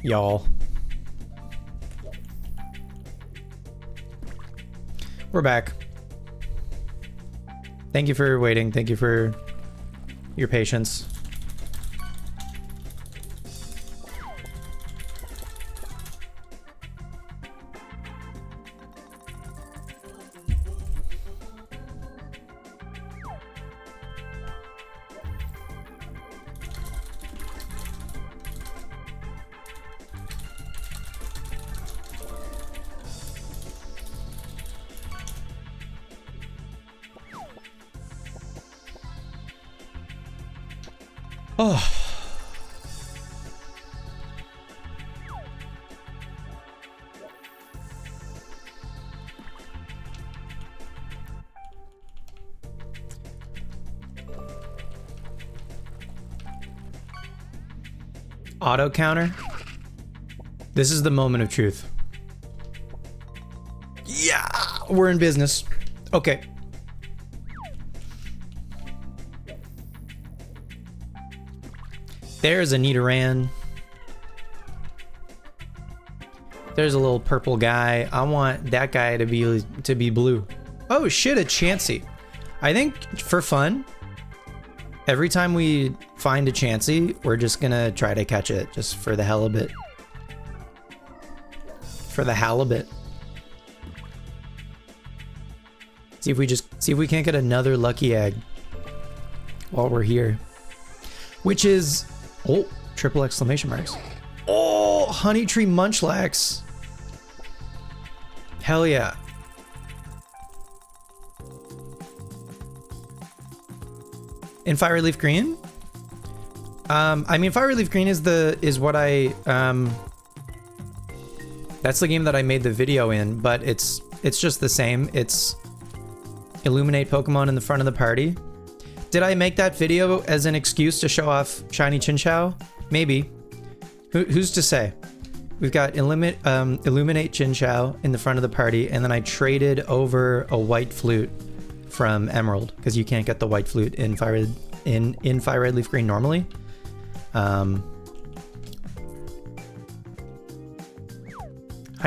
y'all. We're back. Thank you for waiting. Thank you for your patience. Oh. Auto counter. This is the moment of truth. Yeah, we're in business. Okay. There's a Nidoran. There's a little purple guy. I want that guy to be blue. Oh shit, a Chansey. I think for fun, every time we find a Chansey, we're just gonna try to catch it just for the hell of it. For the halibut. See if we can't get another lucky egg while we're here. Which is, oh, triple exclamation marks. Oh, Honeytree Munchlax. Hell yeah. In Fire Leaf Green? I mean, Fire Leaf Green is what I, that's the game that I made the video in, but it's just the same. It's illuminate Pokemon in the front of the party. Did I make that video as an excuse to show off Shiny Chinchou? Maybe. Who's to say? We've got illuminate Chinchou in the front of the party, and then I traded over a white flute from Emerald because you can't get the white flute in Fire Red Leaf Green normally. Hi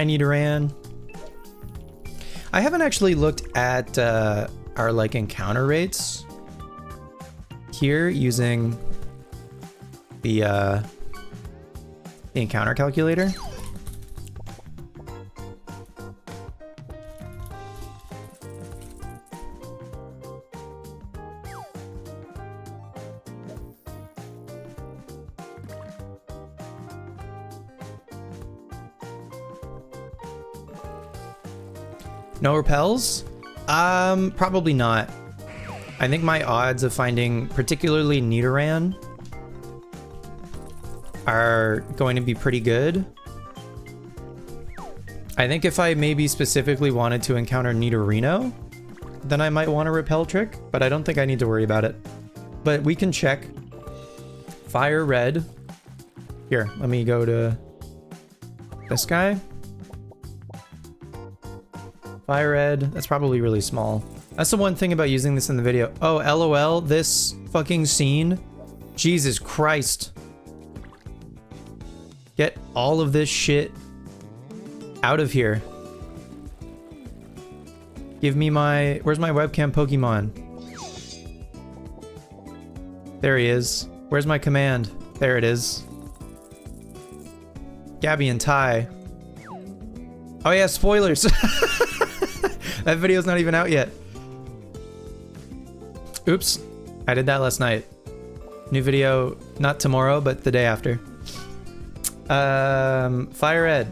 Nidoran. I haven't actually looked at our like encounter rates here using the encounter calculator. No repels? Probably not. I think my odds of finding particularly Nidoran are going to be pretty good. I think if I maybe specifically wanted to encounter Nidorino, then I might want a repel trick, but I don't think I need to worry about it. But we can check. Fire Red. Here, let me go to this guy. Fire Red, that's probably really small. That's the one thing about using this in the video. Oh, LOL, this fucking scene. Jesus Christ. Get all of this shit out of here. Give me my... Where's my webcam Pokemon? There he is. Where's my command? There it is. Gabby and Ty. Oh yeah, spoilers. That video's not even out yet. Oops. I did that last night. New video, not tomorrow, but the day after. Fire Red.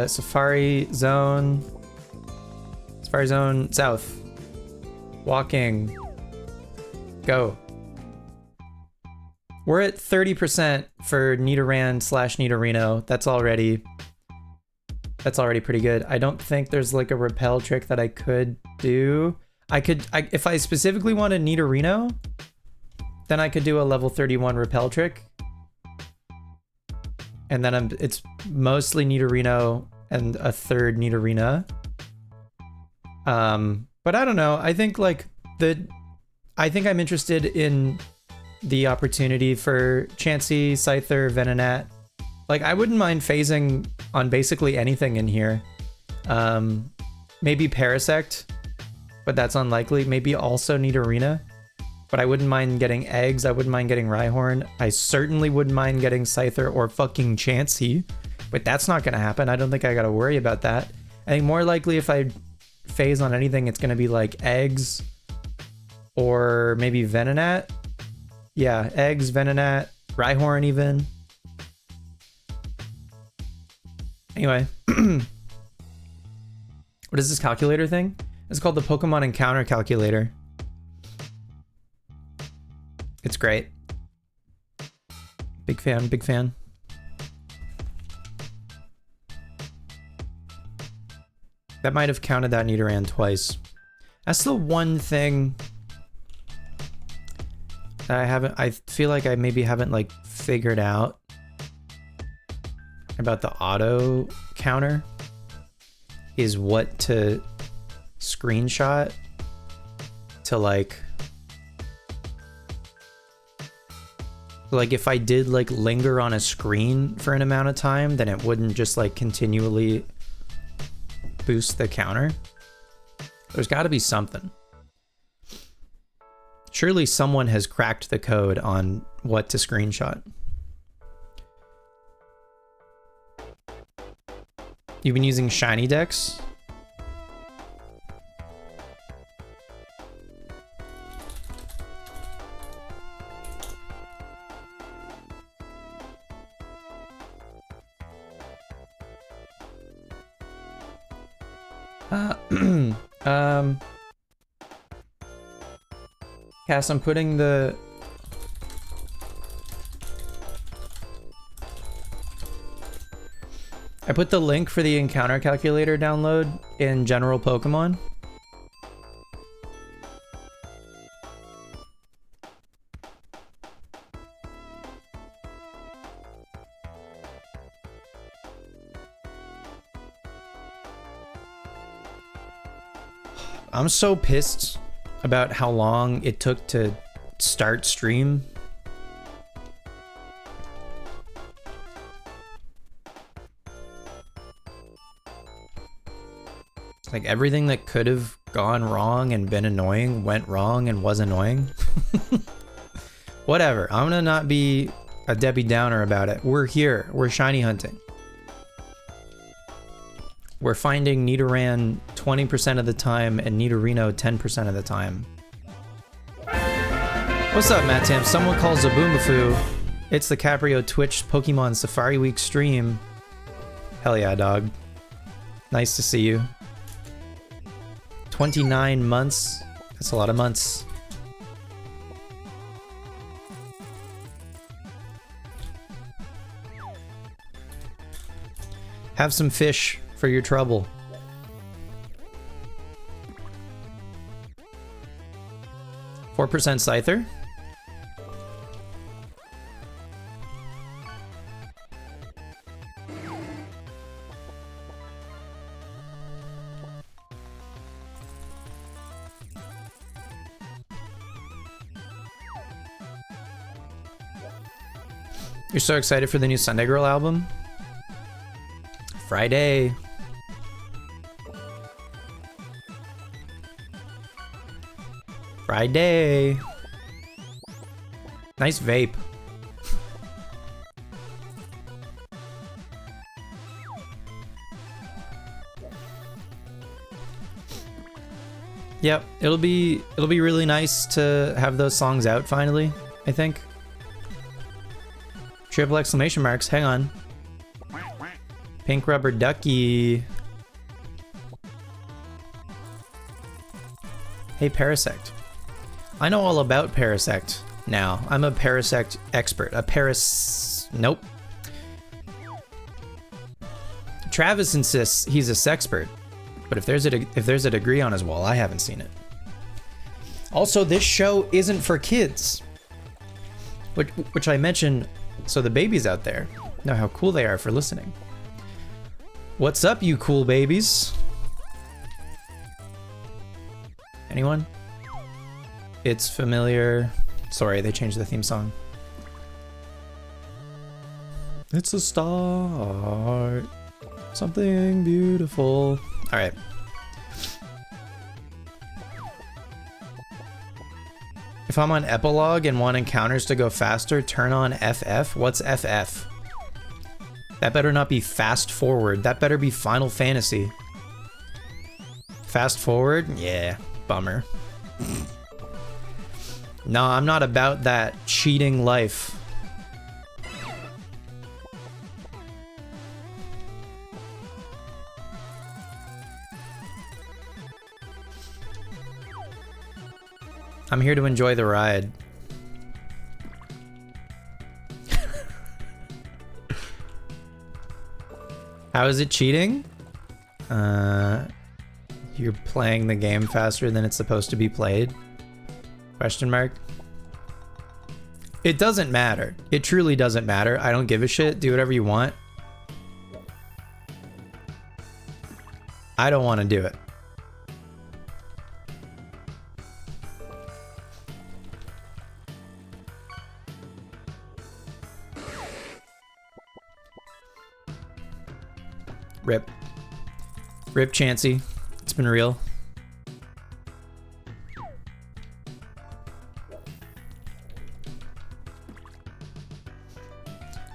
Safari Zone. Safari Zone South. Walking. Go. We're at 30% for Nidoran / Nidorino. That's already pretty good. I don't think there's like a repel trick that I could do. If I specifically wanted Nidorino, then I could do a level 31 repel trick. And then it's mostly Nidorino and a third Nidorina. But I don't know. I think I'm interested in the opportunity for Chansey, Scyther, Venonat, Like, I wouldn't mind phasing on basically anything in here. Maybe Parasect, but that's unlikely. Maybe also Nidorina, but I wouldn't mind getting Eggs. I wouldn't mind getting Rhyhorn. I certainly wouldn't mind getting Scyther or fucking Chansey, but that's not gonna happen. I don't think I gotta worry about that. I think more likely if I phase on anything, it's gonna be like Eggs or maybe Venonat. Yeah, Eggs, Venonat, Rhyhorn even. Anyway, what is this calculator thing? It's called the Pokemon Encounter Calculator. It's great. Big fan, big fan. That might have counted that Nidoran twice. That's the one thing that I feel like I maybe haven't like figured out about the auto counter, is what to screenshot to like if I did like linger on a screen for an amount of time, then it wouldn't just like continually boost the counter. There's got to be something. Surely someone has cracked the code on what to screenshot. You've been using Shiny Dex? Cass, I'm putting the... I put the link for the encounter calculator download in general Pokemon. I'm so pissed about how long it took to start stream. Like, everything that could have gone wrong and been annoying went wrong and was annoying. Whatever, I'm gonna not be a Debbie Downer about it. We're here, we're shiny hunting. We're finding Nidoran 20% of the time and Nidorino 10% of the time. What's up, Matt Tim? Someone calls Zaboomafoo. It's the Caprio Twitch Pokemon Safari Week stream. Hell yeah, dog. Nice to see you. 29 months. That's a lot of months. Have some fish for your trouble. $4 Scyther. You're so excited for the new Sunday Girl album? Friday. Friday. Nice vape. Yep, it'll be really nice to have those songs out finally, I think. Triple exclamation marks, hang on. Pink rubber ducky. Hey, Parasect. I know all about Parasect now. I'm a Parasect expert. Nope. Travis insists he's a sexpert, but if there's a degree on his wall, I haven't seen it. Also, this show isn't for kids, which I mentioned, so the babies out there know how cool they are for listening. What's up, you cool babies? Anyone? It's familiar. Sorry, they changed the theme song. It's a start. Something beautiful. All right. If I'm on epilogue and want encounters to go faster, turn on FF. What's FF? That better not be fast forward. That better be Final Fantasy. Fast forward? Yeah, bummer. No, I'm not about that cheating life. I'm here to enjoy the ride. How is it cheating? You're playing the game faster than it's supposed to be played? Question mark. It doesn't matter. It truly doesn't matter. I don't give a shit. Do whatever you want. I don't want to do it. Rip. Rip Chansey. It's been real.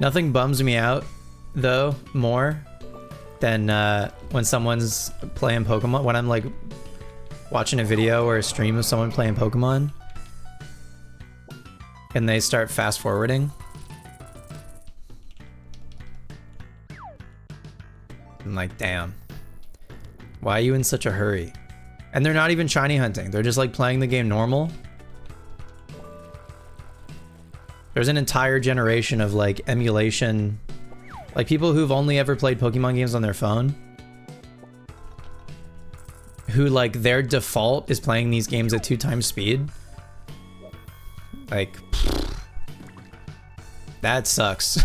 Nothing bums me out, though, more than when someone's playing Pokemon. When I'm like watching a video or a stream of someone playing Pokemon and they start fast forwarding. I'm like, damn. Why are you in such a hurry? And they're not even shiny hunting. They're just like playing the game normal. There's an entire generation of like emulation, like people who've only ever played Pokemon games on their phone, who like their default is playing these games at 2 times speed. Like, that sucks.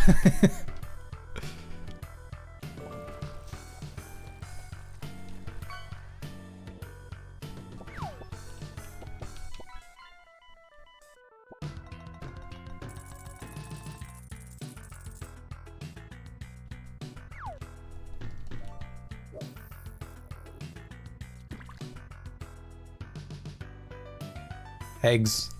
Eggs.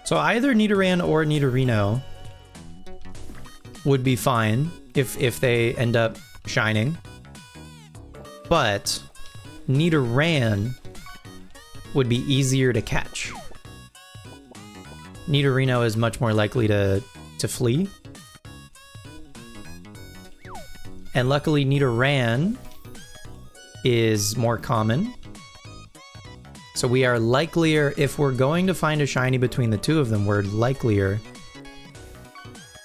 So either Nidoran or Nidorino would be fine if they end up shining. But Nidoran would be easier to catch. Nidorino is much more likely to flee. And luckily Nidoran is more common. So we are likelier, if we're going to find a shiny between the two of them, we're likelier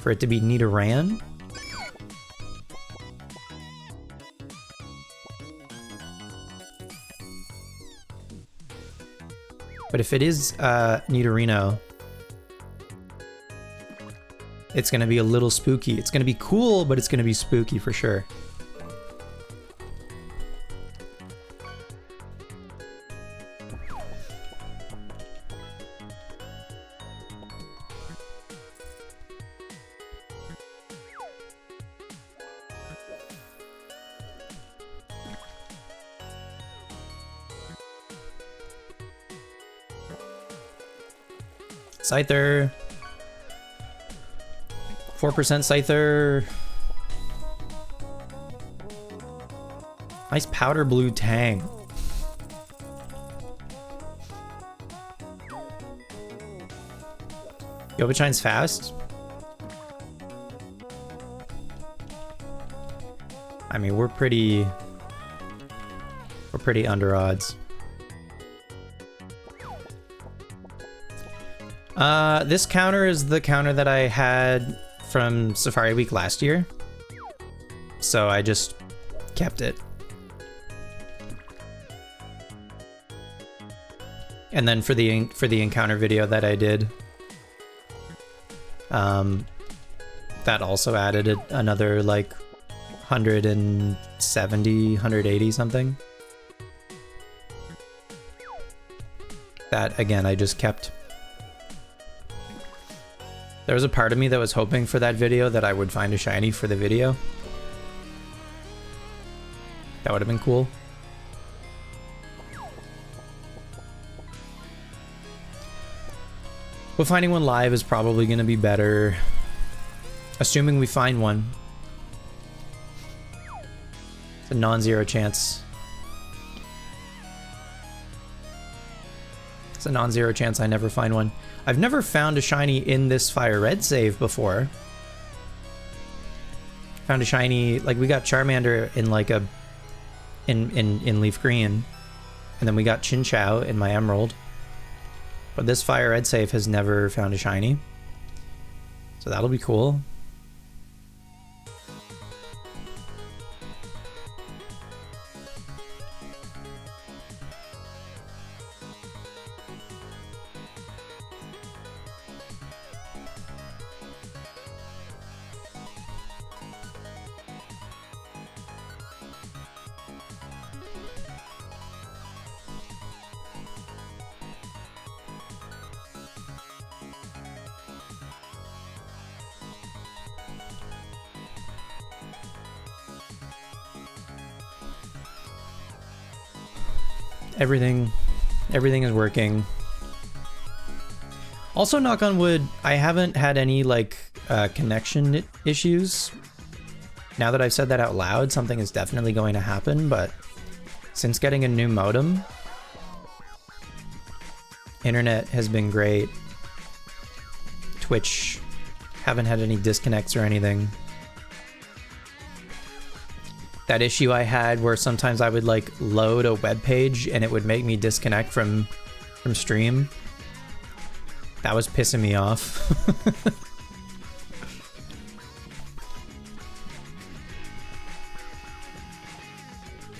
for it to be Nidoran. But if it is Nidorino, it's going to be a little spooky. It's going to be cool, but it's going to be spooky for sure. Scyther. 4% Scyther. Nice powder blue Tang. Yobichine's fast. I mean, we're pretty under odds. This counter is the counter that I had from Safari Week last year. So I just kept it. And then for the encounter video that I did, that also added another like 170, 180 something. That again, I just kept. There was a part of me that was hoping for that video that I would find a shiny for the video. That would have been cool. But finding one live is probably going to be better. Assuming we find one. It's a non-zero chance. It's a non-zero chance I never find one. I've never found a shiny in this Fire Red save before. Found a shiny, like we got Charmander in like a, in Leaf Green. And then we got Chinchou in my Emerald. But this Fire Red save has never found a shiny. So that'll be cool. Everything is working. Also, knock on wood, I haven't had any like connection issues. Now that I've said that out loud, something is definitely going to happen, but since getting a new modem, internet has been great. Twitch, haven't had any disconnects or anything. That issue I had where sometimes I would like load a web page and it would make me disconnect from stream. That was pissing me off.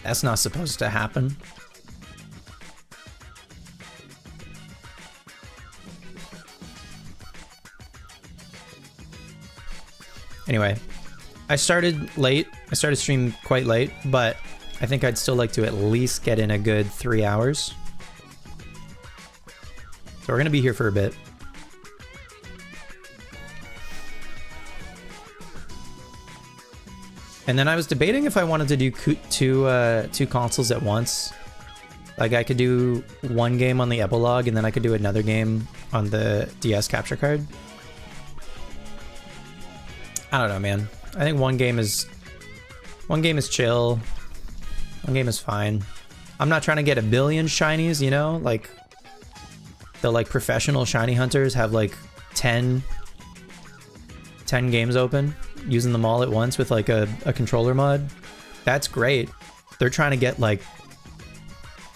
That's not supposed to happen. Anyway, I started late. I started stream quite late, but I think I'd still like to at least get in a good 3 hours. So we're gonna be here for a bit. And then I was debating if I wanted to do two consoles at once. Like I could do one game on the epilogue and then I could do another game on the DS capture card. I don't know, man. I think one game is chill. One game is fine. I'm not trying to get a billion shinies, you know? Like the like professional shiny hunters have like 10 games open, using them all at once with like a controller mod. That's great. They're trying to get like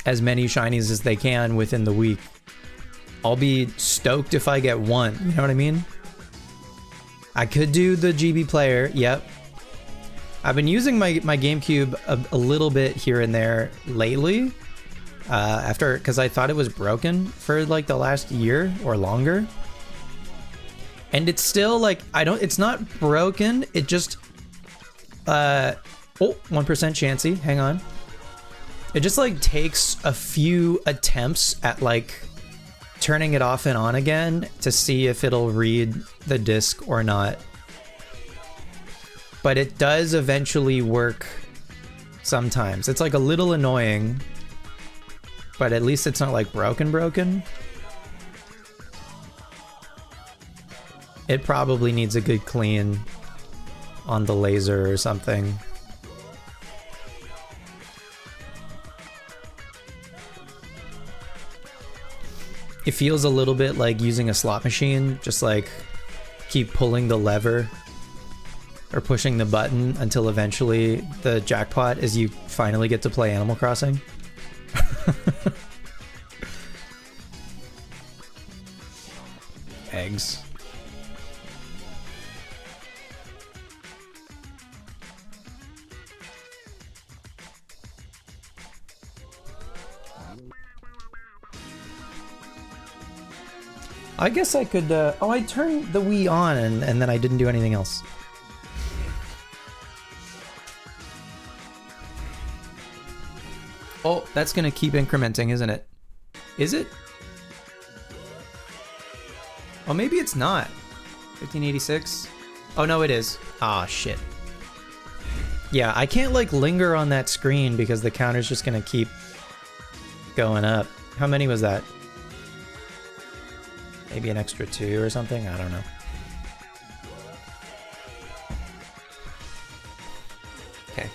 as many shinies as they can within the week. I'll be stoked if I get one, you know what I mean? I could do the GB player, yep. I've been using my GameCube a little bit here and there lately, because I thought it was broken for like the last year or longer. And it's still like, it's not broken, it just, 1% chancy, hang on. It just like takes a few attempts at like turning it off and on again to see if it'll read the disc or not. But it does eventually work sometimes. It's like a little annoying, but at least it's not like broken. It probably needs a good clean on the laser or something. It feels a little bit like using a slot machine, just like keep pulling the lever or pushing the button until eventually the jackpot is you finally get to play Animal Crossing. eggs. I guess I could, oh, I turned the Wii on and then I didn't do anything else. Oh, that's gonna keep incrementing, isn't it? Is it? Oh, maybe it's not. 1586? Oh, no, it is. Ah, shit. Yeah, I can't, like, linger on that screen because the counter's just gonna keep going up. How many was that? Maybe an extra 2 or something? I don't know. Okay.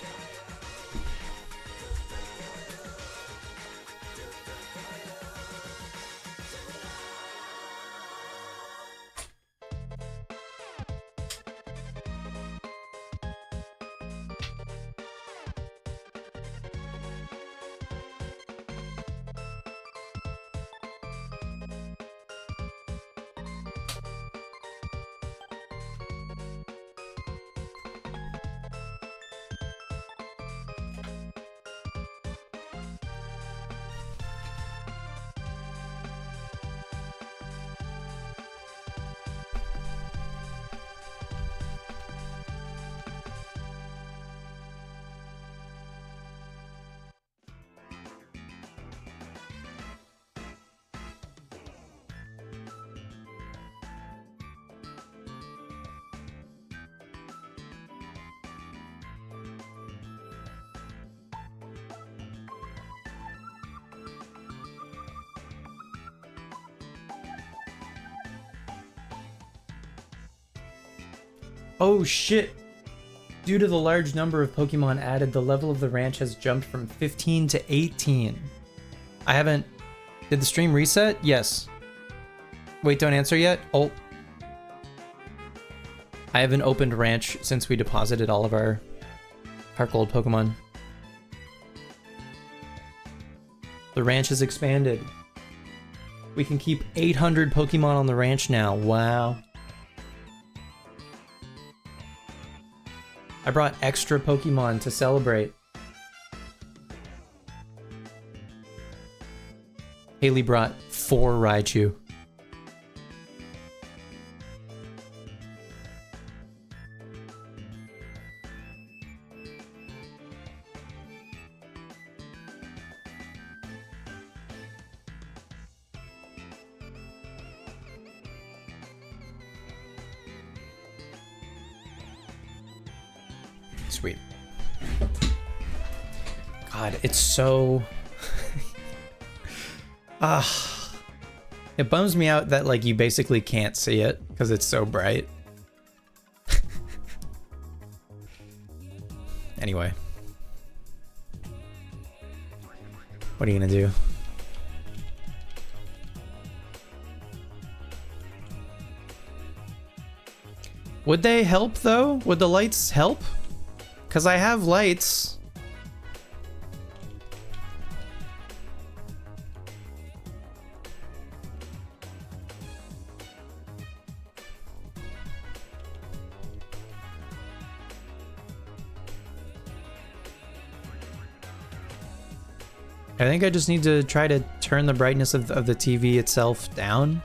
Oh shit! Due to the large number of Pokemon added, the level of the ranch has jumped from 15 to 18. I haven't... Did the stream reset? Yes. Wait, don't answer yet? Oh. I haven't opened ranch since we deposited all of our Heart Gold Pokemon. The ranch has expanded. We can keep 800 Pokemon on the ranch now. Wow. I brought extra Pokemon to celebrate. Haley brought 4 Raichu. Sweet. God, it's so... It bums me out that, like, you basically can't see it because it's so bright. Anyway. What are you gonna do? Would they help, though? Would the lights help? Because I have lights. I think I just need to try to turn the brightness of the TV itself down.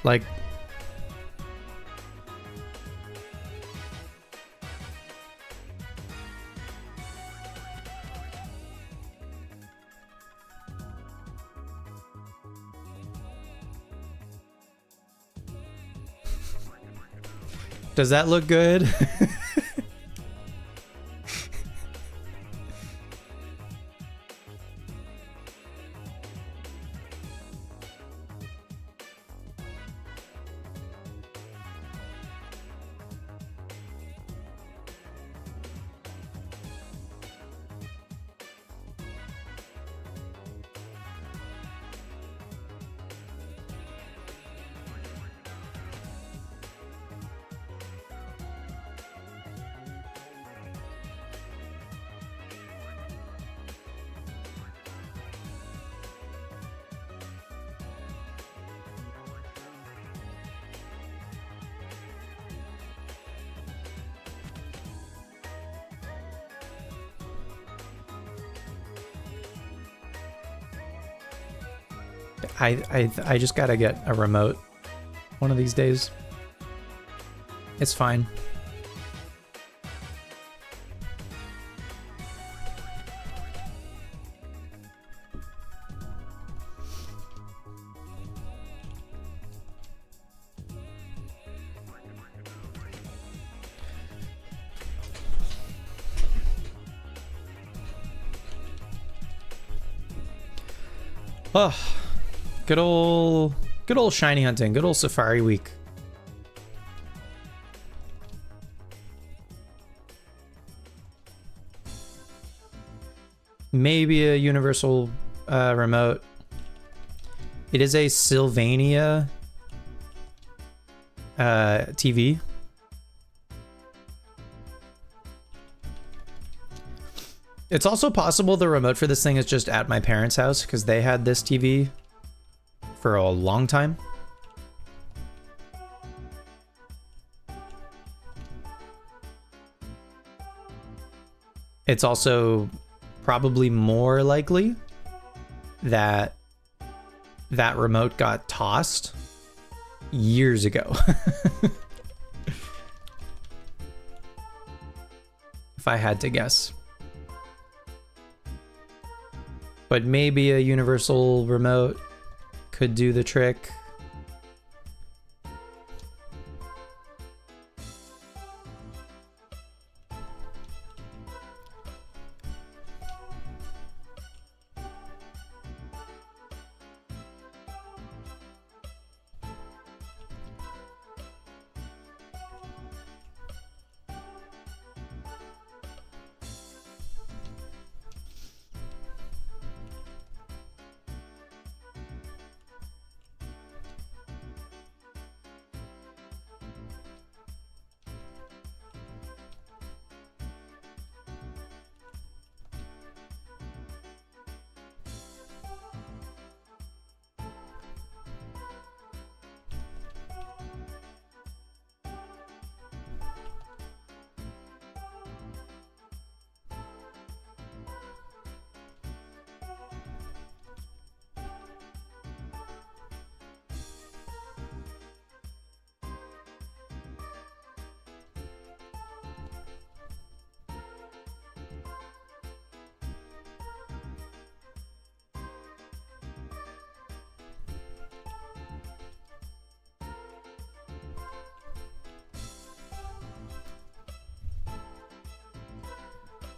Like, does that look good? I just gotta get a remote one of these days. It's fine. Oh, good old shiny hunting, good old safari week. Maybe a universal remote. It is a Sylvania TV. It's also possible the remote for this thing is just at my parents' house because they had this TV for a long time. It's also probably more likely that that remote got tossed years ago. If I had to guess. But maybe a universal remote could do the trick.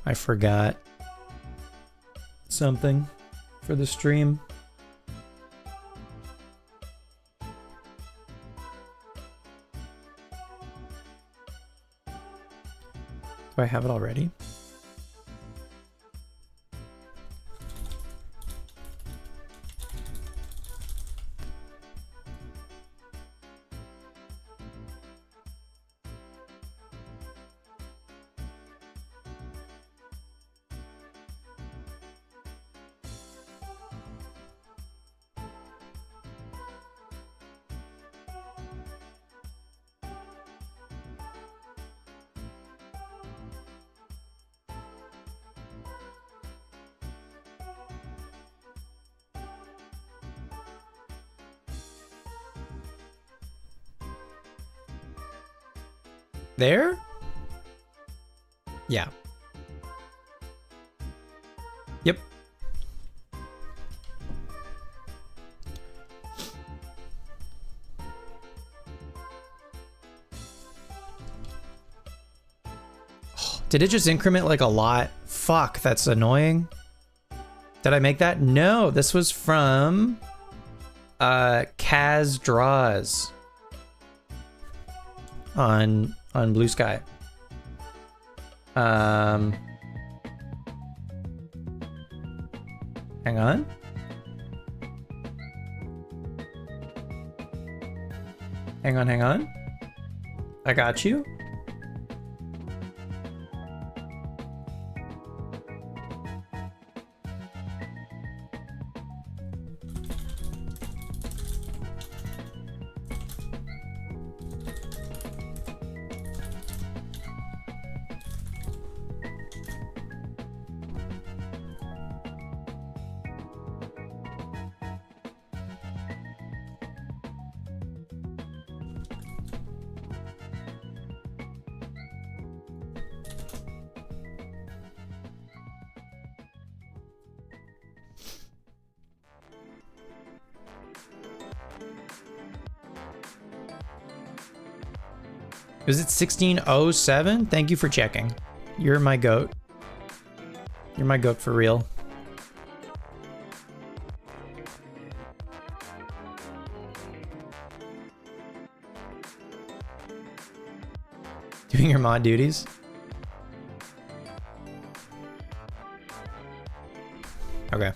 I forgot something for the stream. Do I have it already? There? Yeah. Yep. Did it just increment like a lot? Fuck, that's annoying. Did I make that? No, this was from Kaz Draws on Blue Sky. Hang on. Hang on. I got you. Was it 1607? Thank you for checking. You're my goat. You're my goat for real. Doing your mod duties? Okay.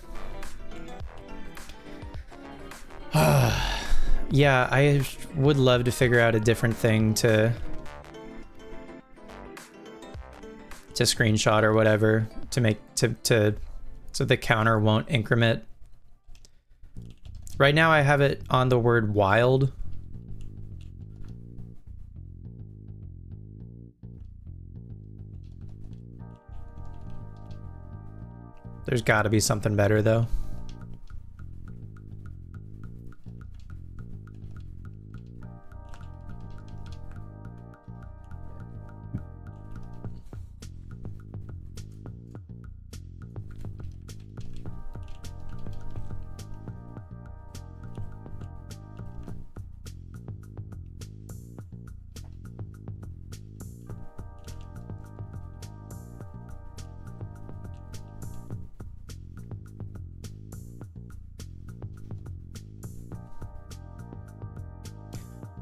Yeah, I would love to figure out a different thing to screenshot or whatever to make so the counter won't increment. Right now I have it on the word wild. There's got to be something better though.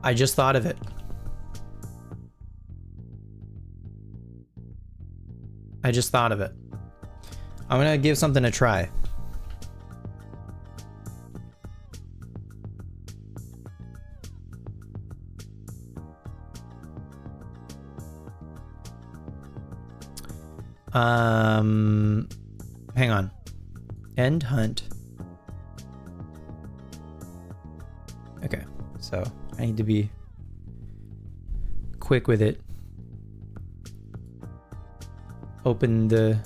I just thought of it. I just thought of it. I'm gonna give something a try. Hang on. End hunt. Okay, so I need to be quick with it. Open the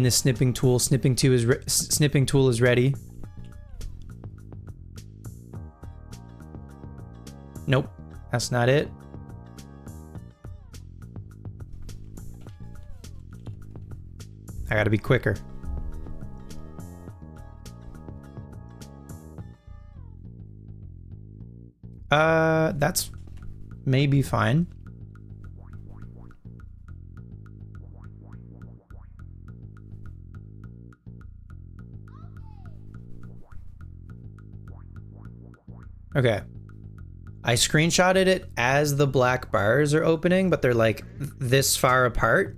snipping tool. Snipping tool is ready. Nope, that's not it. I gotta be quicker. That's maybe fine. Okay. I screenshotted it as the black bars are opening, but they're like this far apart.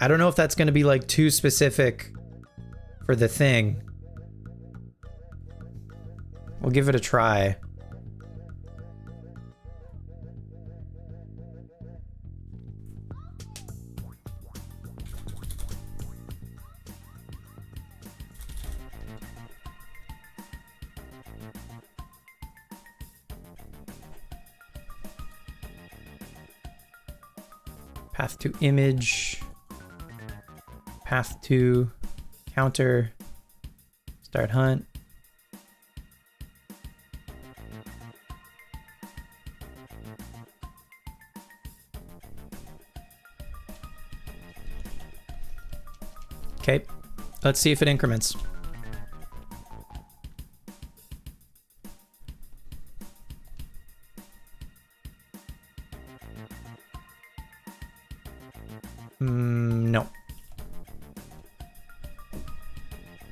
I don't know if that's going to be like too specific for the thing. We'll give it a try. Path to image. Path to counter. Start hunt. Okay, let's see if it increments. No.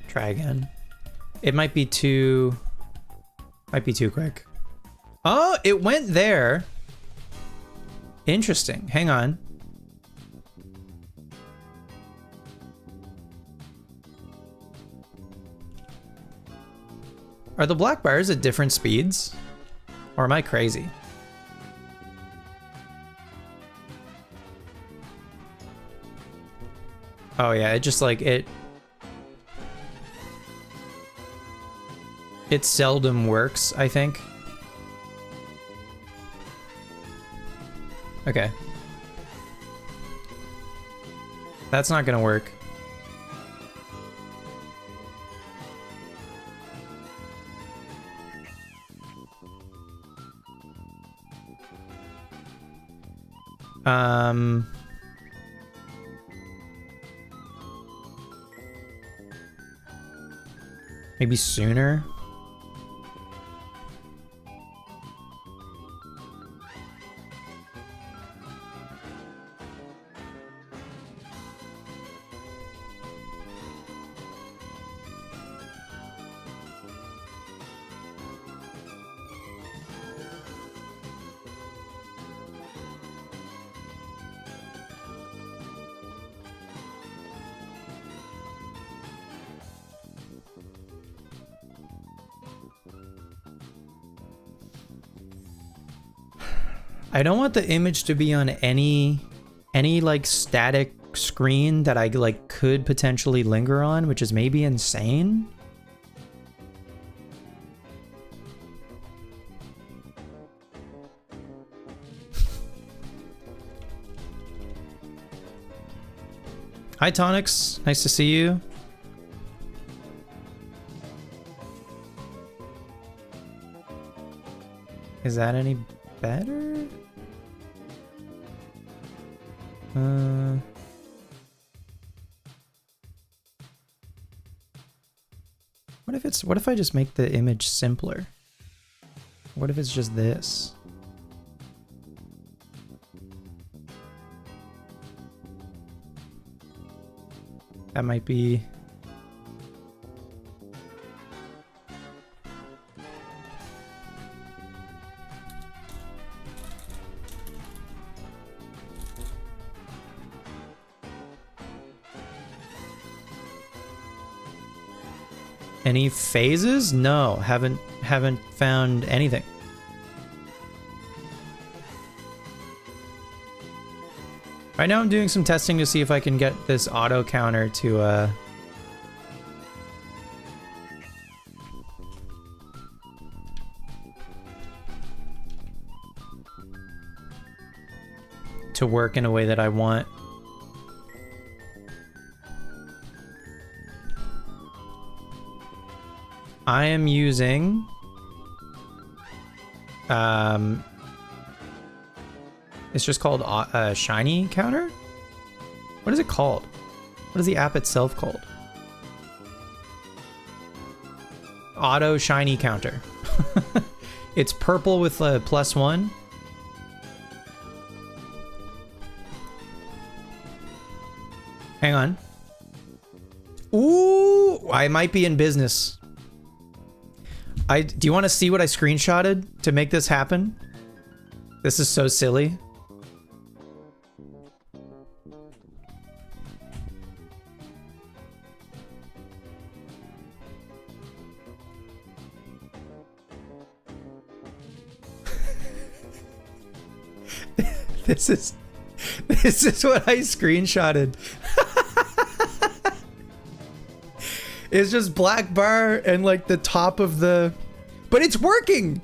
Try again. It might be too quick. Oh, it went there. Interesting. Hang on. Are the black bars at different speeds? Or am I crazy? Oh yeah, it just like it seldom works, I think. Okay. That's not gonna work. Maybe sooner. I don't want the image to be on any like static screen that I like could potentially linger on, which is maybe insane. Hi Tonix, nice to see you. Is that any better? What if I just make the image simpler? What if it's just this? That might be... Any phases? No, haven't found anything. Right now I'm doing some testing to see if I can get this auto counter to work in a way that I want. I am using it's just called Shiny Counter? What is it called? What is the app itself called? Auto Shiny Counter. It's purple with a +1. Hang on. Ooh, I might be in business. Do you want to see what I screenshotted to make this happen? This is so silly. This is what I screenshotted. It's just black bar and like the top of the, but it's working,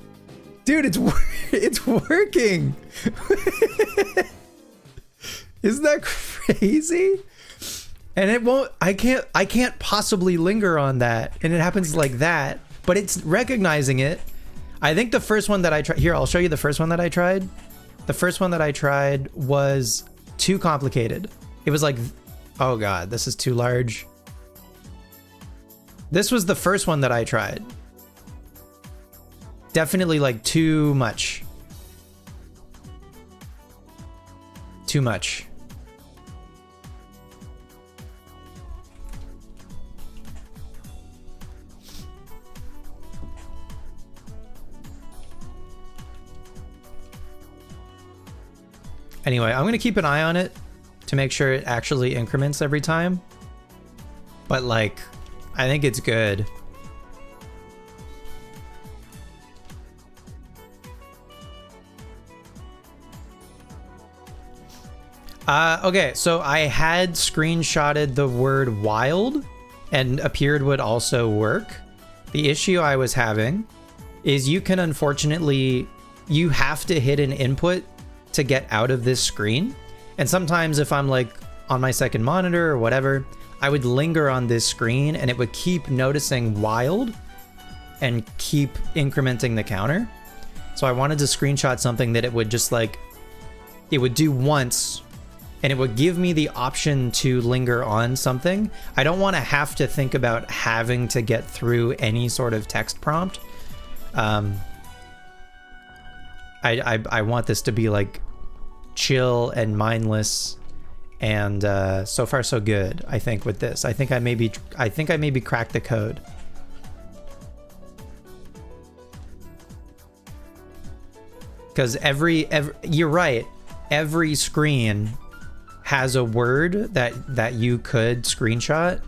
dude. It's working. Isn't that crazy? And it won't. I can't possibly linger on that, and it happens like that. But it's recognizing it. I think the first one that I tried here, I'll show you the first one that I tried. The first one that I tried was too complicated. It was like, oh god, this is too large. This was the first one that I tried. Definitely like too much. Too much. Anyway, I'm gonna keep an eye on it to make sure it actually increments every time. But like, I think it's good. Okay, so I had screenshotted the word wild and appeared would also work. The issue I was having is you can unfortunately, you have to hit an input to get out of this screen. And sometimes if I'm like on my second monitor or whatever, I would linger on this screen and it would keep noticing wild and keep incrementing the counter. So I wanted to screenshot something that it would just like, it would do once and it would give me the option to linger on something. I don't want to have to think about having to get through any sort of text prompt. I want this to be like chill and mindless, and so far so good. I think with this, I think I maybe cracked the code. Because you're right. Every screen has a word that you could screenshot.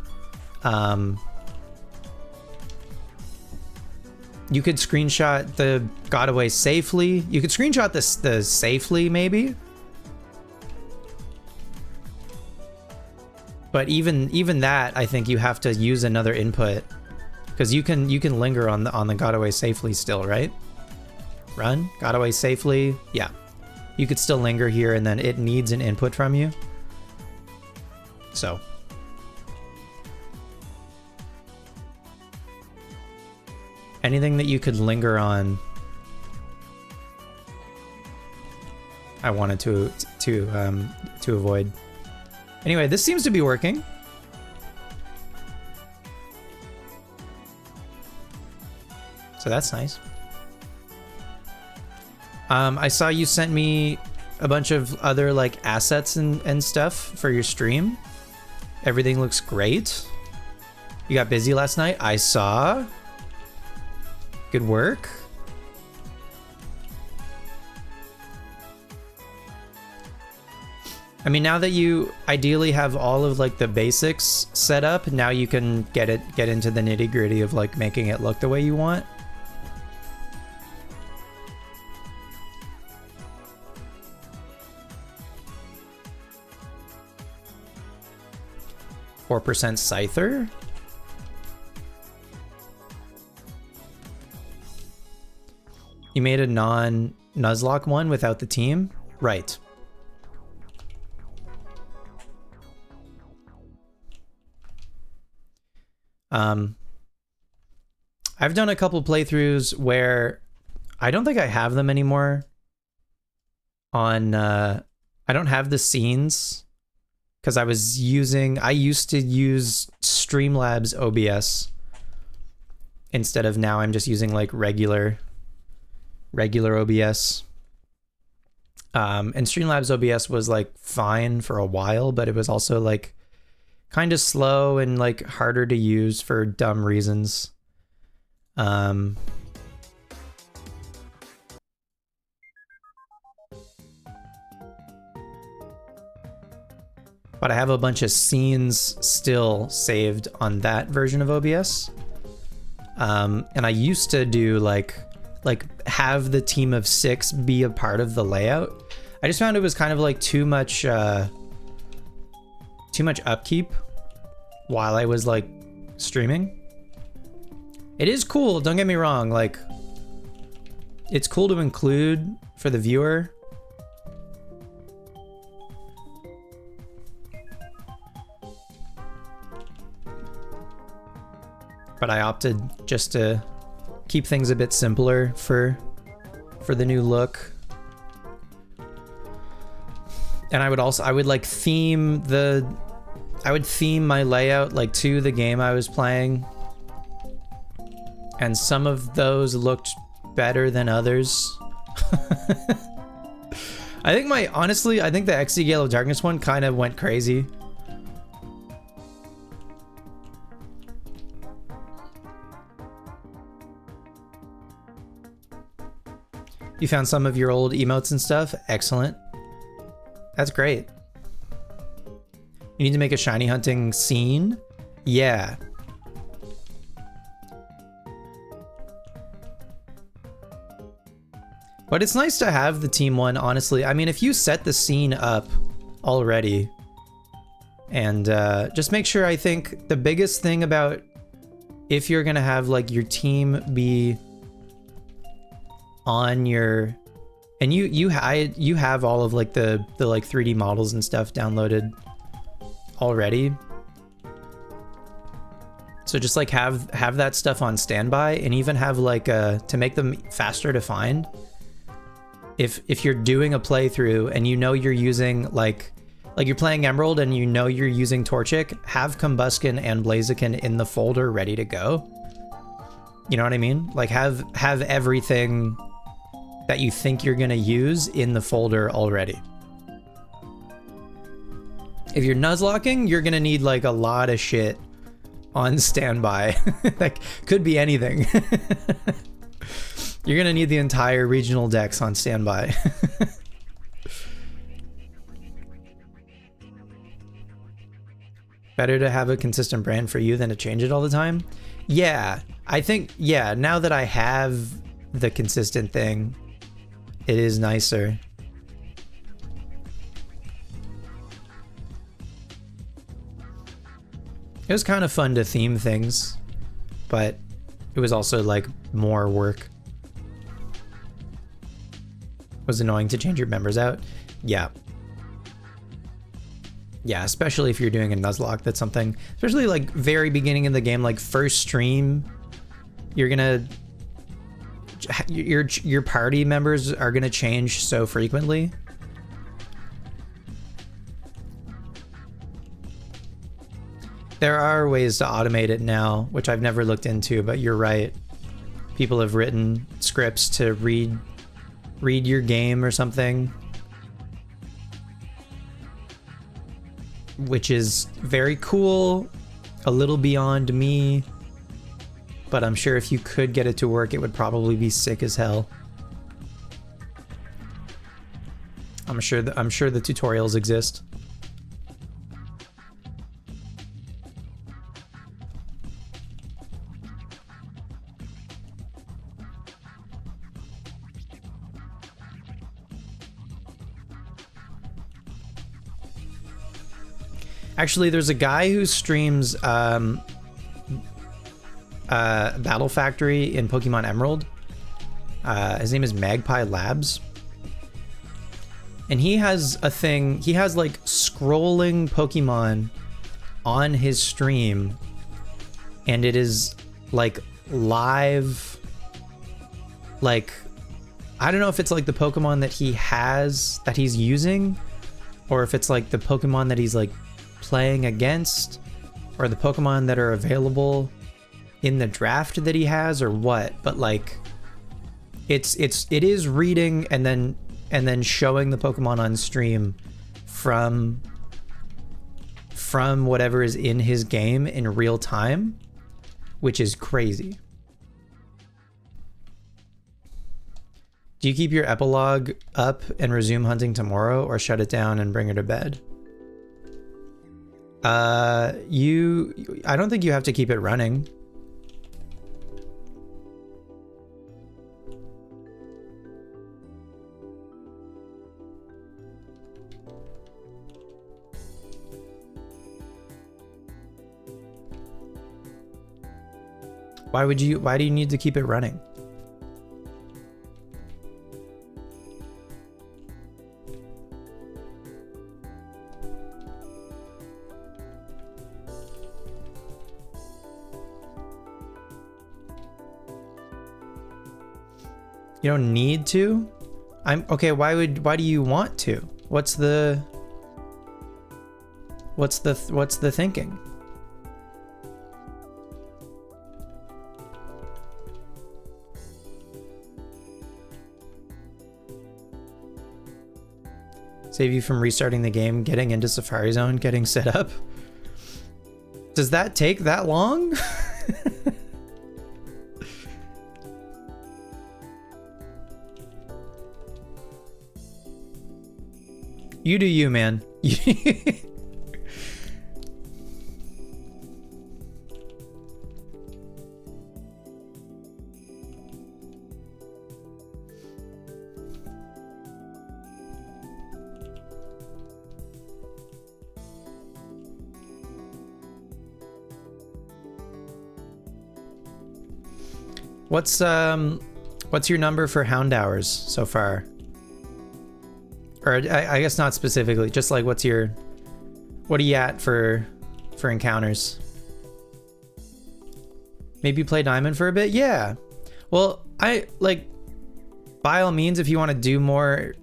You could screenshot the got away safely. You could screenshot the safely maybe. But even that, I think you have to use another input, because you can linger on the got away safely still, right? Run, got away safely. Yeah, you could still linger here, and then it needs an input from you. So anything that you could linger on, I wanted to avoid. Anyway, this seems to be working. So that's nice. I saw you sent me a bunch of other like assets and stuff for your stream. Everything looks great. You got busy last night, I saw. Good work. I mean, now that you ideally have all of like the basics set up, now you can get into the nitty-gritty of like making it look the way you want. $4% Scyther. You made a non-Nuzlocke one without the team? Right. I've done a couple playthroughs where I don't think I have them anymore on, I don't have the scenes because I used to use Streamlabs OBS instead of now I'm just using like regular OBS. And Streamlabs OBS was like fine for a while, but it was also like kind of slow and like harder to use for dumb reasons. But I have a bunch of scenes still saved on that version of OBS. And I used to do like have the team of 6 be a part of the layout. I just found it was kind of like too much upkeep while I was like streaming. It is cool, don't get me wrong, like it's cool to include for the viewer. But I opted just to keep things a bit simpler for the new look. And I would like theme my layout like to the game I was playing. And some of those looked better than others. Honestly, I think the XD Gale of Darkness one kind of went crazy. You found some of your old emotes and stuff? Excellent. That's great. You need to make a shiny hunting scene? Yeah. But it's nice to have the team one, honestly. I mean, if you set the scene up already, and just make sure, I think the biggest thing about if you're gonna have like your team be on your, and you have all of like the like 3D models and stuff downloaded already. So just like have that stuff on standby, and even have like to make them faster to find. If you're doing a playthrough and you know you're using like you're playing Emerald and you know you're using Torchic, have Combusken and Blaziken in the folder ready to go. You know what I mean? Like have everything that you think you're gonna use in the folder already. If you're nuzlocking, you're gonna need like a lot of shit on standby. That could be anything. You're gonna need the entire regional dex on standby. Better to have a consistent brand for you than to change it all the time. Yeah, I think, yeah, now that I have the consistent thing, it is nicer. It was kind of fun to theme things, but it was also like more work. It was annoying to change your members out. Yeah. Yeah, especially if you're doing a Nuzlocke, that's something, especially like very beginning of the game, like first stream, you're gonna, your party members are gonna change so frequently. There are ways to automate it now, which I've never looked into, but you're right. People have written scripts to read your game or something, which is very cool, a little beyond me, but I'm sure if you could get it to work, it would probably be sick as hell. I'm sure the tutorials exist. Actually, there's a guy who streams Battle Factory in Pokemon Emerald. His name is Magpie Labs. And he has a thing, he has like scrolling Pokemon on his stream. And it is like live, like, I don't know if it's like the Pokemon that he has, that he's using, or if it's like the Pokemon that he's like playing against, or the Pokemon that are available in the draft that he has, or what. But like it is reading and then showing the Pokemon on stream from whatever is in his game in real time, which is crazy. Do you keep your epilogue up and resume hunting tomorrow, or shut it down and bring her to bed? I don't think you have to keep it running. Why do you need to keep it running? You don't need to? Okay, why do you want to? What's the thinking? Save you from restarting the game, getting into Safari Zone, getting set up? Does that take that long? You do you, man. What's your number for hound hours so far? Or I guess not specifically, just like what are you at for encounters? Maybe play Diamond for a bit? Yeah. Well, by all means, if you want to do more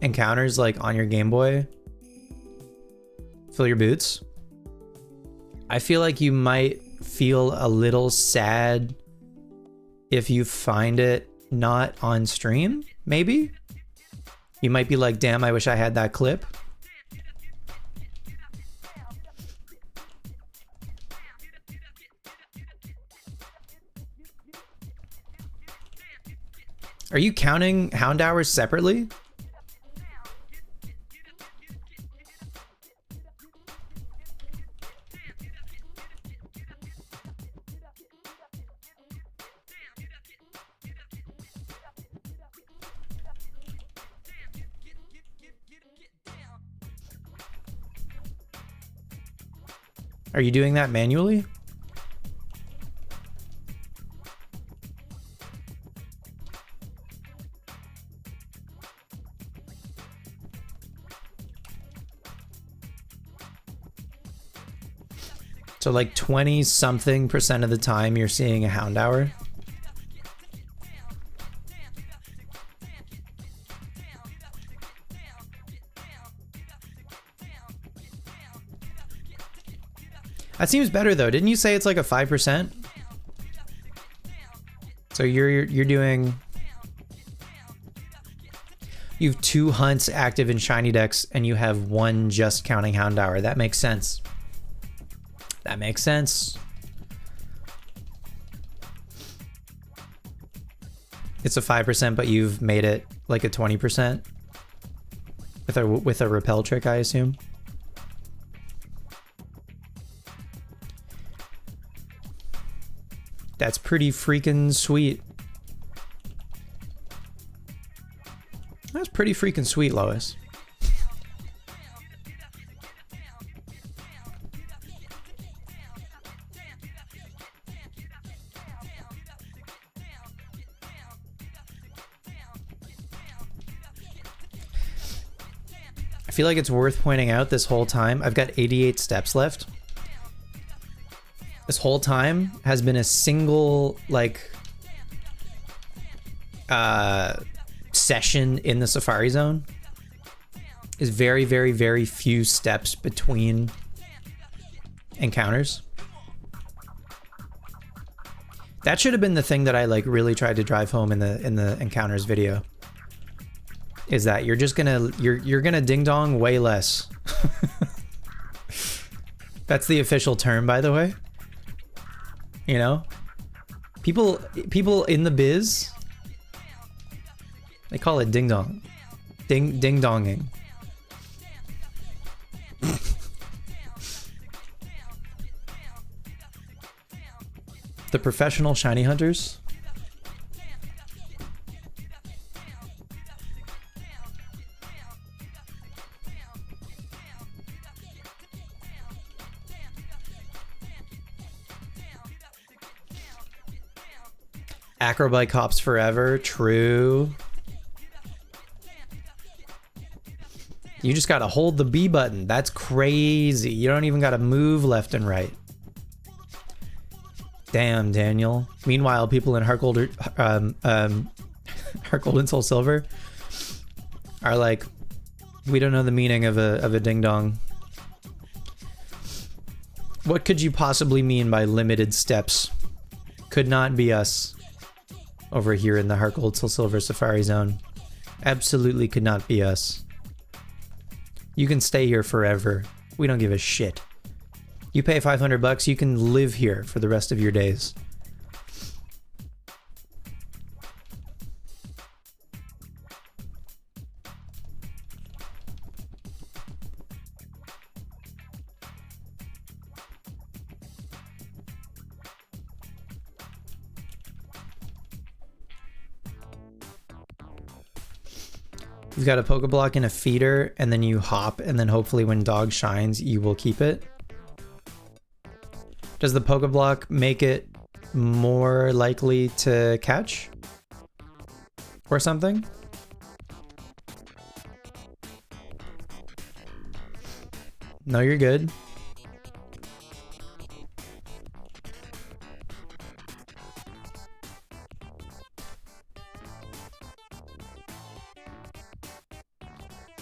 encounters like on your Game Boy, fill your boots. I feel like you might feel a little sad if you find it not on stream, maybe? You might be like, damn, I wish I had that clip. Are you counting hound hours separately? Are you doing that manually? So like 20 something % of the time you're seeing a hound hour. That seems better though. Didn't you say it's like a 5%? So you're doing, you have 2 hunts active in Shiny Dex and you have 1 just counting hound hour. That makes sense. That makes sense. It's a 5%, but you've made it like a 20% with a repel trick, I assume. That's pretty freaking sweet. That's pretty freaking sweet, Lois. I feel like it's worth pointing out this whole time, I've got 88 steps left. This whole time has been a single, like, session in the Safari Zone. Is very, very, very few steps between encounters. That should have been the thing that I like really tried to drive home in the encounters video. Is that you're just gonna you're gonna ding dong way less. That's the official term, by the way. You know, people in the biz, they call it ding dong, ding donging. The professional shiny hunters. Acrobike hops forever, true. You just gotta hold the B button. That's crazy. You don't even gotta move left and right. Damn, Daniel. Meanwhile, people in Heart Gold and Soul Silver are like, we don't know the meaning of a ding dong. What could you possibly mean by limited steps? Could not be us over here in the Heart Gold Soul Silver Safari Zone. Absolutely could not be us. You can stay here forever. We don't give a shit. You pay $500, you can live here for the rest of your days. You've got a Pokeblock and a feeder, and then you hop, and then hopefully when dog shines, you will keep it. Does the Pokeblock make it more likely to catch? Or something? No, you're good.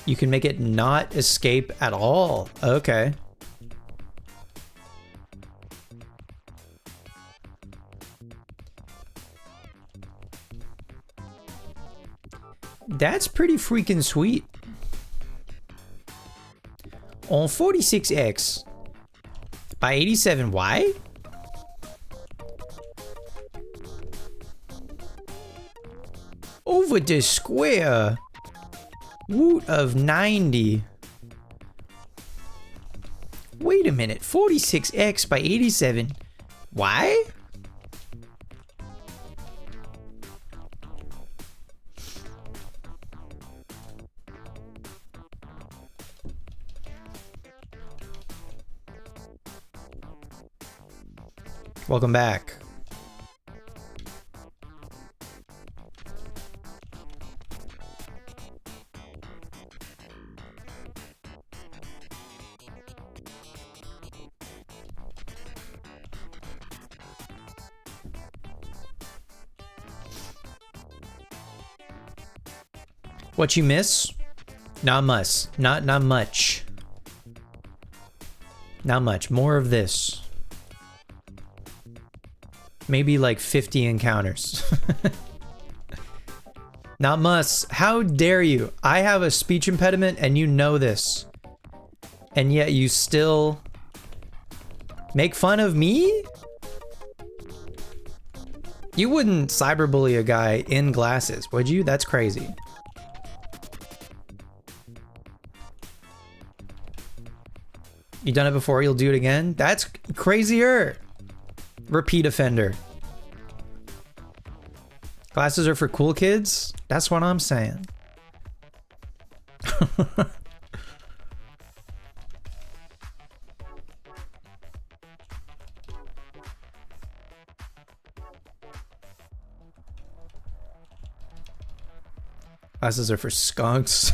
You can make it not escape at all. Okay. That's pretty freaking sweet. On 46X by 87Y? Over the square. Woot of 90. Wait a minute. 46X by 87. Why? Welcome back. What you miss? Not much. Not much. Not much. More of this. Maybe like 50 encounters. Not much. How dare you? I have a speech impediment and you know this. And yet you still make fun of me? You wouldn't cyberbully a guy in glasses, would you? That's crazy. You done it before, you'll do it again? That's crazier. Repeat offender. Glasses are for cool kids? That's what I'm saying. Glasses are for skunks.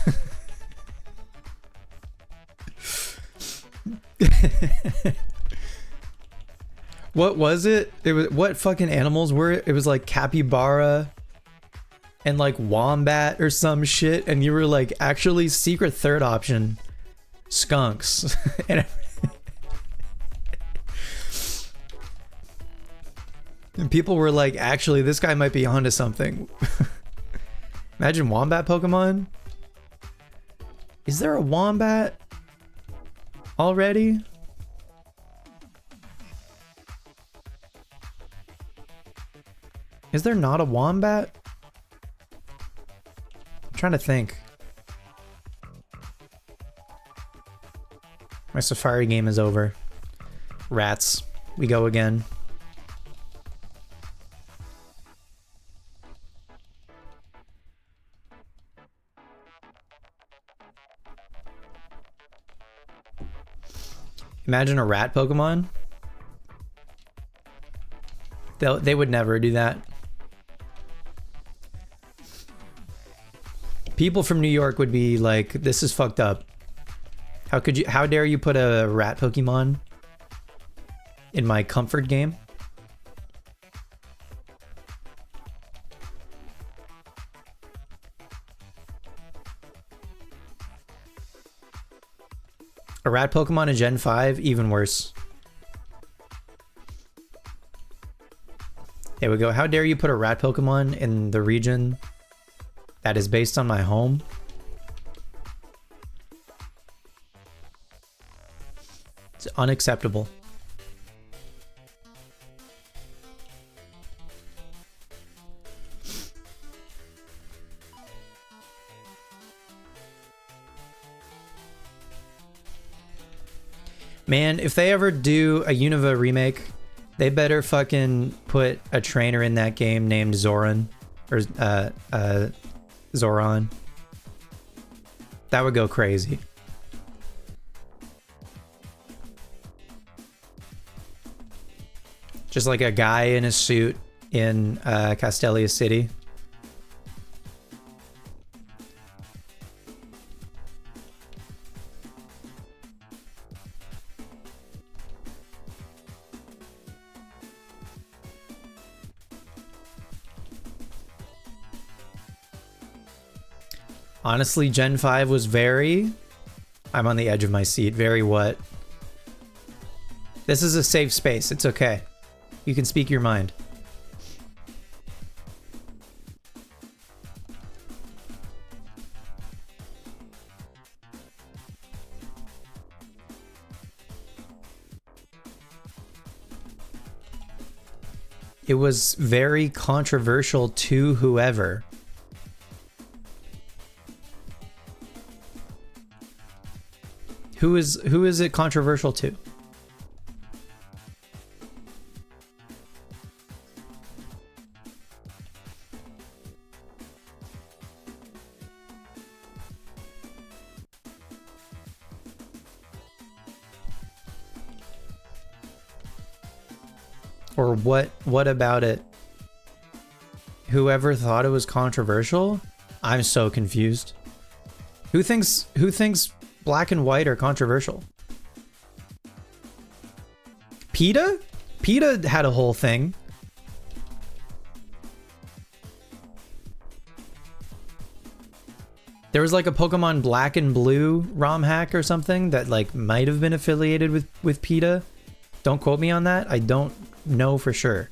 What was it? It was, what fucking animals were it? It was like capybara and like wombat or some shit, and you were like, actually secret third option, skunks. And people were like, actually this guy might be onto something. Imagine wombat Pokemon. Is there a wombat already? Is there not a wombat? I'm trying to think. My Safari game is over. Rats. We go again. Imagine a rat Pokemon. They would never do that. People from New York would be like, this is fucked up. How dare you put a rat Pokemon in my comfort game? A rat Pokemon in Gen 5, even worse. There we go. How dare you put a rat Pokemon in the region that is based on my home? It's unacceptable. Man, if they ever do a Unova remake, they better fucking put a trainer in that game named Zoran. Or, Zoran. That would go crazy. Just like a guy in a suit in Castelia City. Honestly, Gen 5 was very... I'm on the edge of my seat. Very what? This is a safe space. It's okay. You can speak your mind. It was very controversial to whoever. Who is it controversial to? Or what about it? Whoever thought it was controversial? I'm so confused. Who thinks black and white are controversial? PETA? PETA had a whole thing. There was like a Pokemon Black and Blue ROM hack or something that like might have been affiliated with PETA. Don't quote me on that. I don't know for sure.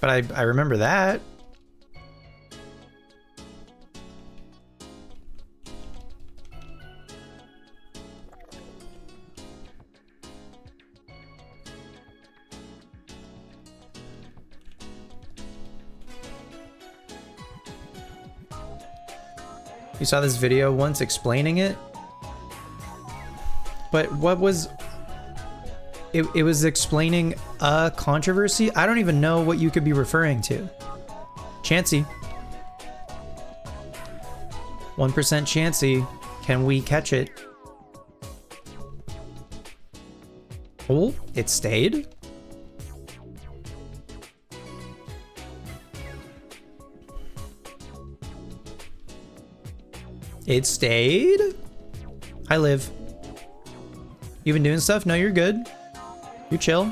But I remember that. You saw this video once explaining it? But what was... It was explaining a controversy? I don't even know what you could be referring to. Chansey. 1% Chansey. Can we catch it? Oh, it stayed? It stayed? Hi, Liv. You been doing stuff? No, you're good. You chill.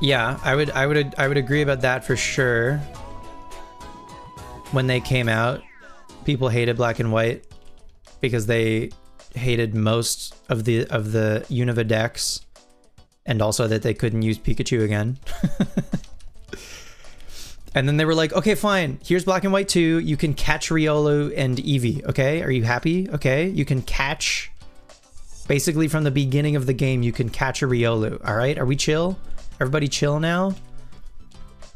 Yeah, I would agree about that for sure. When they came out, people hated black and white because they hated most of the Unova decks, and also that they couldn't use Pikachu again. And then they were like, okay, fine, here's Black and White 2. You can catch Riolu and Eevee, okay? Are you happy? Okay, you can catch, basically from the beginning of the game, you can catch a Riolu, all right? Are we chill? Everybody chill now?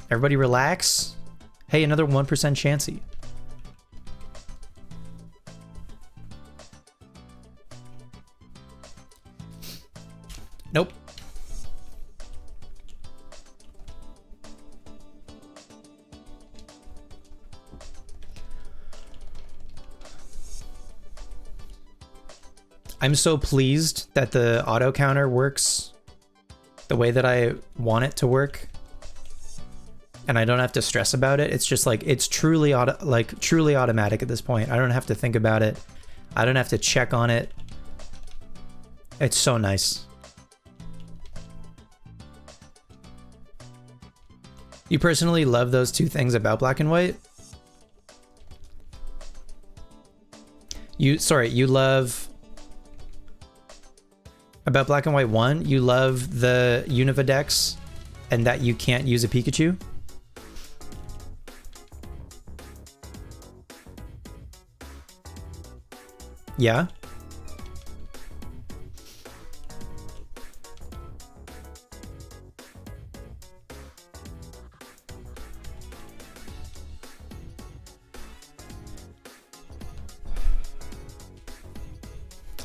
Everybody relax? Hey, another 1% Chansey. Nope. I'm so pleased that the auto counter works the way that I want it to work, and I don't have to stress about it. It's just like, it's truly truly automatic at this point. I don't have to think about it. I don't have to check on it. It's so nice. You personally love those two things about black and white? You love about Black and White 1, you love the Unova decks and that you can't use a Pikachu? Yeah?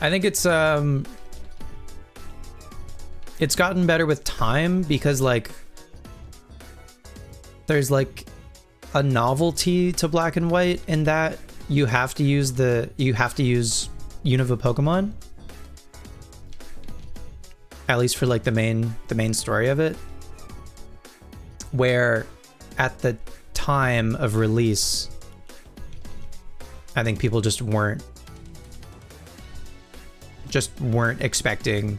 I think it's gotten better with time because like there's like a novelty to black and white in that you have to use Unova Pokemon, at least for like the main story of it, where at the time of release I think people just weren't expecting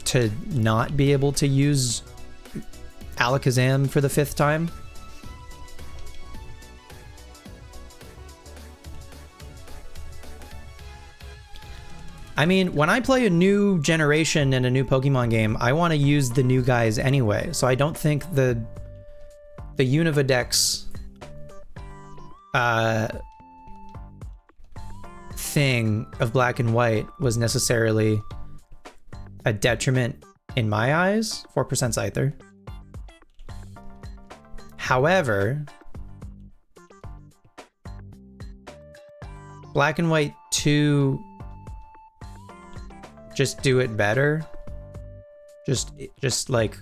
to not be able to use Alakazam for the 5th time. I mean, when I play a new generation in a new Pokemon game, I want to use the new guys anyway, so I don't think the Unova decks thing of black and white was necessarily a detriment in my eyes. 4% Scyther. However, Black and White 2 just do it better. Just like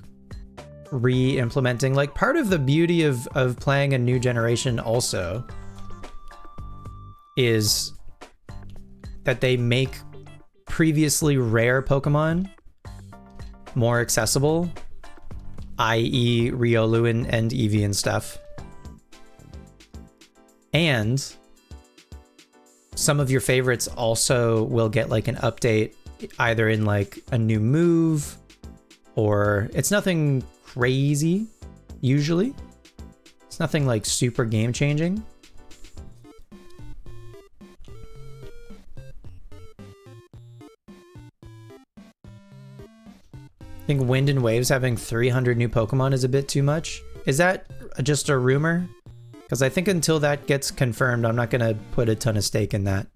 re-implementing. Like, part of the beauty of playing a new generation also is that they make previously rare Pokemon more accessible, i.e. Riolu and Eevee and stuff. And some of your favorites also will get like an update, either in like a new move, or it's nothing crazy usually. It's nothing like super game changing. I think Wind and Waves having 300 new Pokemon is a bit too much. Is that just a rumor? Because I think until that gets confirmed, I'm not going to put a ton of stake in that.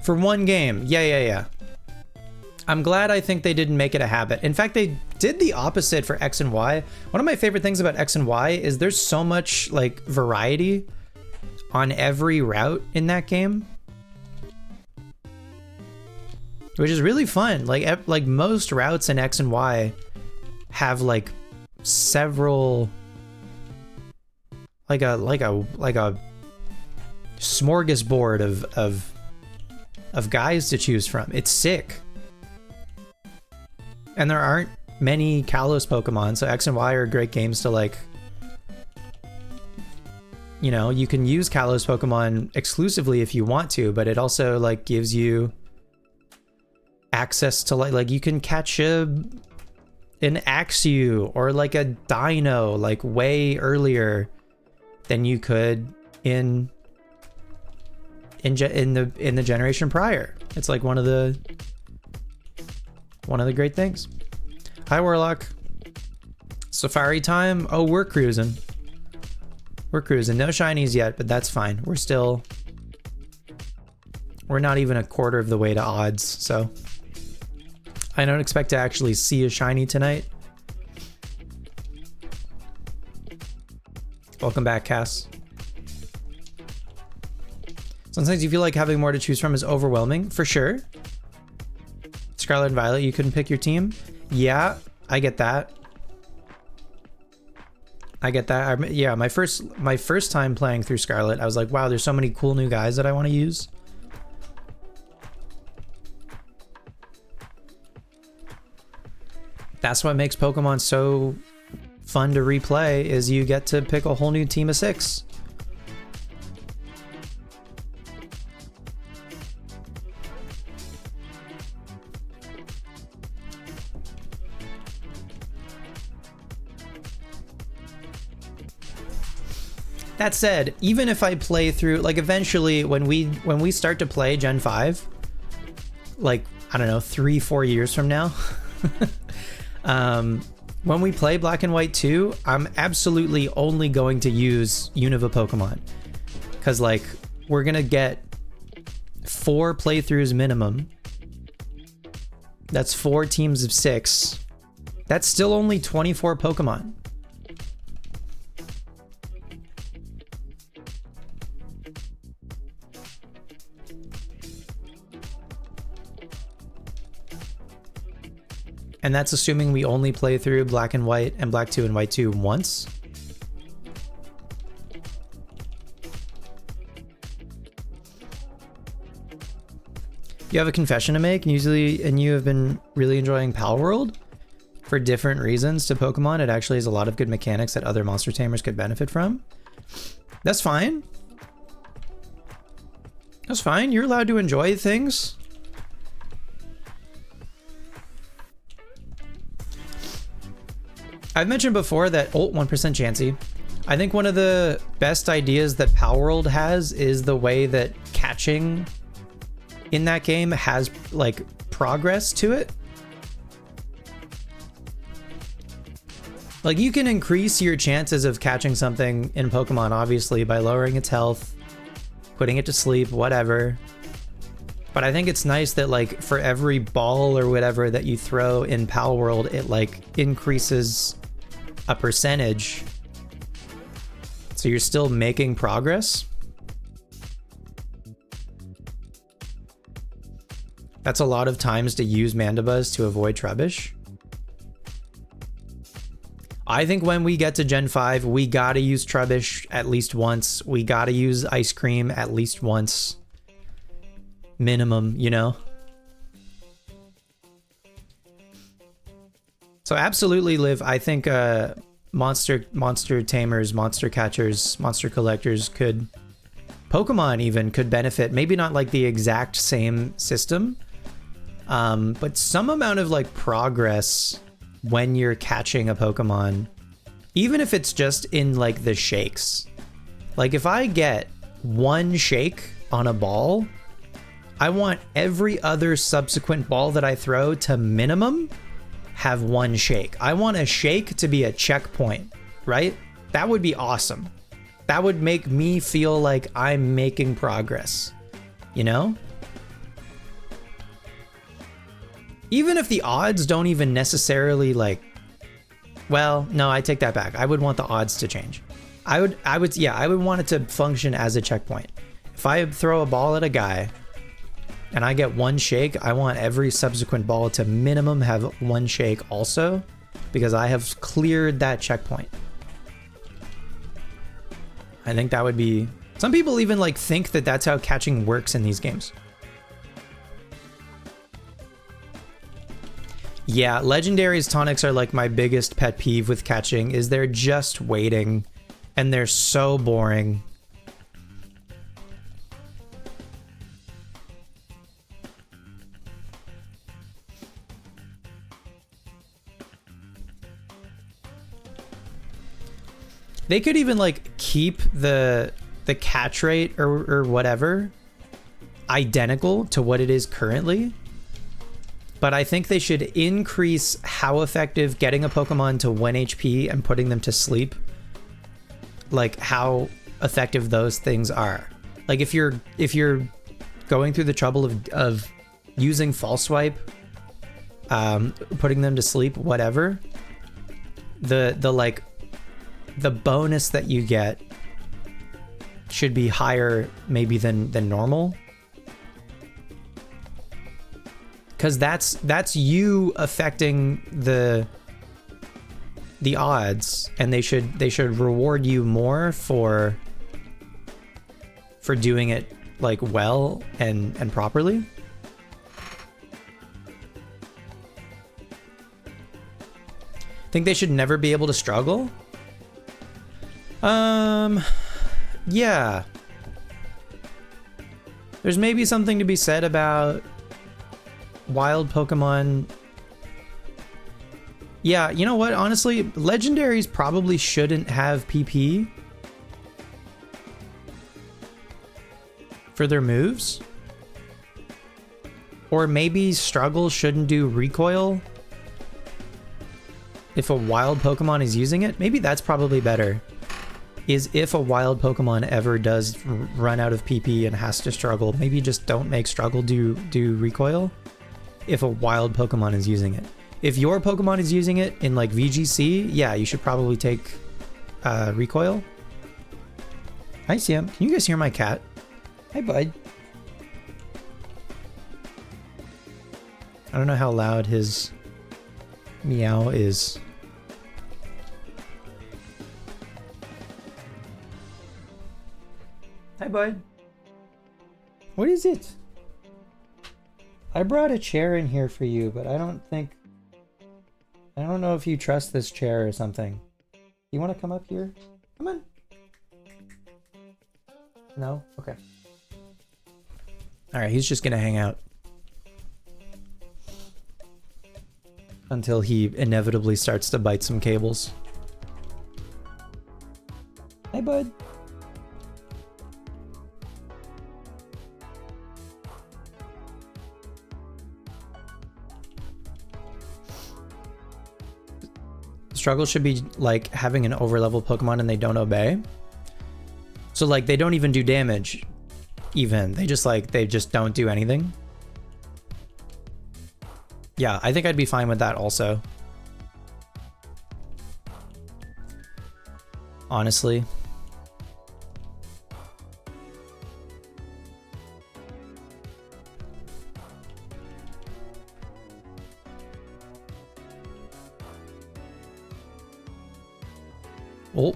For one game. Yeah. I'm glad I think they didn't make it a habit. In fact, they did the opposite for X and Y. One of my favorite things about X and Y is there's so much like variety on every route in that game, which is really fun. Like most routes in X and Y have like several, like a smorgasbord of guys to choose from. It's sick. And there aren't many Kalos Pokemon, so X and Y are great games to like, you know, you can use Kalos Pokemon exclusively if you want to, but it also like gives you access to like you can catch an Axew or like a Dino like way earlier than you could in the generation prior. It's like one of the great things. Hi Warlock. Safari time. Oh, we're cruising. No shinies yet, but that's fine. We're not even a quarter of the way to odds, so I don't expect to actually see a shiny tonight. Welcome back, Cass. Sometimes you feel like having more to choose from is overwhelming, for sure. Scarlet and Violet, you couldn't pick your team? Yeah, I get that. Yeah, my first time playing through Scarlet, I was like, wow, there's so many cool new guys that I want to use. That's what makes Pokemon so fun to replay, is you get to pick a whole new team of 6. That said, even if I play through, like eventually when we start to play Gen 5, like, I don't know, 3-4 years from now, when we play Black and White 2, I'm absolutely only going to use Unova Pokemon. Because, like, we're going to get 4 playthroughs minimum. That's 4 teams of 6. That's still only 24 Pokemon. And that's assuming we only play through Black and White and Black 2 and White 2 once. You have a confession to make, and you have been really enjoying Palworld for different reasons to Pokemon. It actually has a lot of good mechanics that other monster tamers could benefit from. That's fine. That's fine. You're allowed to enjoy things. I've mentioned before that 1% Chansey. I think one of the best ideas that Palworld has is the way that catching in that game has like progress to it. Like, you can increase your chances of catching something in Pokemon, obviously, by lowering its health, putting it to sleep, whatever. But I think it's nice that like for every ball or whatever that you throw in Pal World, it like increases a percentage. So you're still making progress. That's a lot of times to use Mandibuzz to avoid Trubbish. I think when we get to Gen 5, we gotta use Trubbish at least once. We gotta use Ice Cream at least once. Minimum, you know? So absolutely, Liv, I think monster tamers, monster catchers, monster collectors could... Pokemon even could benefit. Maybe not like the exact same system, but some amount of like progress when you're catching a Pokemon, even if it's just in like the shakes. Like if I get one shake on a ball, I want every other subsequent ball that I throw to minimum have one shake. I want a shake to be a checkpoint, right? That would be awesome. That would make me feel like I'm making progress, you know? Even if the odds don't even necessarily like, well, no, I take that back. I would want the odds to change. I would want it to function as a checkpoint. If I throw a ball at a guy and I get one shake, I want every subsequent ball to minimum have one shake also, because I have cleared that checkpoint. I think that would be... Some people even like think that that's how catching works in these games. Yeah, Legendary's tonics are like my biggest pet peeve with catching, is they're just waiting and they're so boring. They could even like keep the catch rate or whatever identical to what it is currently. But I think they should increase how effective getting a Pokemon to 1 HP and putting them to sleep, like how effective those things are. Like if you're going through the trouble of using False Swipe, putting them to sleep, whatever, the bonus that you get should be higher maybe than normal, because that's you affecting the odds, and they should reward you more for doing it like well and properly. Think they should never be able to struggle? Yeah. There's maybe something to be said about wild Pokemon. Yeah, you know what? Honestly, legendaries probably shouldn't have PP for their moves. Or maybe struggle shouldn't do recoil if a wild Pokemon is using it. Maybe that's probably better. Is if a wild Pokemon ever does run out of PP and has to struggle, maybe just don't make struggle do recoil if a wild Pokemon is using it. If your Pokemon is using it in like VGC, yeah, you should probably take recoil. Hi Sam, can you guys hear my cat? Hi bud. I don't know how loud his meow is. Hi, bud. What is it? I brought a chair in here for you, but I don't know if you trust this chair or something. You want to come up here? Come on. No? Okay. Alright, he's just gonna hang out until he inevitably starts to bite some cables. Hey, bud. Struggle should be like having an overlevel Pokemon and they don't obey. So like they don't even do damage, even. They just don't do anything. Yeah, I think I'd be fine with that also. Honestly. Oh.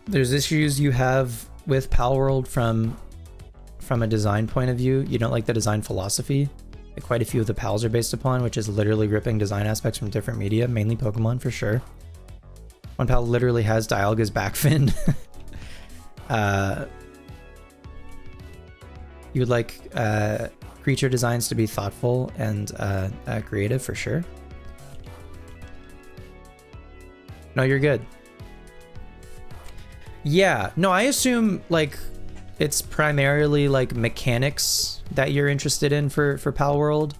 There's issues you have with Palworld from a design point of view. You don't like the design philosophy that quite a few of the pals are based upon, which is literally ripping design aspects from different media, mainly Pokemon for sure. One pal literally has Dialga's back fin. You would like creature designs to be thoughtful and creative for sure. No, you're good. Yeah, no, I assume like it's primarily like mechanics that you're interested in for Palworld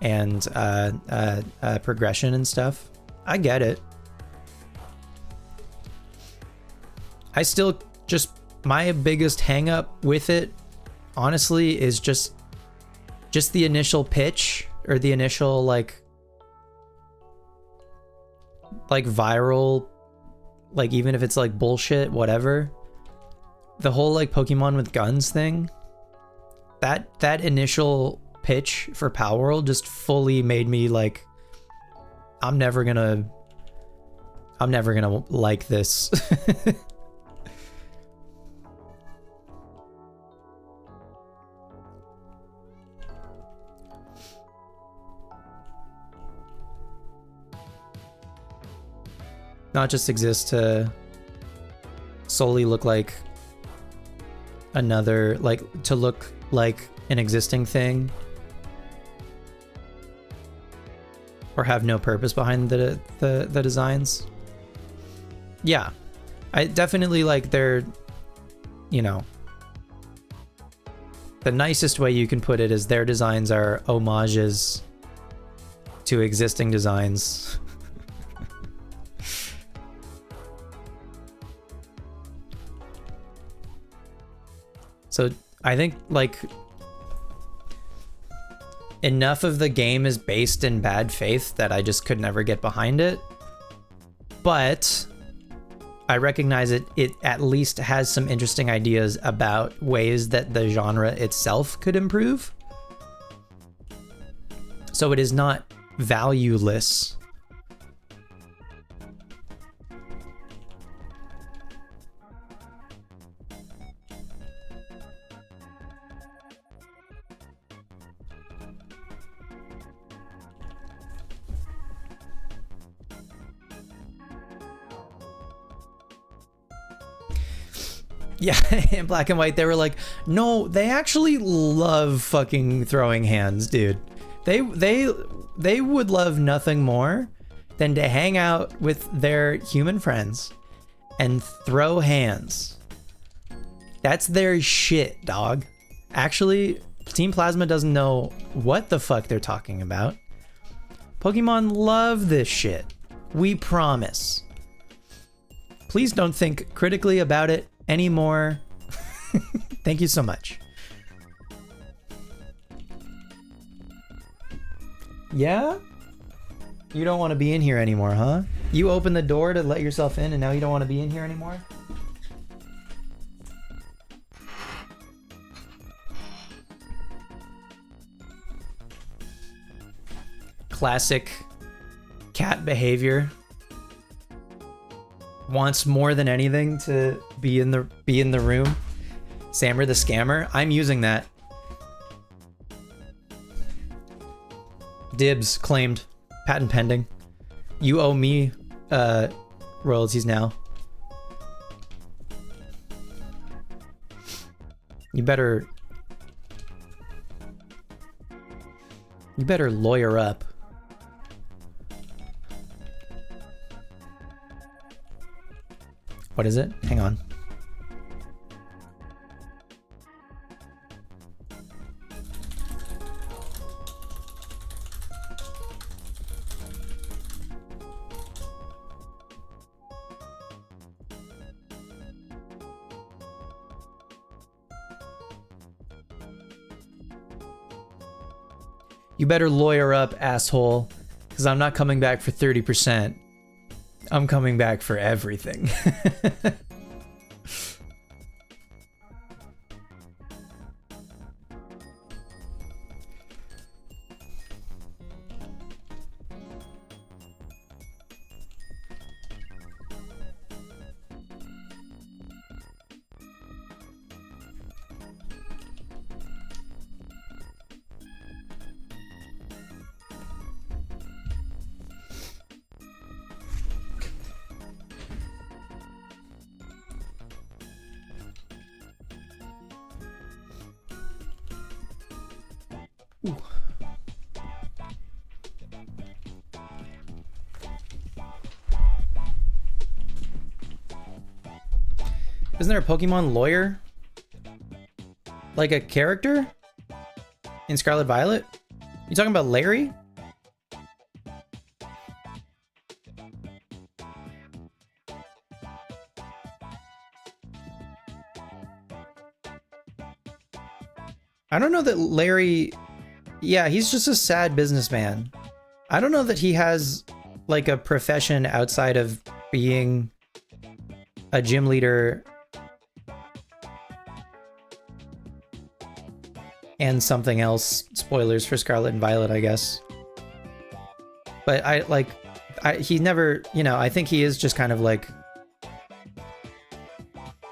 and progression and stuff. I get it. I still just, my biggest hang up with it, honestly, is just the initial pitch or the initial like viral, like even if it's like bullshit, whatever. The whole like Pokemon with guns thing, that initial pitch for Palworld just fully made me like, I'm never gonna like this. Not just exist to solely look like another, like to look like an existing thing, or have no purpose behind the designs. Yeah, I definitely like they're, you know, the nicest way you can put it is their designs are homages to existing designs. So I think like enough of the game is based in bad faith that I just could never get behind it. But I recognize it at least has some interesting ideas about ways that the genre itself could improve. So it is not valueless. Yeah, in Black and White, they were like, no, they actually love fucking throwing hands, dude. They would love nothing more than to hang out with their human friends and throw hands. That's their shit, dog. Actually, Team Plasma doesn't know what the fuck they're talking about. Pokemon love this shit. We promise. Please don't think critically about it anymore. Thank you so much. Yeah? You don't want to be in here anymore, huh? You opened the door to let yourself in and now you don't want to be in here anymore? Classic cat behavior. Wants more than anything to be in the room. Sammer the scammer. I'm using that. Dibs claimed. Patent pending. You owe me royalties now. You better lawyer up. What is it? Hang on. You better lawyer up, asshole, because I'm not coming back for 30%. I'm coming back for everything. Ooh. Isn't there a Pokemon lawyer? Like a character? In Scarlet Violet? You talking about Larry? I don't know that Larry... Yeah, he's just a sad businessman. I don't know that he has, like, a profession outside of being a gym leader and something else. Spoilers for Scarlet and Violet, I guess. But he never, you know, I think he is just kind of like,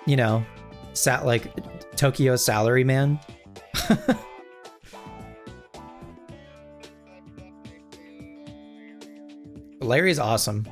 you know, like Tokyo salary man. Larry's awesome.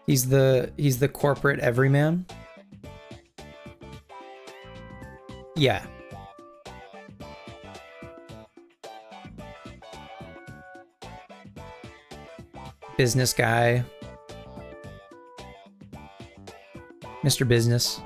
He's the corporate everyman. Yeah. Business guy. Mr. Business.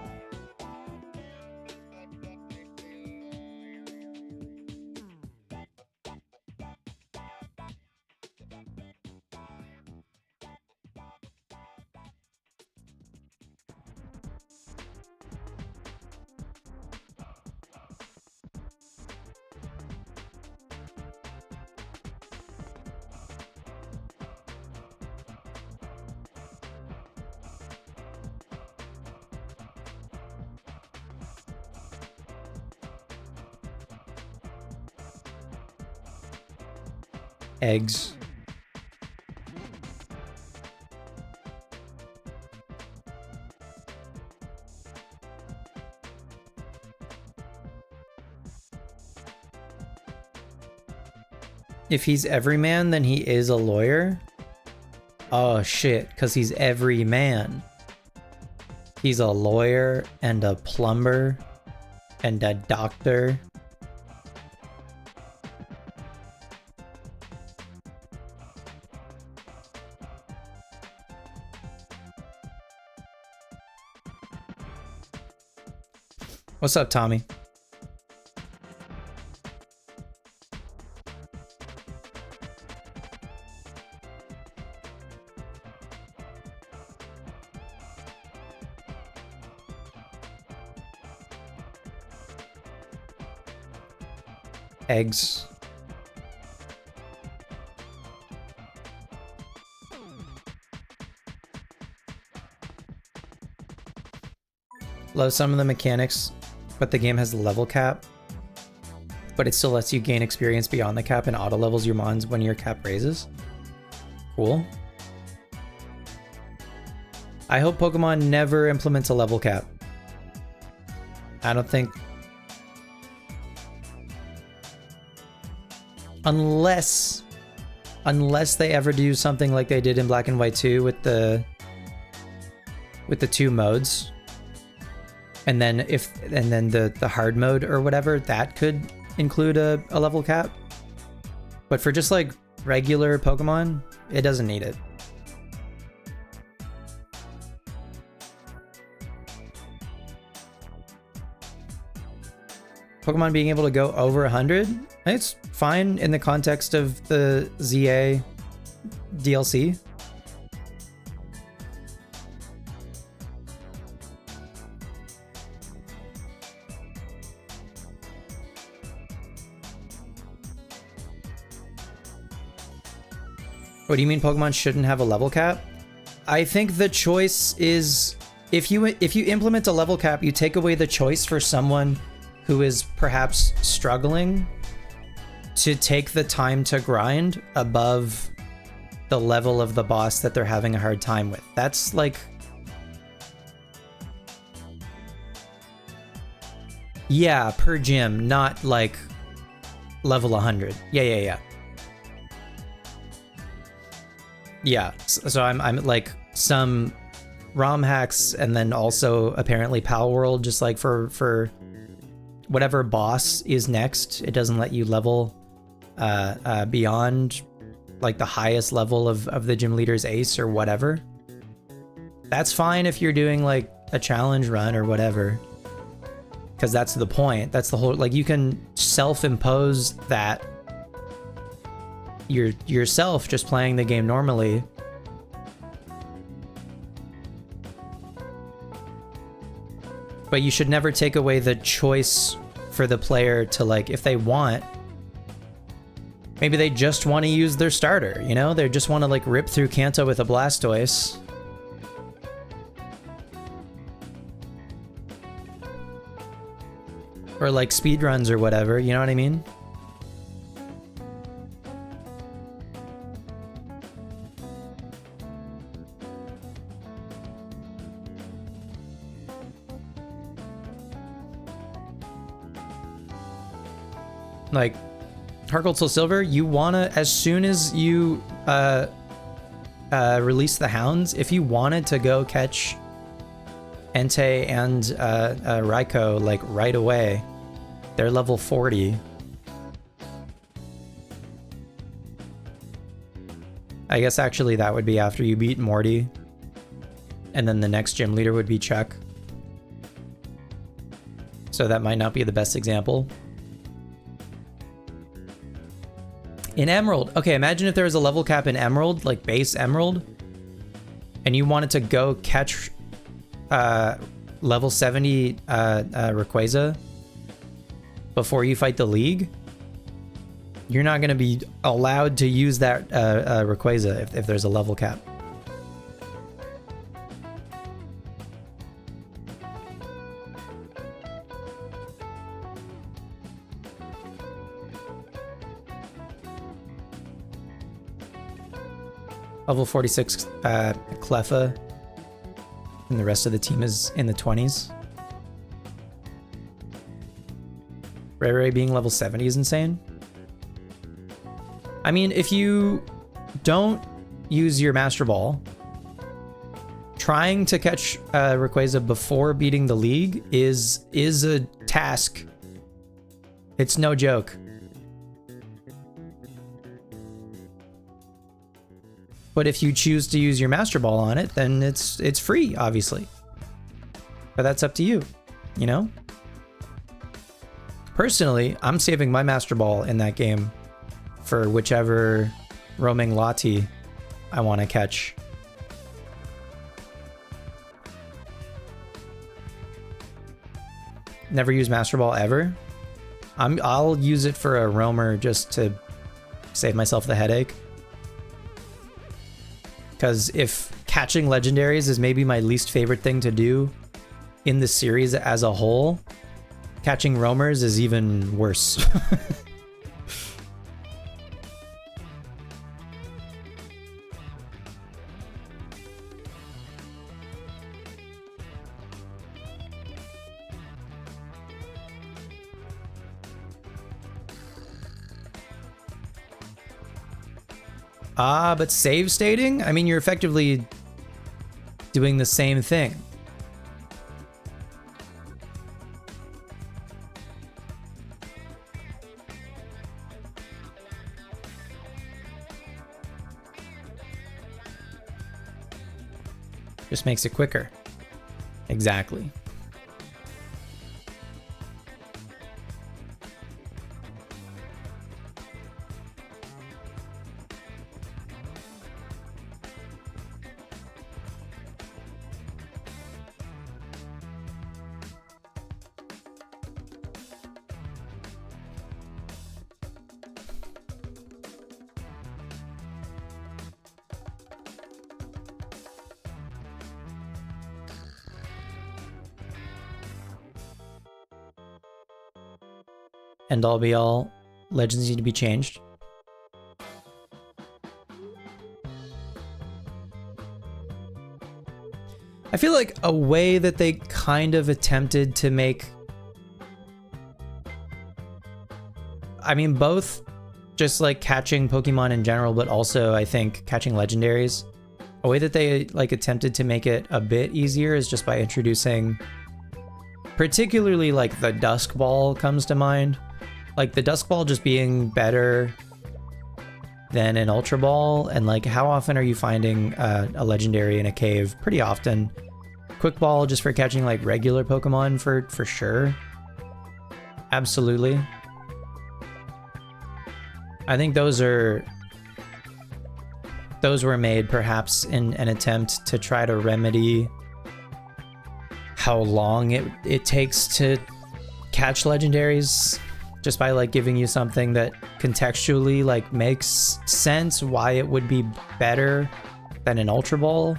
Eggs. If he's everyman, then he is a lawyer? Oh shit, because he's every man. He's a lawyer and a plumber and a doctor. What's up, Tommy? Eggs. Love some of the mechanics, but the game has a level cap. but it still lets you gain experience beyond the cap and auto levels your mons when your cap raises. Cool. I hope Pokemon never implements a level cap. I don't think... Unless they ever do something like they did in Black and White 2 with the 2 modes. And then the hard mode or whatever, that could include a level cap. But for just like regular Pokemon, it doesn't need it. Pokemon being able to go over 100, it's fine in the context of the ZA DLC. What do you mean Pokemon shouldn't have a level cap? I think the choice is, if you implement a level cap, you take away the choice for someone who is perhaps struggling to take the time to grind above the level of the boss that they're having a hard time with. That's like... Yeah, per gym, not like level 100. Yeah. Yeah, so I'm like some ROM hacks, and then also apparently Pal World, just like for whatever boss is next, it doesn't let you level beyond like the highest level of the gym leader's ace or whatever. That's fine if you're doing like a challenge run or whatever, because that's the point. That's the whole, like, you can self-impose that yourself just playing the game normally. But you should never take away the choice for the player to, like, if they want, maybe they just want to use their starter, you know? They just want to like rip through Kanto with a Blastoise. Or like speedruns or whatever, you know what I mean? Like, Heart Gold Soul Silver, you wanna, as soon as you release the hounds, if you wanted to go catch Entei and Raikou like right away, they're level 40. I guess actually that would be after you beat Morty, and then the next gym leader would be Chuck. So that might not be the best example. In Emerald, okay, imagine if there was a level cap in Emerald, like base Emerald, and you wanted to go catch level 70 Rayquaza before you fight the League. You're not going to be allowed to use that Rayquaza if there's a level cap. Level 46 Cleffa, and the rest of the team is in the 20s. Ray being level 70 is insane. I mean, if you don't use your Master Ball, trying to catch Rayquaza before beating the League is a task. It's no joke. But if you choose to use your Master Ball on it, then it's free, obviously. But that's up to you, you know? Personally, I'm saving my Master Ball in that game for whichever roaming Lati I want to catch. Never use Master Ball ever. I'll use it for a roamer just to save myself the headache. Because if catching legendaries is maybe my least favorite thing to do in the series as a whole, catching roamers is even worse. Ah, but save stating? I mean, you're effectively doing the same thing. Just makes it quicker. Exactly. End all be all, legends need to be changed. I feel like a way that they kind of attempted to make, I mean, both just like catching Pokemon in general, but also I think catching legendaries. A way that they like attempted to make it a bit easier is just by introducing, particularly like the Dusk Ball comes to mind. Like the Dusk Ball just being better than an Ultra Ball, and like how often are you finding a legendary in a cave? Pretty often. Quick Ball just for catching like regular Pokemon for sure. Absolutely. I think those were made perhaps in an attempt to try to remedy how long it takes to catch legendaries, just by like giving you something that contextually like makes sense why it would be better than an Ultra Ball.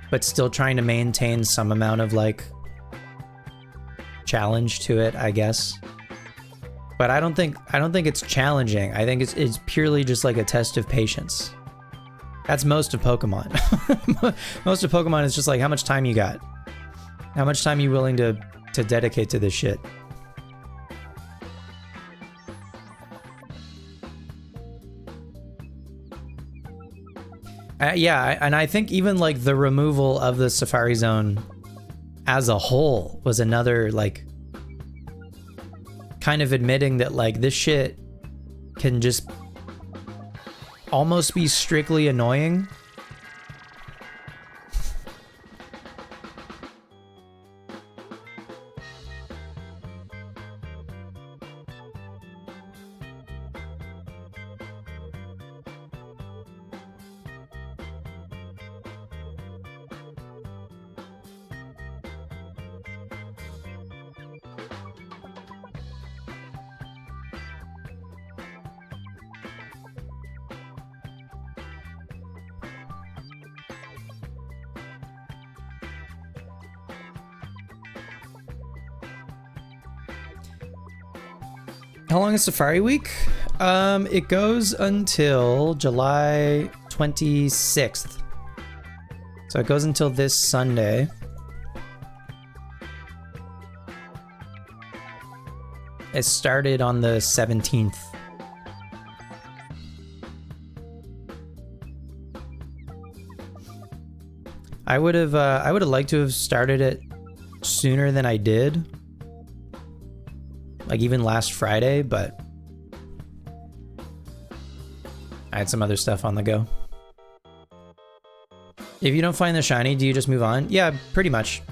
But still trying to maintain some amount of like challenge to it, I guess. But I don't think it's challenging. I think it's purely just like a test of patience. That's most of Pokemon. Most of Pokemon is just like how much time you got. How much time you willing to dedicate to this shit. Yeah, and I think even like the removal of the Safari Zone as a whole was another like kind of admitting that like this shit can just almost be strictly annoying. How long is Safari Week? It goes until July 26th. So it goes until this Sunday. It started on the 17th. I would have liked to have started it sooner than I did. Like even last Friday, but I had some other stuff on the go. If you don't find the shiny, do you just move on? Yeah, pretty much.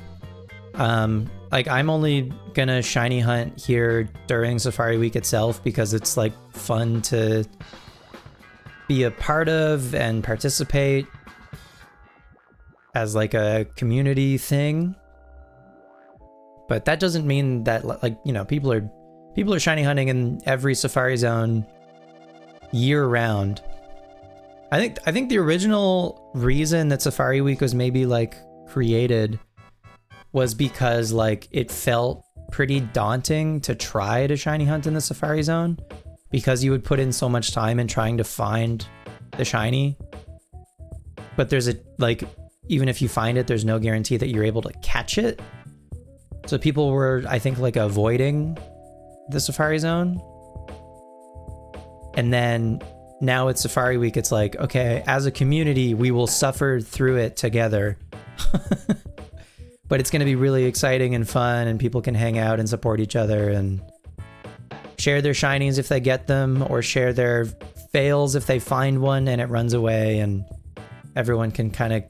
Like I'm only gonna shiny hunt here during Safari Week itself because it's like fun to be a part of and participate as like a community thing. But that doesn't mean that like, you know, people are shiny hunting in every Safari Zone year round. I think the original reason that Safari Week was maybe like created was because like it felt pretty daunting to try to shiny hunt in the Safari Zone because you would put in so much time in trying to find the shiny. But there's a like, even if you find it, there's no guarantee that you're able to catch it. So people were, I think, like avoiding the Safari Zone. And then now with Safari Week, it's like, okay, as a community, we will suffer through it together. But it's going to be really exciting and fun, and people can hang out and support each other and share their shinies if they get them, or share their fails if they find one and it runs away, and everyone can kind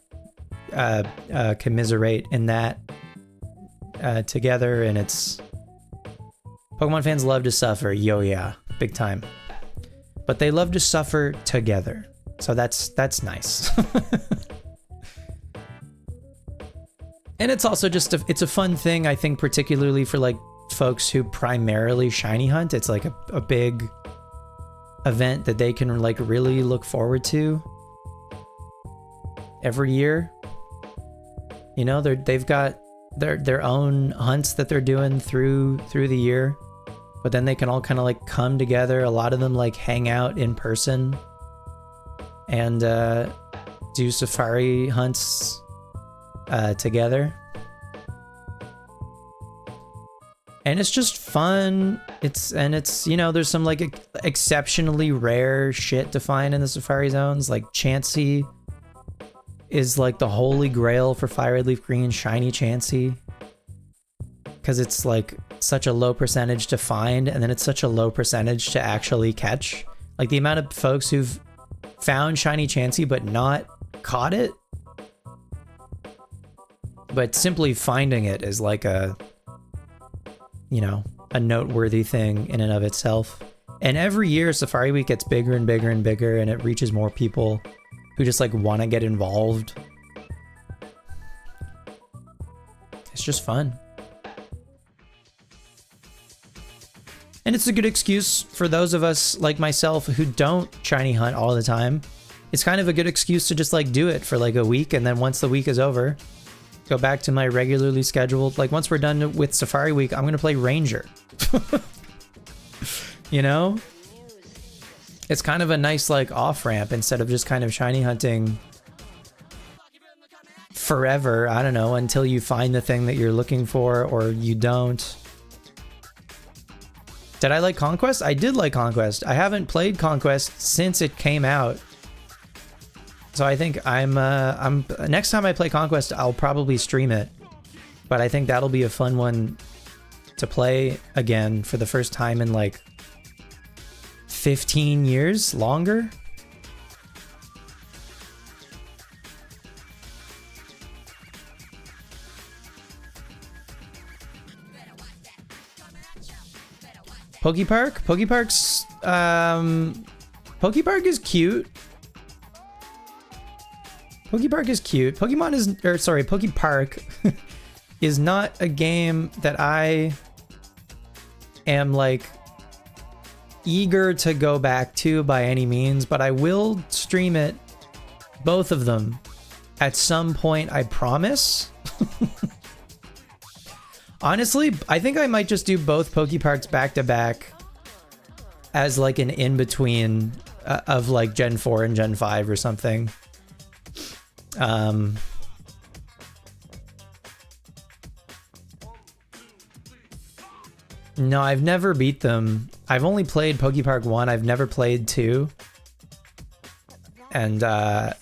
of commiserate in that together. And it's Pokemon fans love to suffer, yeah, big time, but they love to suffer together, so that's nice. And it's also just it's a fun thing, I think, particularly for like folks who primarily shiny hunt. It's like a big event that they can like really look forward to every year. You know, they've got their own hunts that they're doing through the year, but then they can all kind of like come together. A lot of them like hang out in person and do safari hunts together. And it's just fun. It's you know, there's some like exceptionally rare shit to find in the Safari Zones. Like Chansey is like the holy grail for Fire Red Leaf Green, shiny Chansey, because it's like such a low percentage to find, and then it's such a low percentage to actually catch. Like the amount of folks who've found shiny Chansey but not caught it, but simply finding it is like a, you know, a noteworthy thing in and of itself. And every year Safari Week gets bigger and bigger and bigger, and it reaches more people who just like want to get involved. It's just fun. And it's a good excuse for those of us like myself who don't shiny hunt all the time. It's kind of a good excuse to just like do it for like a week, and then once the week is over, go back to my regularly scheduled, like once we're done with Safari Week, I'm going to play Ranger. You know? It's kind of a nice like off ramp instead of just kind of shiny hunting forever. I don't know, until you find the thing that you're looking for, or you don't. Did I like Conquest? I did like Conquest. I haven't played Conquest since it came out. So I think I'm next time I play Conquest, I'll probably stream it. But I think that'll be a fun one to play again for the first time in like 15 years, longer. Pokepark? Pokepark is cute. Pokepark is cute. Pokepark is not a game that I am like eager to go back to by any means, but I will stream it, both of them, at some point, I promise. Honestly, I think I might just do both Pokeparks back to back as like an in-between of like Gen 4 and Gen 5 or something. No, I've never beat them. I've only played Pokepark 1. I've never played 2. And the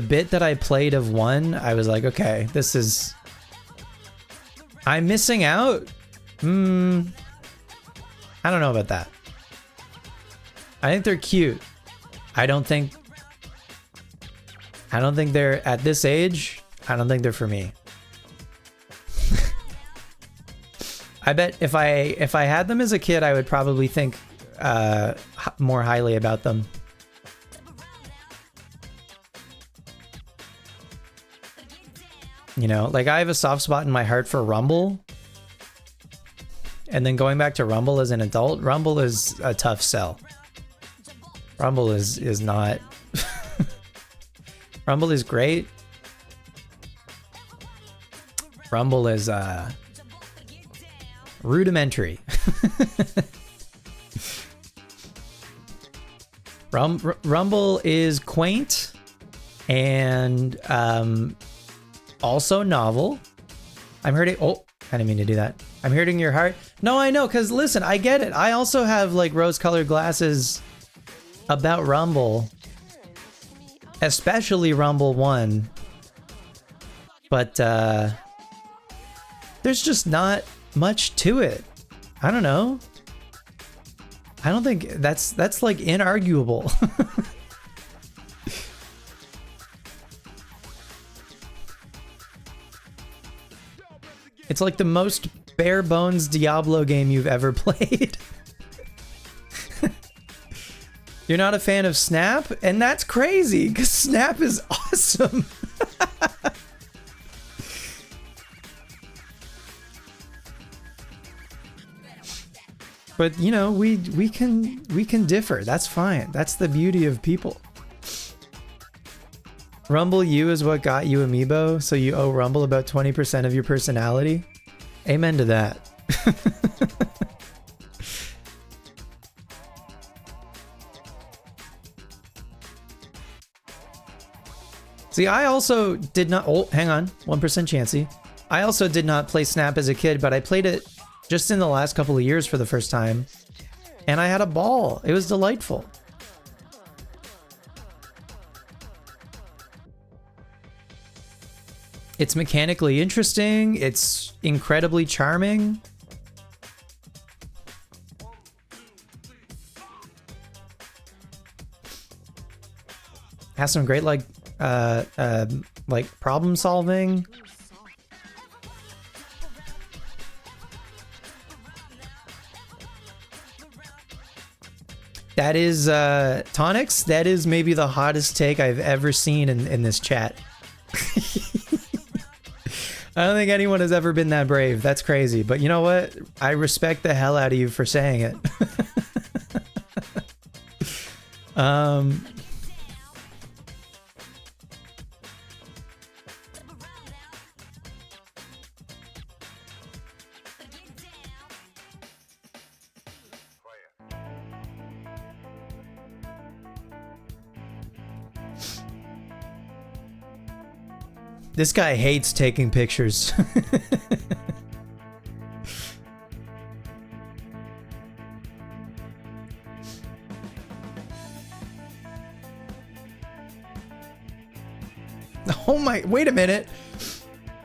bit that I played of 1, I was like, okay, this is... I'm missing out? I don't know about that. I think they're cute. I don't think they're, at this age, I don't think they're for me. I bet if I had them as a kid, I would probably think more highly about them. You know, like I have a soft spot in my heart for Rumble. And then going back to Rumble as an adult, Rumble is a tough sell. Rumble is not. Rumble is great. Rumble is rudimentary. Rumble is quaint and also novel. I'm hurting. Oh, I didn't mean to do that. I'm hurting your heart. No, I know, because listen, I get it. I also have like rose-colored glasses about Rumble, especially Rumble 1. But there's just not much to it. I don't know. I don't think that's like inarguable. It's like the most bare bones Diablo game you've ever played. You're not a fan of Snap? And that's crazy, because Snap is awesome. But you know, we can differ. That's fine. That's the beauty of people. Rumble U is what got you Amiibo, so you owe Rumble about 20% of your personality. Amen to that. See, I also did not. Oh, hang on. 1% Chansey. I also did not play Snap as a kid, but I played it just in the last couple of years for the first time. And I had a ball. It was delightful. It's mechanically interesting. It's incredibly charming. Has some great like problem solving. That is Tonix. That is maybe the hottest take I've ever seen in this chat. I don't think anyone has ever been that brave. That's crazy. But you know what? I respect the hell out of you for saying it. This guy hates taking pictures. Oh my, wait a minute.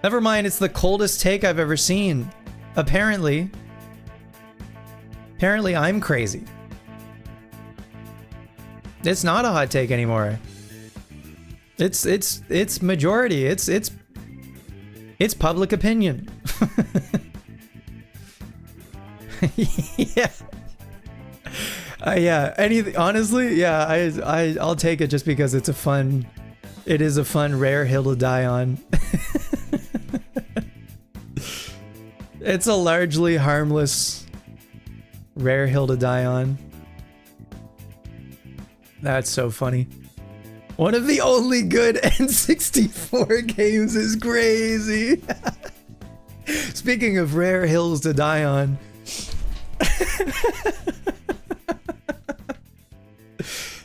Never mind, it's the coldest take I've ever seen. Apparently I'm crazy. It's not a hot take anymore. It's majority. It's public opinion. Yeah. Yeah. Honestly, yeah. I'll take it just because it is a fun rare hill to die on. It's a largely harmless rare hill to die on. That's so funny. One of the only good N64 games is crazy. Speaking of rare hills to die on.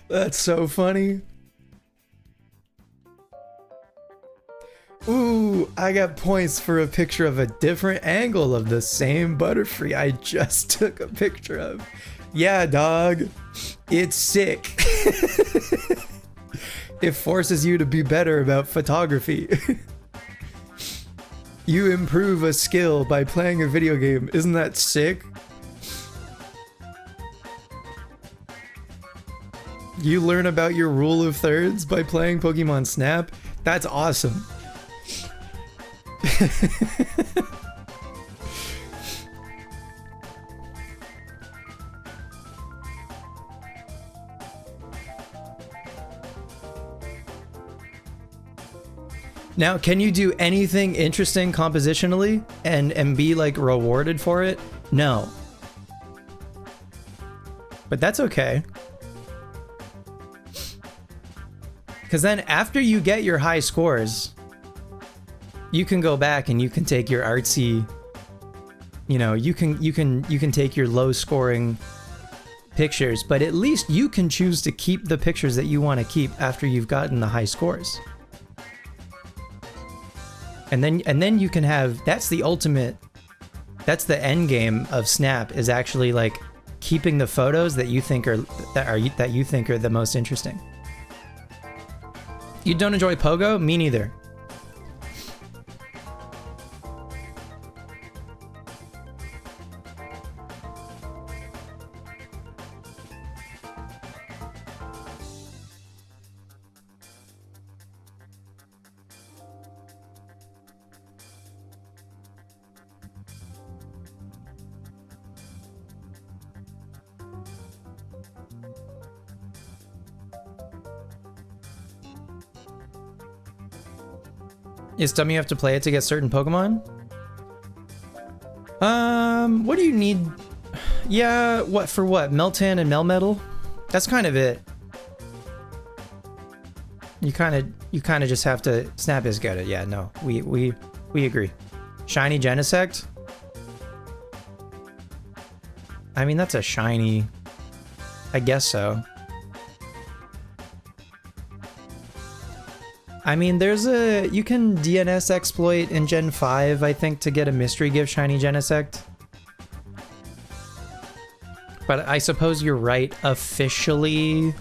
That's so funny. Ooh, I got points for a picture of a different angle of the same Butterfree I just took a picture of. Yeah, dog. It's sick. It forces you to be better about photography. You improve a skill by playing a video game. Isn't that sick? You learn about your rule of thirds by playing Pokemon Snap? That's awesome. Now, can you do anything interesting compositionally and be like rewarded for it? No. But that's okay. Because then after you get your high scores, you can go back and you can take your artsy, you know, you can take your low scoring pictures, but at least you can choose to keep the pictures that you want to keep after you've gotten the high scores. And then you can have, that's the ultimate, that's the end game of Snap, is actually like keeping the photos that you think are the most interesting. You don't enjoy Pogo? Me neither. Is dumb you have to play it to get certain Pokemon? What do you need? Yeah, what for what? Meltan and Melmetal? That's kind of it. You kind of just have to. Snap is good. Yeah, no, we agree. Shiny Genesect? I mean, that's a shiny. I guess so. I mean, there's a... You can DNS exploit in Gen 5, I think, to get a Mystery Gift Shiny Genesect. But I suppose you're right. Officially,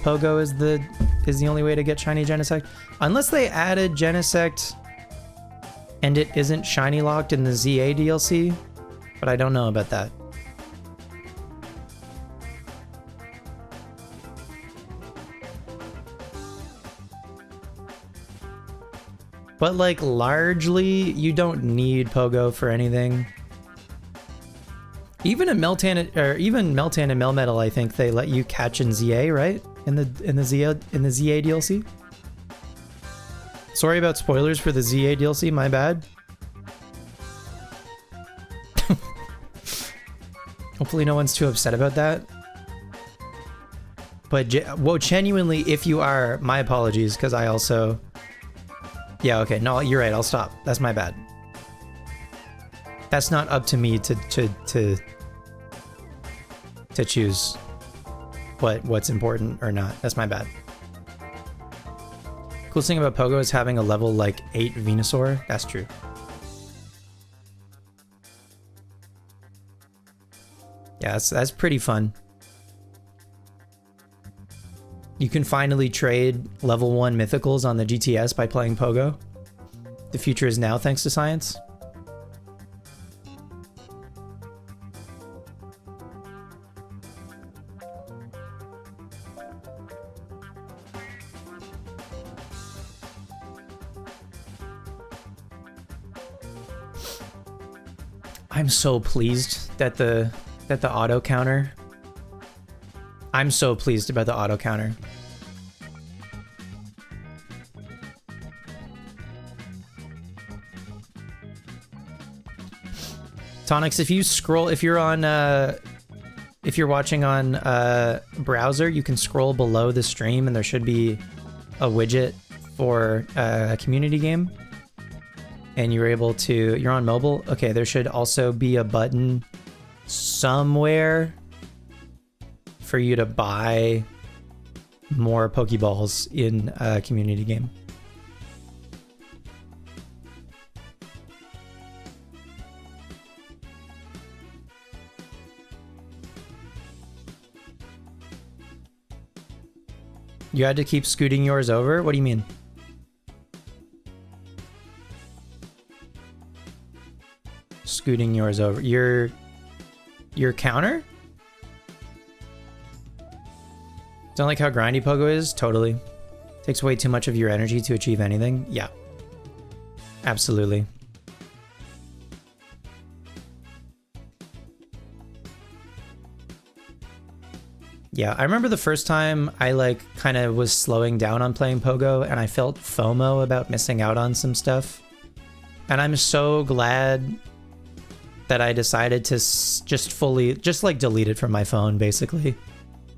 Pogo is the only way to get Shiny Genesect. Unless they added Genesect and it isn't Shiny locked in the ZA DLC. But I don't know about that. But like largely, you don't need Pogo for anything. Even in Meltan and Melmetal, I think they let you catch in ZA, right? In the ZA DLC. Sorry about spoilers for the ZA DLC. My bad. Hopefully, no one's too upset about that. But well, genuinely, if you are, my apologies, because I also. Yeah, okay, no, you're right, I'll stop. That's my bad. That's not up to me to choose what's important or not. That's my bad. Coolest thing about Pogo is having a level like 8 Venusaur. That's true. Yeah, that's pretty fun. You can finally trade level 1 mythicals on the GTS by playing Pogo. The future is now thanks to science. I'm so pleased that the auto counter. I'm so pleased about the auto counter. Tonix, if you scroll, if you're watching on browser, you can scroll below the stream and there should be a widget for a community game. And you're on mobile. Okay, there should also be a button somewhere for you to buy more Pokeballs in a community game. You had to keep scooting yours over? What do you mean? Scooting yours over. Your counter? Don't like how grindy Pogo is? Totally. Takes way too much of your energy to achieve anything? Yeah. Absolutely. Yeah, I remember the first time I like kind of was slowing down on playing Pogo and I felt FOMO about missing out on some stuff. And I'm so glad that I decided to just like delete it from my phone, basically.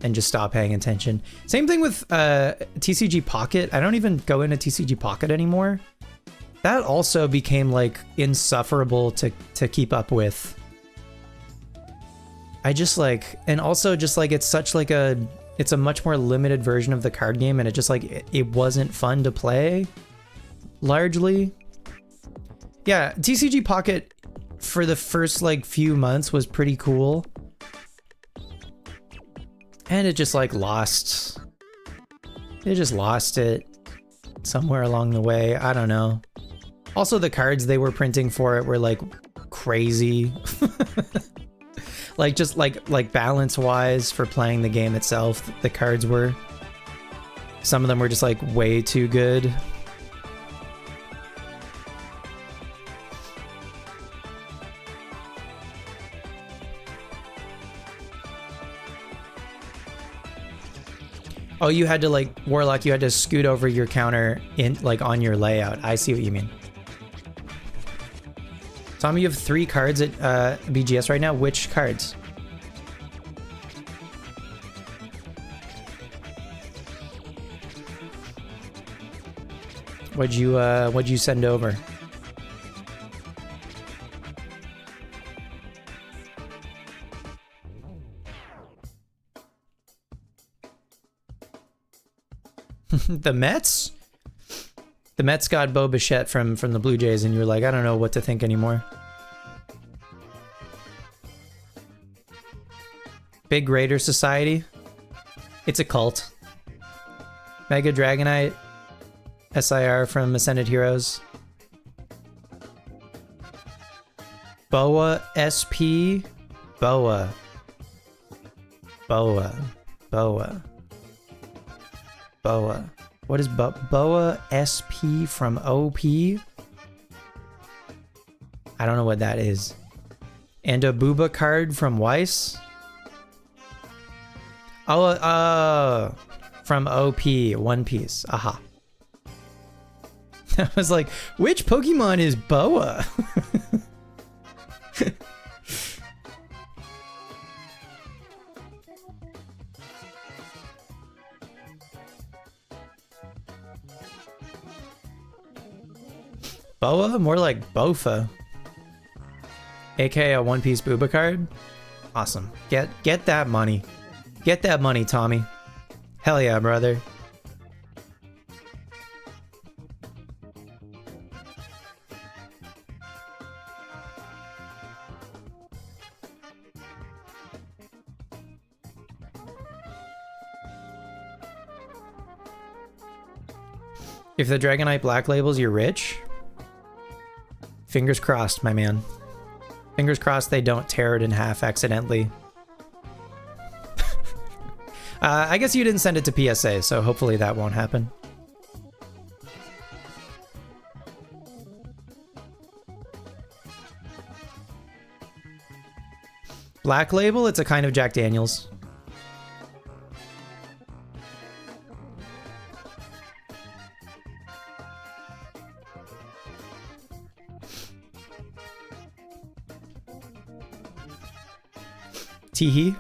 and just stop paying attention. Same thing with TCG Pocket. I don't even go into TCG Pocket anymore. That also became like insufferable to keep up with. I just like, and also just like it's such like it's a much more limited version of the card game, and it just like it wasn't fun to play largely. Yeah, TCG Pocket for the first like few months was pretty cool. And it just like lost. It just lost it somewhere along the way. I don't know. Also, the cards they were printing for it were like crazy. Like just like balance wise for playing the game itself, the cards were. Some of them were just like way too good. Oh, you had to like, Warlock, you had to scoot over your counter in like on your layout. I see what you mean. Tommy, you have 3 cards at BGS right now. Which cards? What'd you send over? The Mets? The Mets got Bo Bichette from the Blue Jays, and you were like, I don't know what to think anymore. Big Raider Society. It's a cult. Mega Dragonite. SIR from Ascended Heroes. Boa SP. Boa. Boa. Boa. Boa. What is Boa SP from OP? I don't know what that is. And a Booba card from Weiss? Oh, from OP, One Piece. Aha. I was like, which Pokemon is Boa? Boa? More like Bofa. AKA a One Piece Booba card? Awesome. Get that money. Get that money, Tommy. Hell yeah, brother. If the Dragonite Black labels, you're rich? Fingers crossed, my man. Fingers crossed they don't tear it in half accidentally. I guess you didn't send it to PSA, so hopefully that won't happen. Black Label, it's a kind of Jack Daniels. Teehee.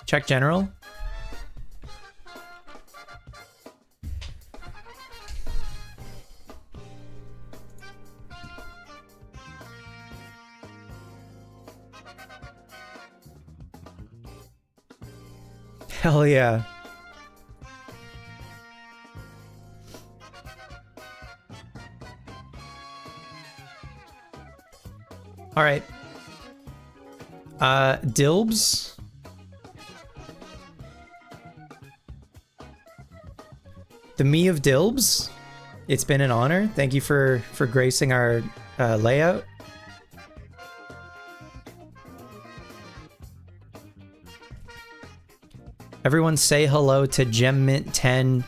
Check general. Hell yeah. All right. Dilbs. The Me of Dilbs. It's been an honor. Thank you for gracing our layout. Everyone say hello to Gem Mint 10,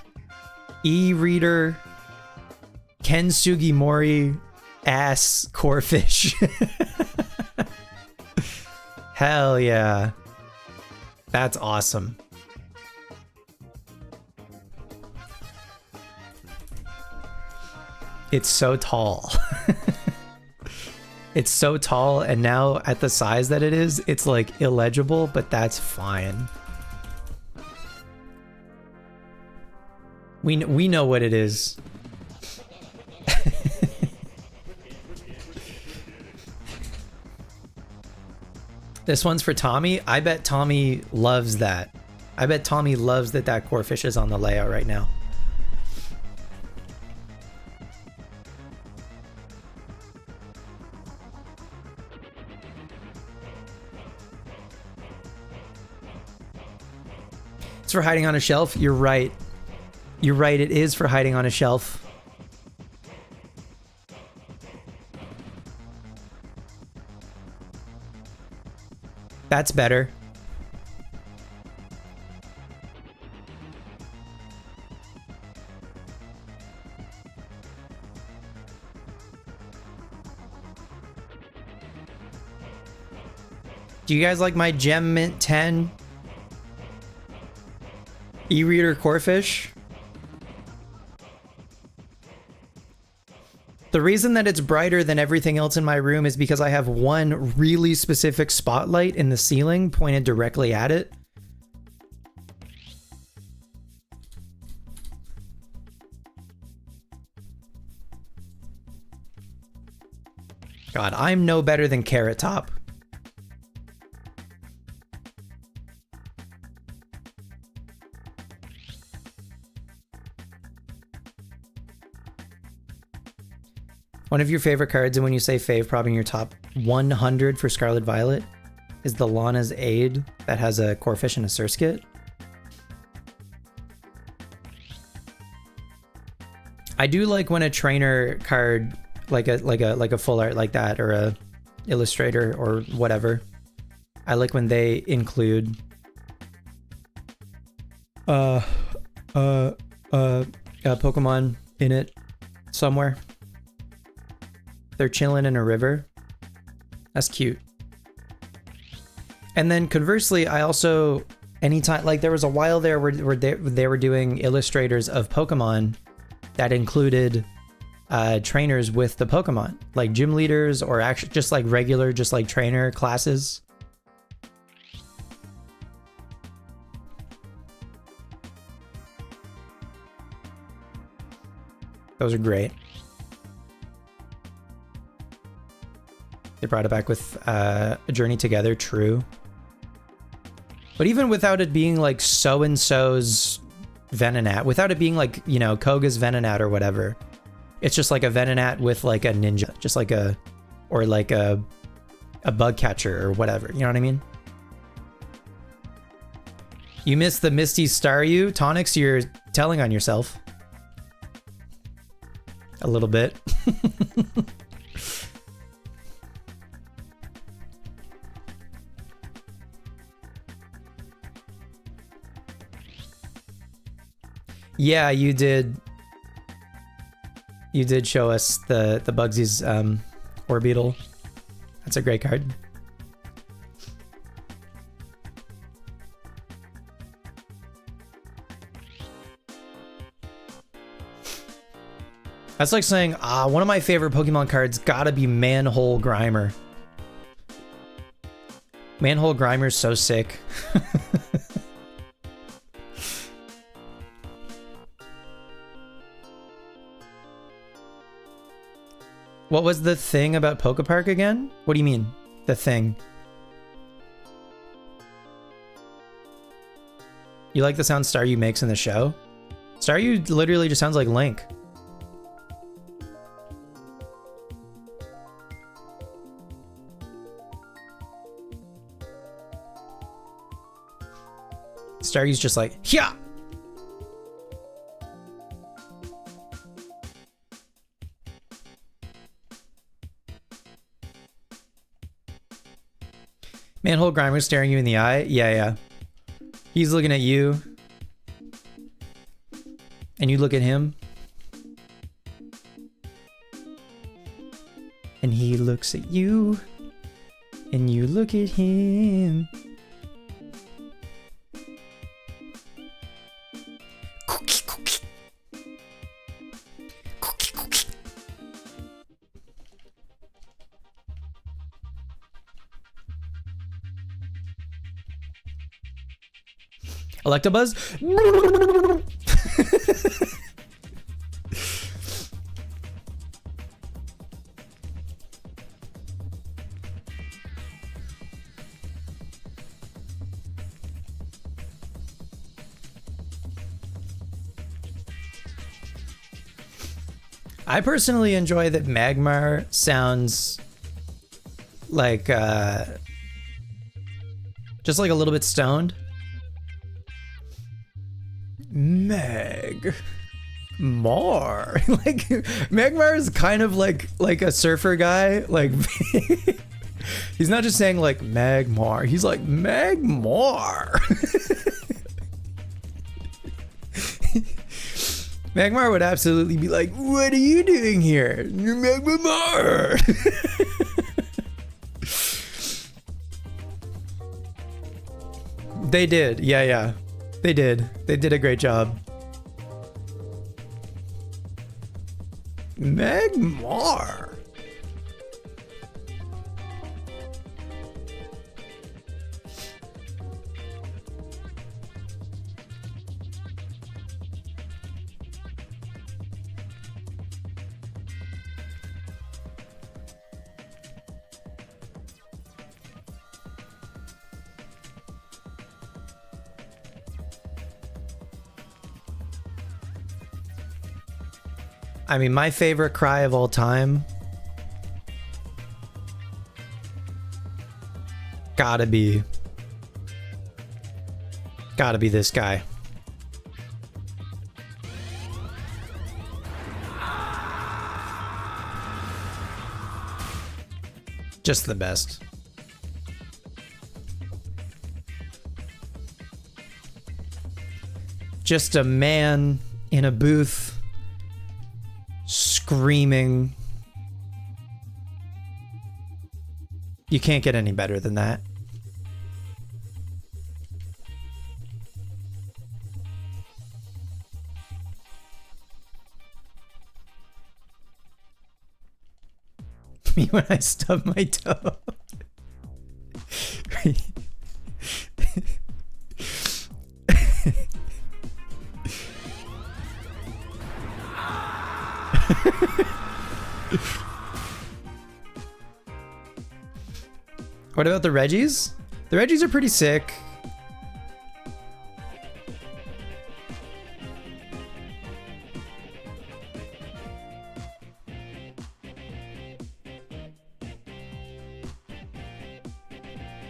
E-Reader, Ken Sugimori, ass Corefish. Hell yeah. That's awesome. It's so tall. It's so tall, and now at the size that it is, it's like illegible, but that's fine. We know what it is. This one's for Tommy. I bet Tommy loves that. I bet Tommy loves that that core fish is on the layout right now. It's for hiding on a shelf. You're right. You're right. It is for hiding on a shelf. That's better. Do you guys like my Gem Mint 10 e-reader core fish? The reason that it's brighter than everything else in my room is because I have one really specific spotlight in the ceiling pointed directly at it. God, I'm no better than Carrot Top. One of your favorite cards, and when you say fave, probably in your top 100 for Scarlet Violet, is the Lana's Aid that has a core fish and a Surskit. I do like when a trainer card, like a full art like that, or a illustrator or whatever. I like when they include Pokemon in it somewhere. They're chilling in a river. That's cute. And then conversely, I also, anytime, like there was a while there where they were doing illustrators of Pokemon that included trainers with the Pokemon, like gym leaders or actually just like regular, just like trainer classes. Those are great. They brought it back with a Journey Together, true. But even without it being like so-and-so's Venonat, without it being like, you know, Koga's Venonat or whatever, it's just like a Venonat with like a ninja, just like a, or like a bug catcher or whatever, you know what I mean? You missed the Misty Staryu? Tonics, you're telling on yourself. A little bit. Yeah, you did. You did show us the Bugsy's Orbeetle. That's a great card. That's like saying, one of my favorite Pokemon cards gotta be Manhole Grimer. Manhole Grimer's so sick. What was the thing about Pokepark again? What do you mean, the thing? You like the sound Staryu makes in the show? Staryu literally just sounds like Link. Staryu's just like, yeah. Manhole Grimer staring you in the eye? Yeah. He's looking at you. And you look at him. And he looks at you. And you look at him. Cookie, cookie. Cookie, cookie. Electabuzz? I personally enjoy that Magmar sounds like just like a little bit stoned. Magmar. Like Magmar is kind of like a surfer guy. Like he's not just saying like Magmar. He's like Magmar. Magmar would absolutely be like, "What are you doing here? You're Magmar." They did. Yeah. They did. They did a great job. Magmar. I mean, my favorite cry of all time gotta be this guy. Just the best. Just a man in a booth screaming. You can't get any better than that. Me when I stub my toe. What about the Reggies? The Reggies are pretty sick.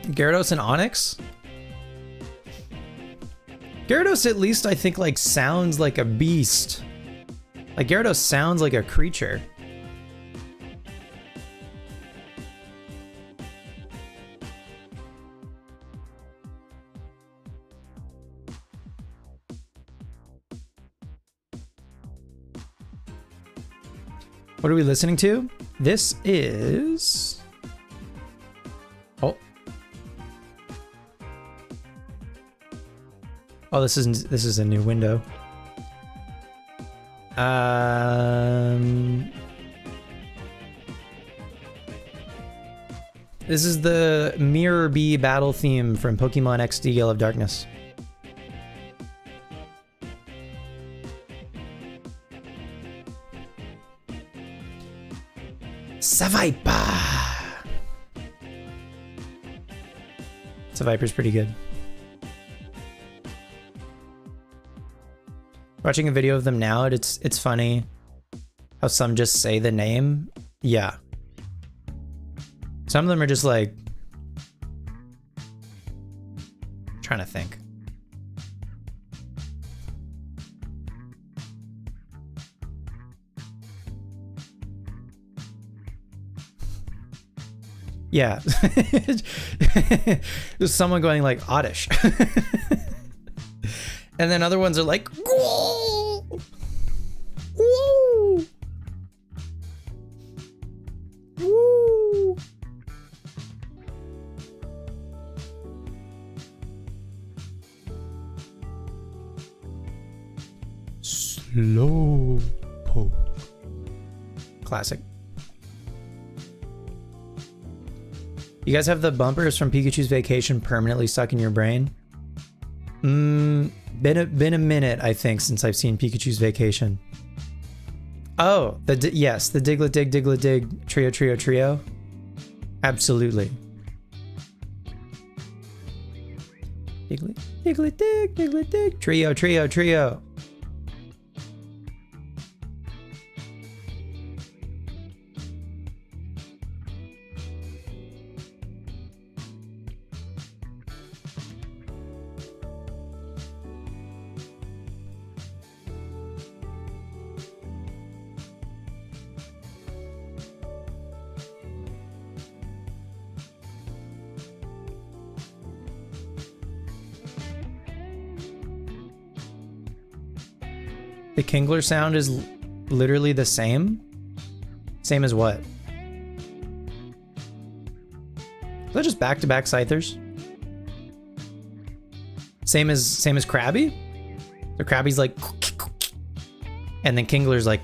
Gyarados and Onix? Gyarados at least I think like sounds like a beast. Like Gyarados sounds like a creature. What are we listening to? This is... Oh, this is a new window. This is the Mirror Bee battle theme from Pokemon XD Gale of Darkness. Seviper! Seviper's pretty good. Watching a video of them now, it's funny how some just say the name. Yeah. Some of them are just like... trying to think. Yeah. There's someone going like Oddish. And then other ones are like, whoa! Whoa! Woo! Slow poke. Classic. You guys have the bumpers from Pikachu's Vacation permanently stuck in your brain? Been a minute, I think, since I've seen Pikachu's Vacation. Oh, yes, the Diglett Dig Trio. Absolutely. Diglett Dig Trio. The Kingler sound is literally the same? Same as what? Is that just back-to-back Scythers? Same as Krabby? So Krabby's like... And then Kingler's like...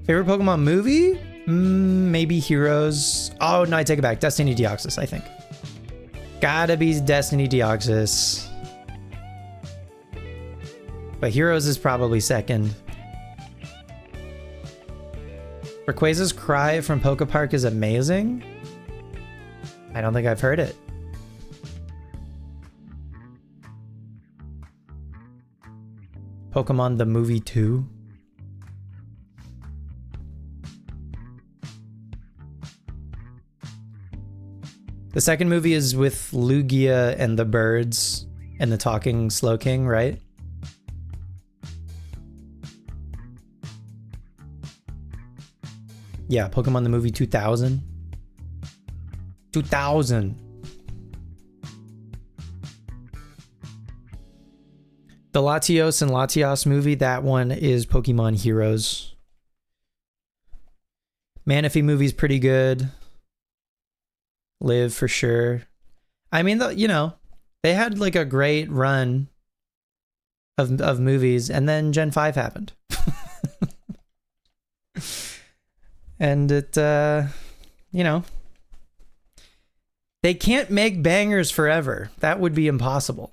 Favorite Pokemon movie? Maybe Heroes. Oh, no, I take it back. Destiny Deoxys, I think. Gotta be Destiny Deoxys. But Heroes is probably second. Rayquaza's cry from Pokepark is amazing. I don't think I've heard it. Pokemon the Movie 2. The second movie is with Lugia and the birds and the talking Slowking, right? Yeah, Pokemon the Movie 2000. 2000. The Latios and Latios movie, that one is Pokemon Heroes. Manaphy movie's pretty good. Live for sure. I mean, you know, they had like a great run of movies, and then Gen 5 happened. And it, you know, they can't make bangers forever. That would be impossible.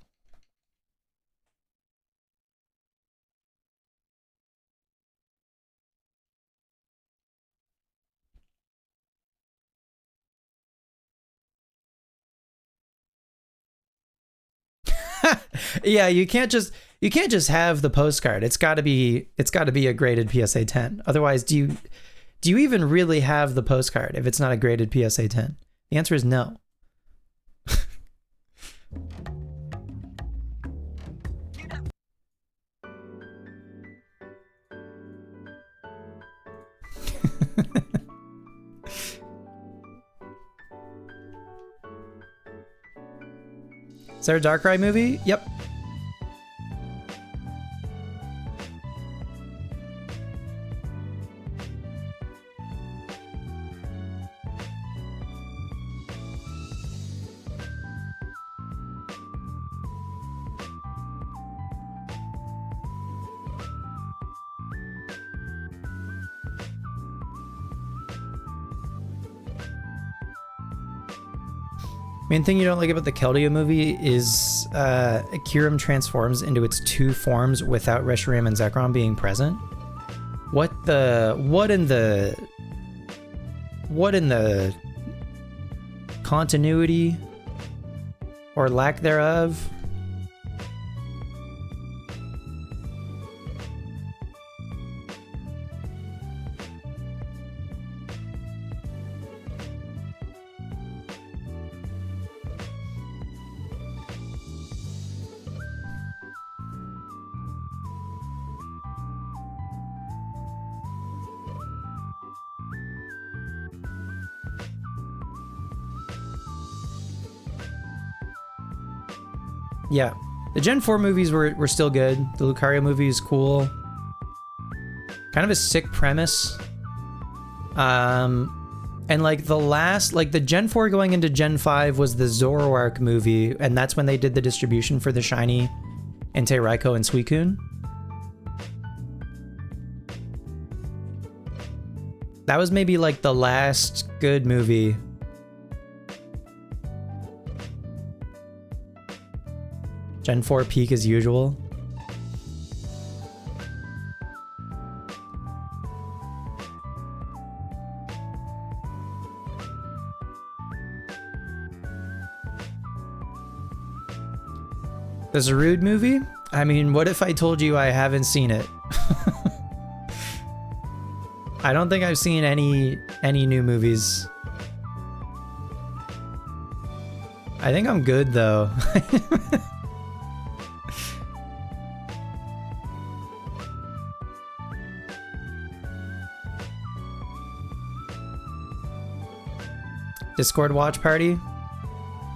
Yeah, you can't just have the postcard. It's got to be a graded PSA 10. Otherwise, do you even really have the postcard if it's not a graded PSA 10? The answer is no. Is there a Darkrai movie? Yep. Main thing you don't like about the Keldeo movie is Kyurem transforms into its two forms without Reshiram and Zekrom being present. What in the continuity or lack thereof? Yeah, the Gen 4 movies were still good. The Lucario movie is cool. Kind of a sick premise. And like the Gen 4 going into Gen 5 was the Zoroark movie, and that's when they did the distribution for the shiny Entei, Raikou, and Suicune. That was maybe like the last good movie Gen 4 peak as usual. The Zarude movie? I mean, what if I told you I haven't seen it? I don't think I've seen any new movies. I think I'm good though. Discord watch party?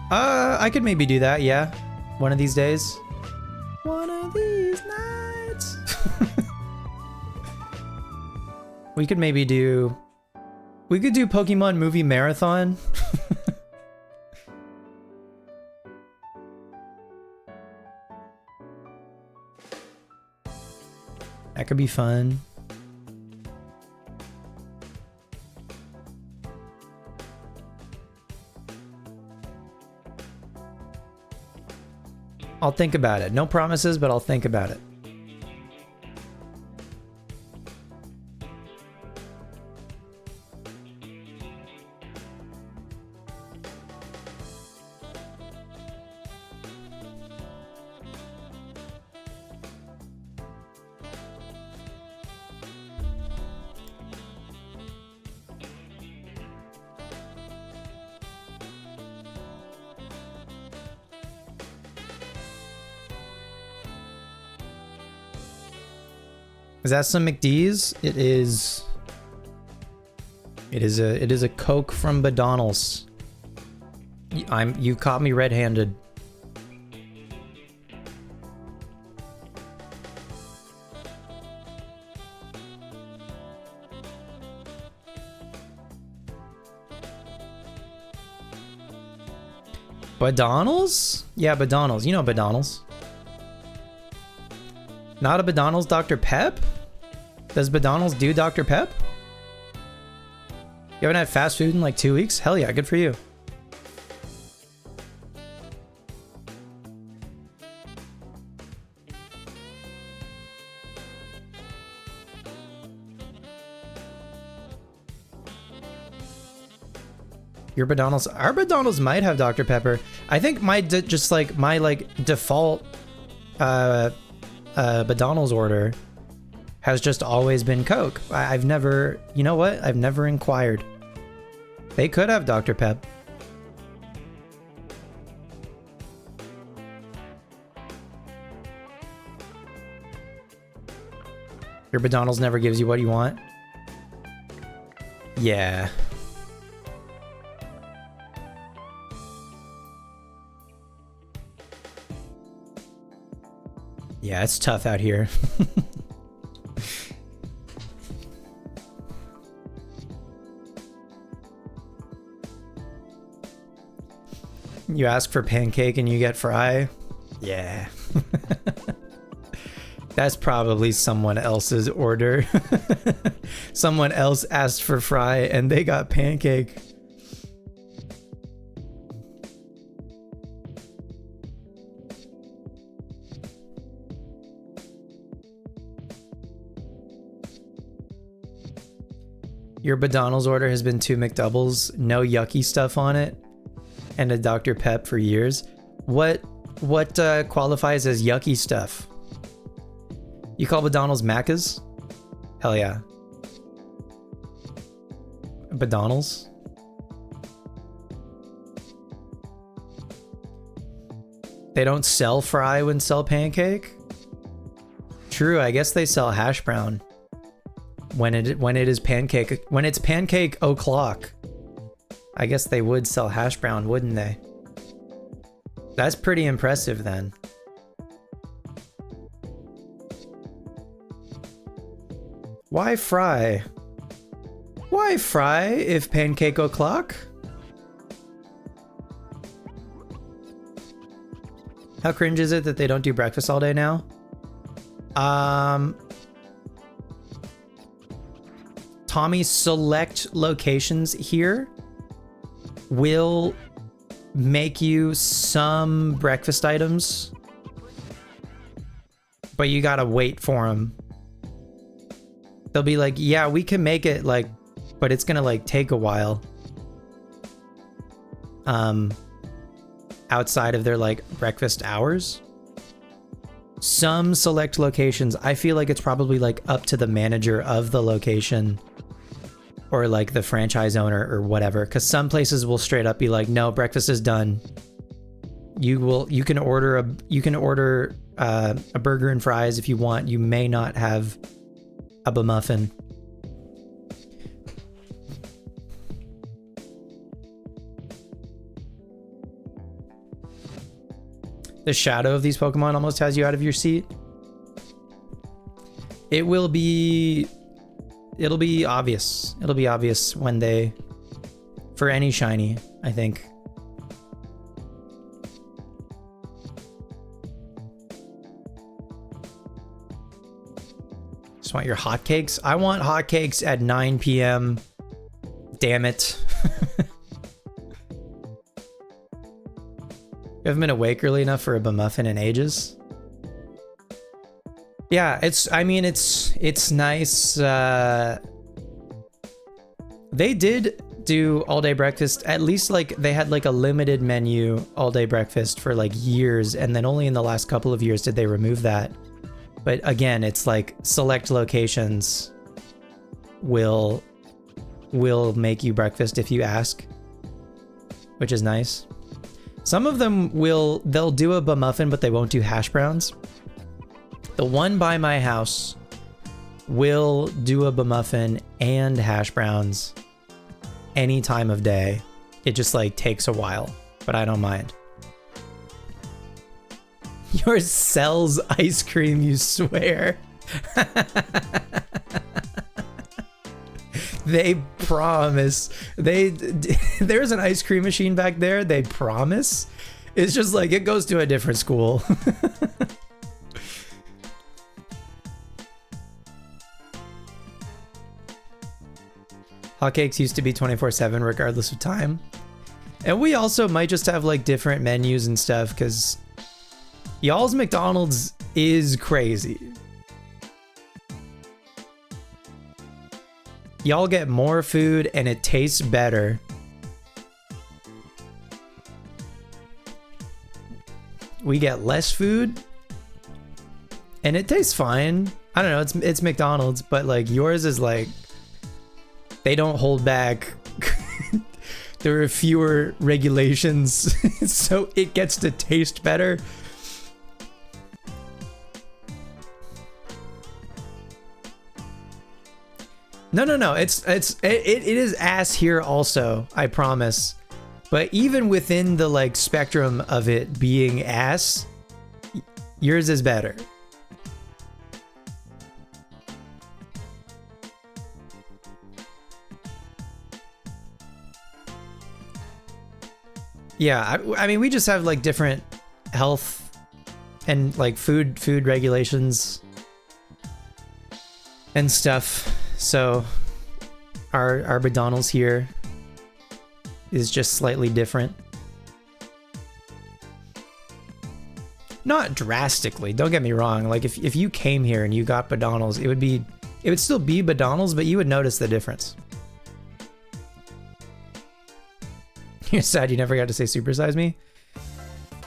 I could maybe do that, yeah. One of these days. One of these nights. We could maybe do... We could do Pokemon movie marathon. That could be fun. I'll think about it. No promises, but I'll think about it. Is that some McD's? It is. It is a Coke from Badonals. You caught me red-handed. Badonals? Yeah, Badonals. You know Badonals. Not a Badonals Dr. Pep? Does Badonals do Dr. Pep? You haven't had fast food in like 2 weeks? Hell yeah, good for you. Your Badonals, our Badonals might have Dr. Pepper. I think my default Badonals order has just always been Coke. I've never, you know what? I've never inquired. They could have Dr. Pep. Your Badonals never gives you what you want? Yeah. Yeah, it's tough out here. You ask for pancake and you get fry? Yeah. That's probably someone else's order. Someone else asked for fry and they got pancake. Your Badonals order has been 2 McDoubles, no yucky stuff on it, and a Dr. Pep for years. What qualifies as yucky stuff? You call Badonals Macca's? Hell yeah. Badonals? They don't sell fry when sell pancake? True, I guess they sell hash brown. When it's pancake o'clock, I guess they would sell hash brown, wouldn't they? That's pretty impressive then. Why fry? Why fry if pancake o'clock? How cringe is it that they don't do breakfast all day now? Tommy's select locations here will make you some breakfast items but you gotta wait for them. They'll be like, yeah, we can make it, like, but it's gonna like take a while. Outside of their like breakfast hours. Some select locations, I feel like it's probably like up to the manager of the location or like the franchise owner or whatever, because some places will straight up be like, no, breakfast is done. You can order a burger and fries if you want. You may not have a muffin. The shadow of these Pokemon almost has you out of your seat. It'll be obvious. It'll be obvious when they, for any shiny, I think. Just want your hotcakes. I want hotcakes at 9 p.m. Damn it. You haven't been awake early enough for a muffin in ages. Yeah, it's nice. They did do all day breakfast. At least like they had like a limited menu all day breakfast for like years, and then only in the last couple of years did they remove that. But again, it's like select locations will make you breakfast if you ask, which is nice. Some of them they'll do a muffin, but they won't do hash browns. The one by my house will do a muffin and hash browns any time of day. It just like takes a while, but I don't mind. Yours sells ice cream, you swear. They promise. There's an ice cream machine back there. They promise. It's just like it goes to a different school. Hotcakes used to be 24/7 regardless of time. And we also might just have like different menus and stuff, because y'all's McDonald's is crazy. Y'all get more food and it tastes better. We get less food and it tastes fine. I don't know, it's McDonald's, but like yours is like, they don't hold back. There are fewer regulations, so it gets to taste better. No. It is ass here also, I promise. But even within the like spectrum of it being ass, yours is better. Yeah, I mean, we just have like different health and like food regulations and stuff. So our McDonald's here is just slightly different. Not drastically, don't get me wrong. Like if you came here and you got McDonald's, it would still be McDonald's, but you would notice the difference. You're sad you never got to say supersize me?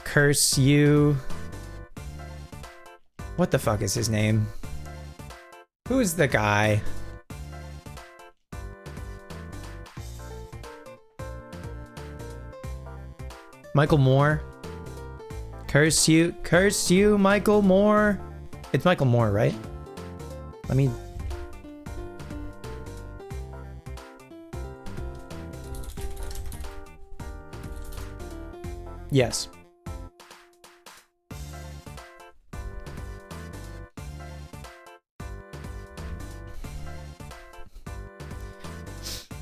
Curse you. What the fuck is his name? Who is the guy? Michael Moore. Curse you, Michael Moore. It's Michael Moore, right? Let me... Yes.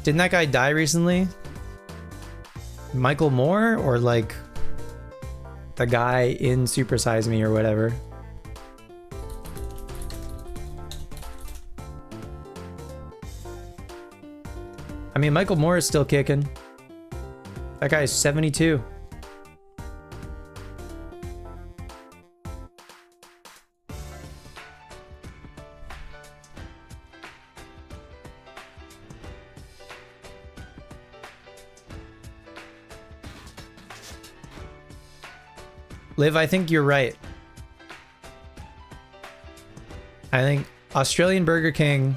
Didn't that guy die recently? Michael Moore, or like the guy in Super Size Me or whatever? I mean, Michael Moore is still kicking. That guy is 72. Liv, I think you're right. I think Australian Burger King.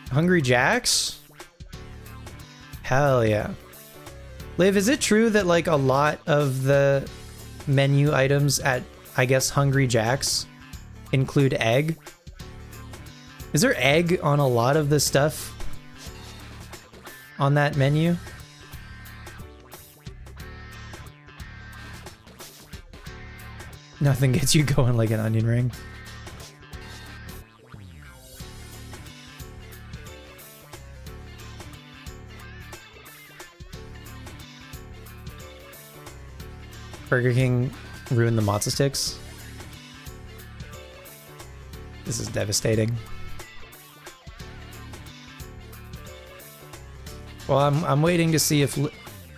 Hungry Jack's? Hell yeah. Liv, is it true that like a lot of the menu items at, I guess, Hungry Jack's include egg? Is there egg on a lot of the stuff on that menu? Nothing gets you going like an onion ring. Burger King ruined the matzo sticks. This is devastating. Well, I'm waiting to see if...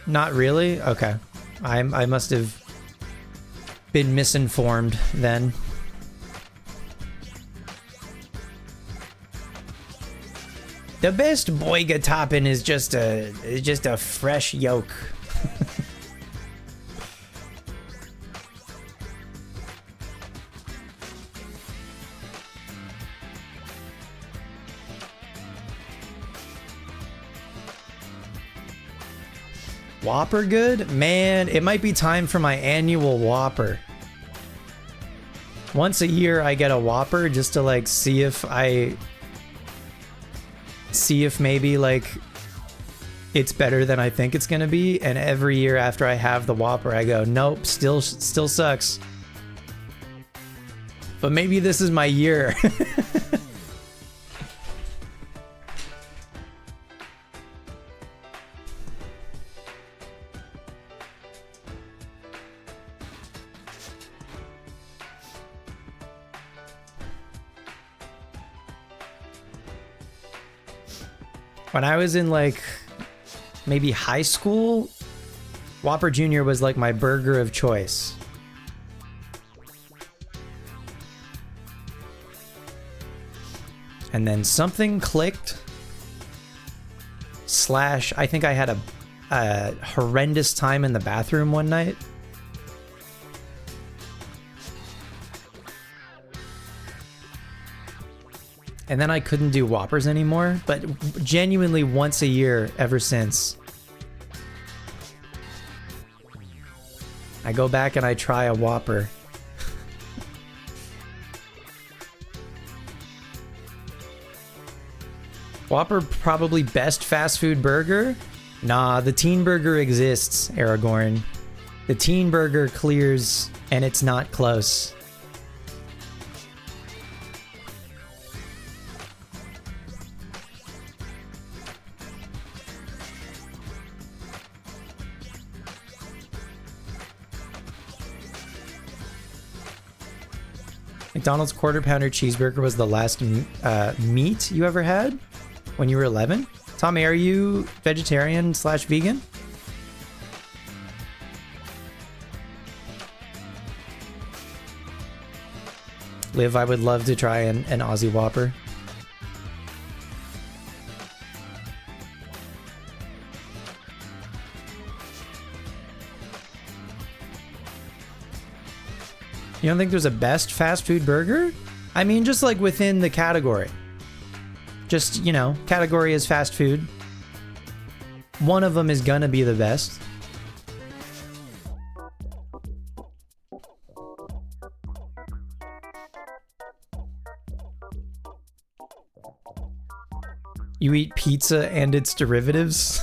Not really? Okay. I must have been misinformed then. The best boiga topping is just a fresh yolk. Whopper good? Man, it might be time for my annual Whopper. Once a year I get a Whopper just to like see if maybe like it's better than I think it's gonna be, and every year after I have the Whopper I go, nope, still sucks. But maybe this is my year. When I was in like maybe high school, Whopper Jr. was like my burger of choice. And then something clicked. / I think I had a horrendous time in the bathroom one night. And then I couldn't do Whoppers anymore, but genuinely once a year ever since. I go back and I try a Whopper. Whopper probably best fast food burger? Nah, the Teen Burger exists, Aragorn. The Teen Burger clears, and it's not close. McDonald's Quarter Pounder Cheeseburger was the last meat you ever had when you were 11? Tommy, are you vegetarian / vegan? Liv, I would love to try an Aussie Whopper. You don't think there's a best fast food burger? I mean, just like within the category. Just, you know, category is fast food. One of them is gonna be the best. You eat pizza and its derivatives?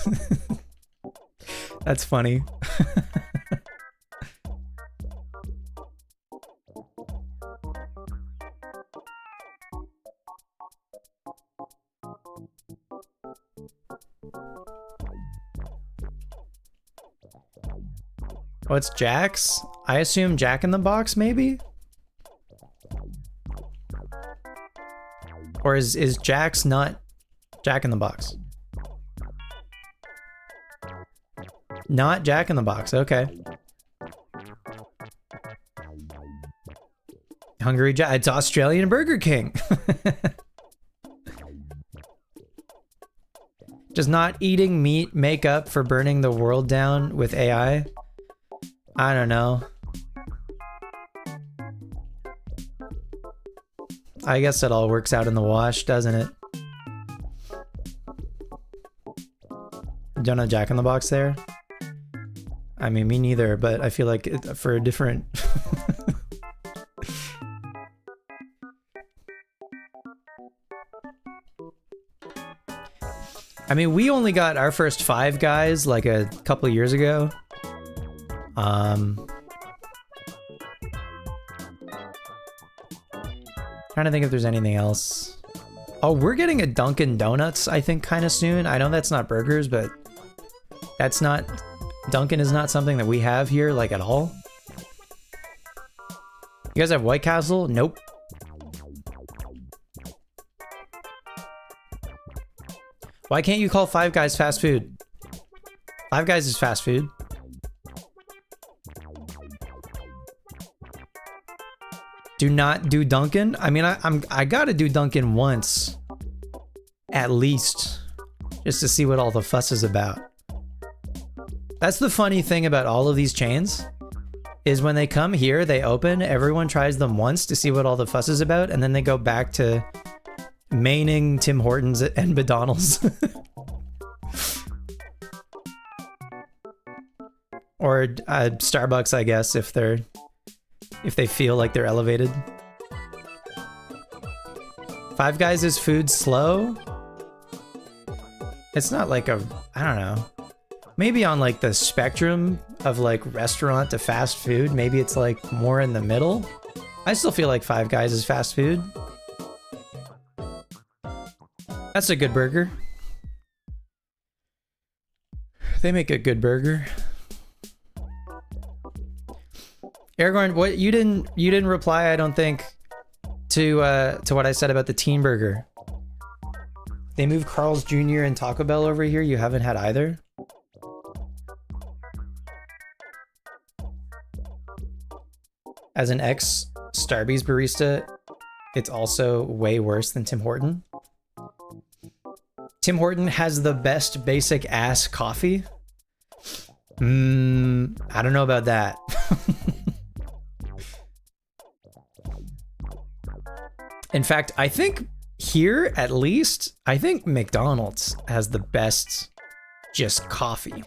That's funny. Oh, it's Jack's? I assume Jack in the Box, maybe? Or is Jack's not Jack in the Box? Not Jack in the Box, okay. Hungry Jack, it's Australian Burger King. Does not eating meat make up for burning the world down with AI? I don't know. I guess it all works out in the wash, doesn't it? Don't know Jack in the Box there? I mean, me neither, but I feel like for a different... I mean, we only got our first Five Guys like a couple of years ago. Trying to think if there's anything else. Oh, we're getting a Dunkin' Donuts, I think, kind of soon. I know that's not burgers, but that's not... Dunkin' is not something that we have here, like, at all. You guys have White Castle? Nope. Why can't you call Five Guys fast food? Five Guys is fast food. Do not do Dunkin'? I mean, I gotta do Dunkin' once. At least. Just to see what all the fuss is about. That's the funny thing about all of these chains. Is when they come here, they open, everyone tries them once to see what all the fuss is about, and then they go back to maining Tim Hortons and McDonald's. Or Starbucks, I guess, if they feel like they're elevated. Five Guys is food slow? It's not like a, I don't know. Maybe on like the spectrum of like restaurant to fast food, maybe it's like more in the middle. I still feel like Five Guys is fast food. That's a good burger. They make a good burger. Aragorn, what you didn't reply, I don't think, to what I said about the Teen Burger. They moved Carl's Jr. and Taco Bell over here. You haven't had either? As an ex-Starbucks barista, it's also way worse than Tim Horton. Tim Horton has the best basic ass coffee. I don't know about that. In fact, I think here, at least, I think McDonald's has the best just coffee.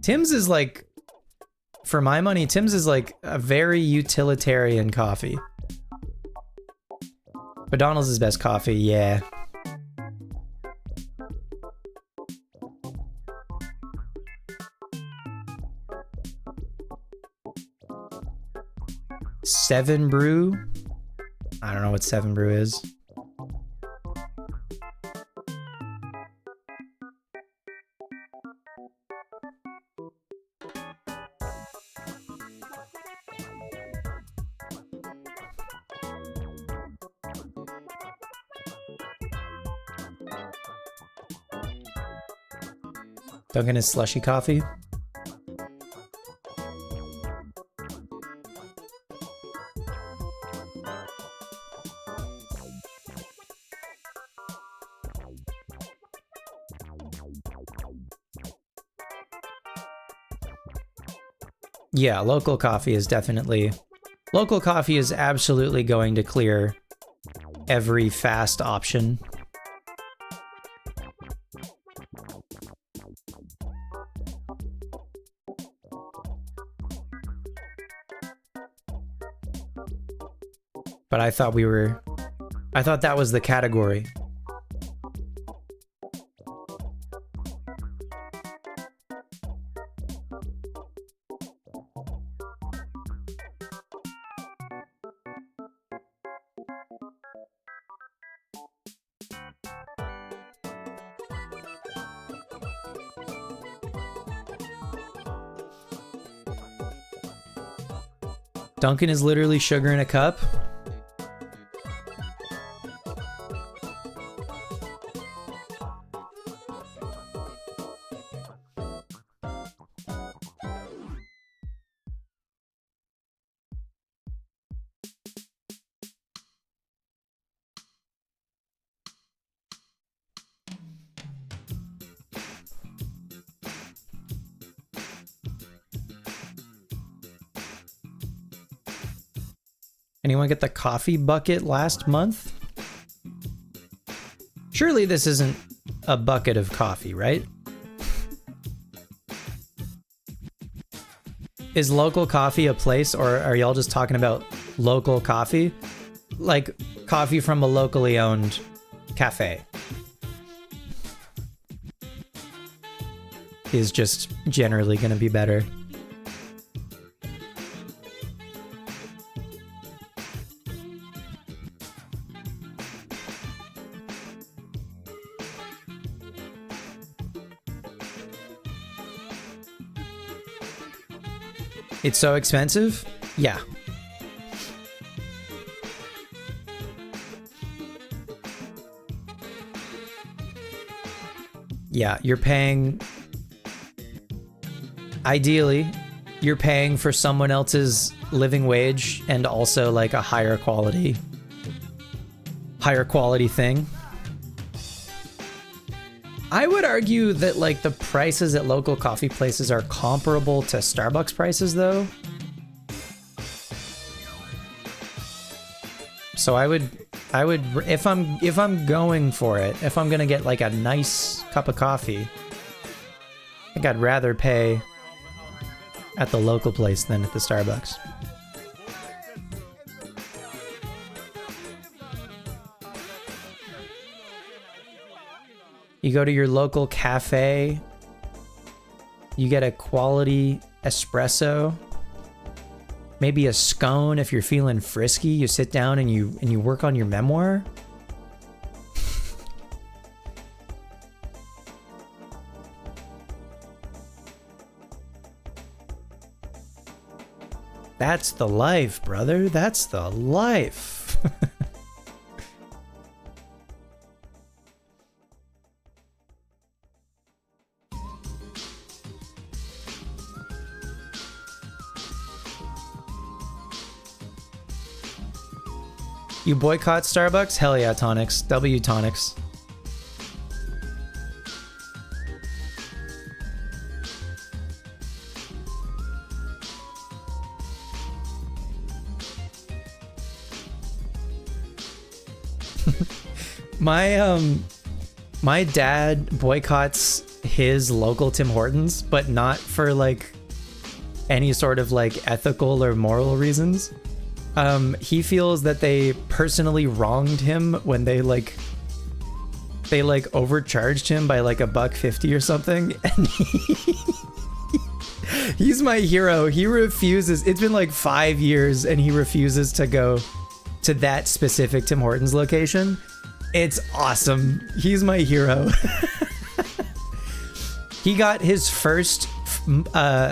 Tim's is like, for my money, Tim's is like a very utilitarian coffee. McDonald's is best coffee, yeah. Seven Brew? I don't know what Seven Brew is. Dunkin' is slushy coffee. Yeah, local coffee is definitely... Local coffee is absolutely going to clear every fast option. But I thought that was the category. Dunkin' is literally sugar in a cup. Anyone get the coffee bucket last month? Surely this isn't a bucket of coffee, right? Is local coffee a place, or are y'all just talking about local coffee? Like coffee from a locally owned cafe is just generally going to be better. It's so expensive? Yeah. Yeah, you're paying... Ideally, you're paying for someone else's living wage and also like a higher quality thing. I would argue that like the prices at local coffee places are comparable to Starbucks prices though. So I would if I'm going for it, if I'm gonna get like a nice cup of coffee, I think I'd rather pay at the local place than at the Starbucks. You go to your local cafe, you get a quality espresso, maybe a scone if you're feeling frisky. You sit down and you work on your memoir. That's the life, brother. That's the life. You boycott Starbucks? Hell yeah, Tonics. W Tonics. My dad boycotts his local Tim Hortons, but not for like any sort of like ethical or moral reasons. He feels that they personally wronged him when they overcharged him by like $1.50 or something, and he's my hero. He refuses. It's been like 5 years and he refuses to go to that specific Tim Hortons location. It's awesome. He's my hero. He got his first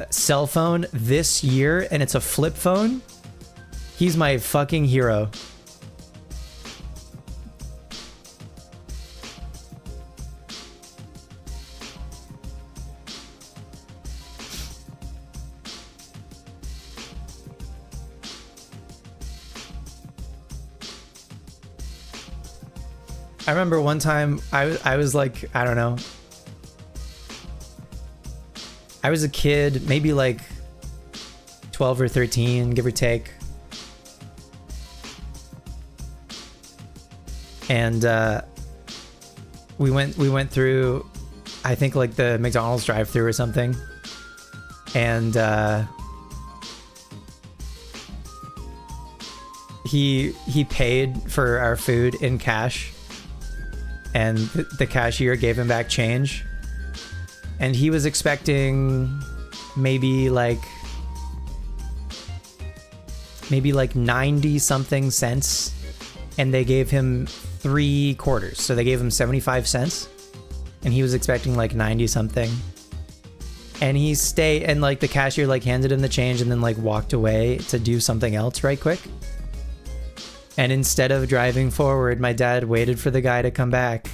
cell phone this year and it's a flip phone. He's my fucking hero. I remember one time I was like, I don't know. I was a kid, maybe like 12 or 13, give or take. And we went through, I think like the McDonald's drive-thru or something, and he paid for our food in cash, and the cashier gave him back change, and he was expecting maybe like 90 something cents, and they gave him 3 quarters, so they gave him 75 cents, and he was expecting like 90 something, and he stayed, and like the cashier like handed him the change and then like walked away to do something else right quick. And instead of driving forward, my dad waited for the guy to come back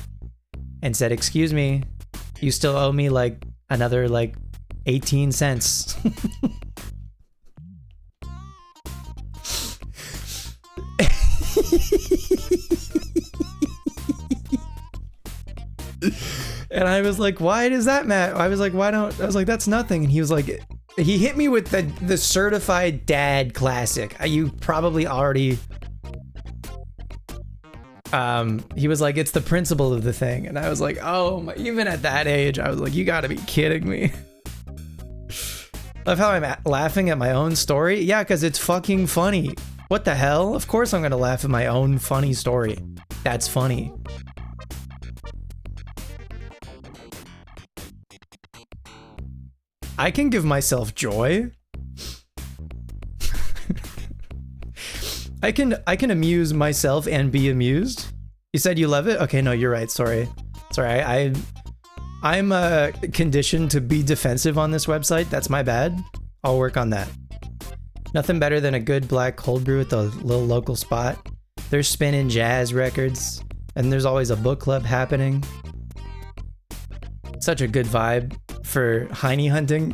and said, "Excuse me, you still owe me like another like 18 cents." And I was like, "Why does that matter?" I was like, "Why don't?" I was like, "That's nothing." And he was like, He hit me with the certified dad classic. You probably already... he was like, it's the principle of the thing. And I was like, oh, my, even at that age, I was like, you gotta be kidding me. Love how I'm laughing at my own story. Yeah, because it's fucking funny. What the hell? Of course I'm gonna laugh at my own funny story. That's funny. I can give myself joy. I can amuse myself and be amused. You said you love it? Okay, no, you're right. Sorry. I'm conditioned to be defensive on this website. That's my bad. I'll work on that. Nothing better than a good black cold brew at the little local spot. They're spinning jazz records, and there's always a book club happening. Such a good vibe for hiney hunting.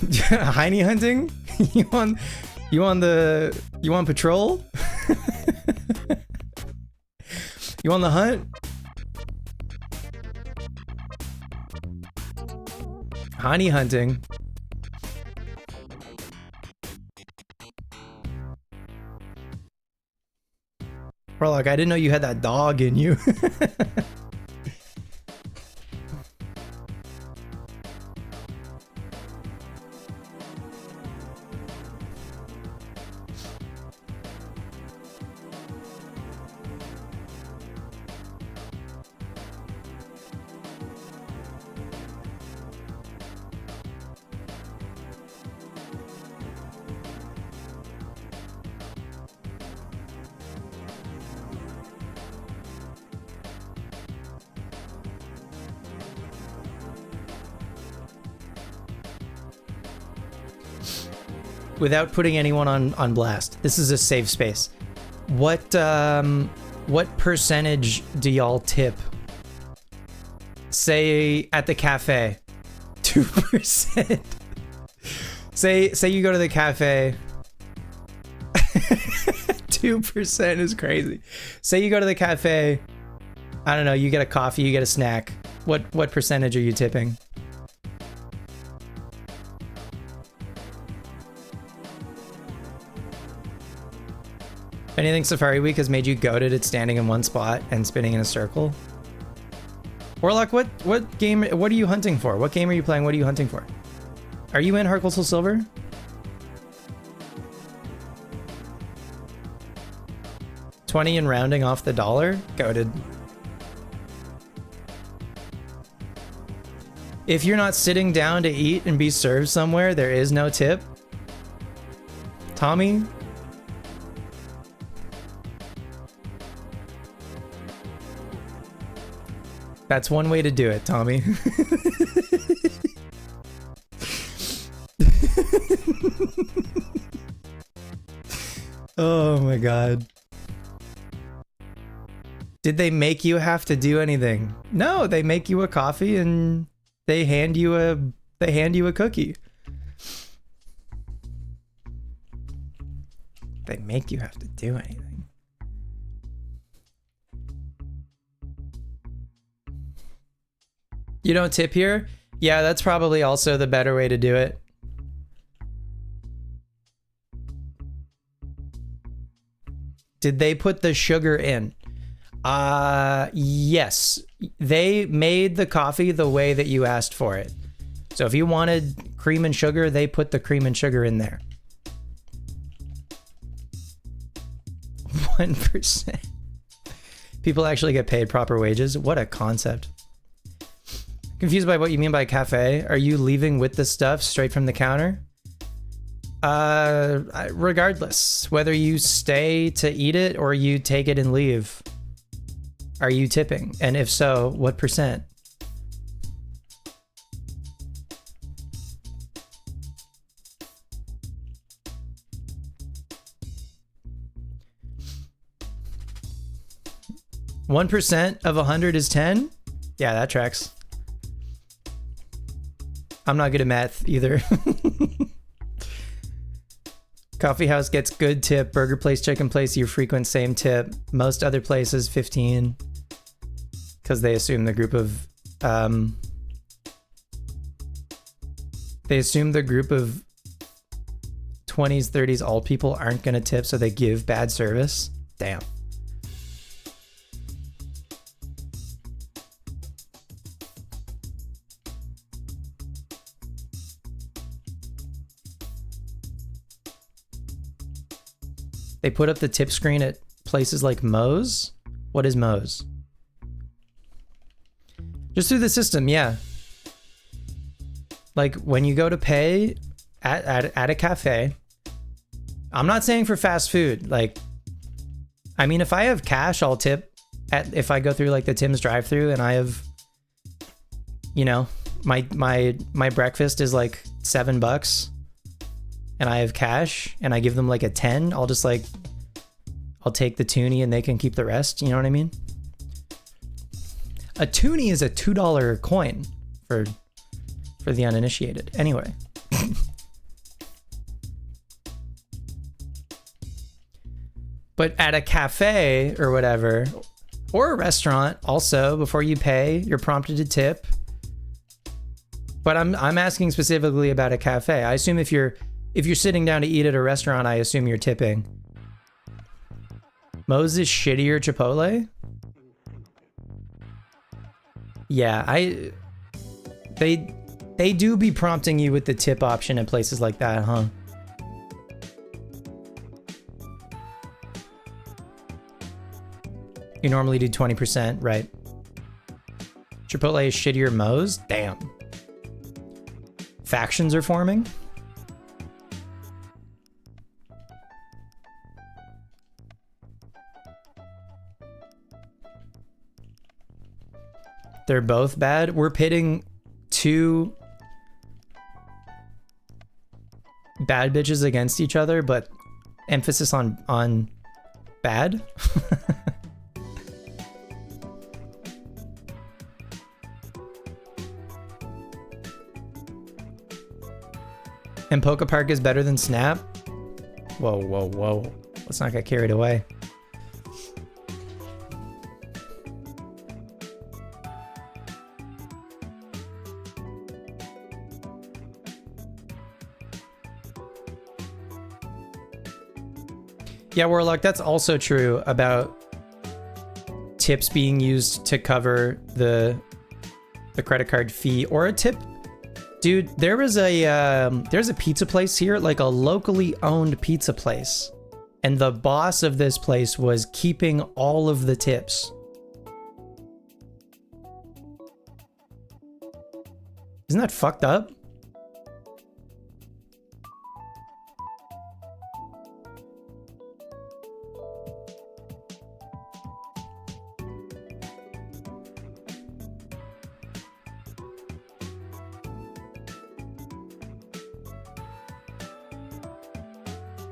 Hiney hunting? You on patrol? You on the hunt? Honey hunting. Warlock, I didn't know you had that dog in you. Without putting anyone on blast, this is a safe space. What percentage do y'all tip? Say at the cafe, 2%. Say you go to the cafe. 2% is crazy. Say you go to the cafe. I don't know. You get a coffee. You get a snack. What percentage are you tipping? Anything Safari Week has made you goated at standing in one spot and spinning in a circle? Warlock, what game, what are you hunting for? What game are you playing? What are you hunting for? Are you in Heart Gold Soul Silver? $20 and rounding off the dollar? Goated. If you're not sitting down to eat and be served somewhere, there is no tip. Tommy? That's one way to do it, Tommy. Oh my god. Did they make you have to do anything? No, they make you a coffee and they hand you a cookie. They make you have to do anything. You don't tip here? Yeah, that's probably also the better way to do it. Did they put the sugar in? Yes. They made the coffee the way that you asked for it. So if you wanted cream and sugar, they put the cream and sugar in there. 1%. People actually get paid proper wages? What a concept. Confused by what you mean by cafe. Are you leaving with the stuff straight from the counter? Regardless, whether you stay to eat it or you take it and leave, are you tipping? And if so, what percent? $1% of 100 is 10? Yeah, that tracks. I'm not good at math either. Coffee house gets good tip. Burger place, chicken place, your frequent same tip. Most other places 15. Because they assume the group of They assume the group of 20s, 30s old people aren't going to tip, so they give bad service. Damn. They put up the tip screen at places like Moe's. What is Moe's? Just through the system, yeah. Like when you go to pay at a cafe, I'm not saying for fast food. Like, I mean, if I have cash, I'll tip if I go through like the Tim's drive-thru and I have, you know, my breakfast is like $7 and I have cash and I give them like a 10, I'll take the toonie and they can keep the rest. You know what I mean? A toonie is a $2 coin for the uninitiated. Anyway. But at a cafe or whatever, or a restaurant also, before you pay, you're prompted to tip. But I'm asking specifically about a cafe. I assume if you're sitting down to eat at a restaurant, I assume you're tipping. Moe's is shittier Chipotle? Yeah, they do be prompting you with the tip option at places like that, huh? You normally do 20%, right? Chipotle is shittier Moe's? Damn. Factions are forming? They're both bad. We're pitting two bad bitches against each other, but emphasis on bad. And Poke Park is better than Snap? Whoa, whoa, whoa. Let's not get carried away. Yeah, Warlock, that's also true about tips being used to cover the credit card fee or a tip. Dude, there's a pizza place here, like a locally owned pizza place. And the boss of this place was keeping all of the tips. Isn't that fucked up?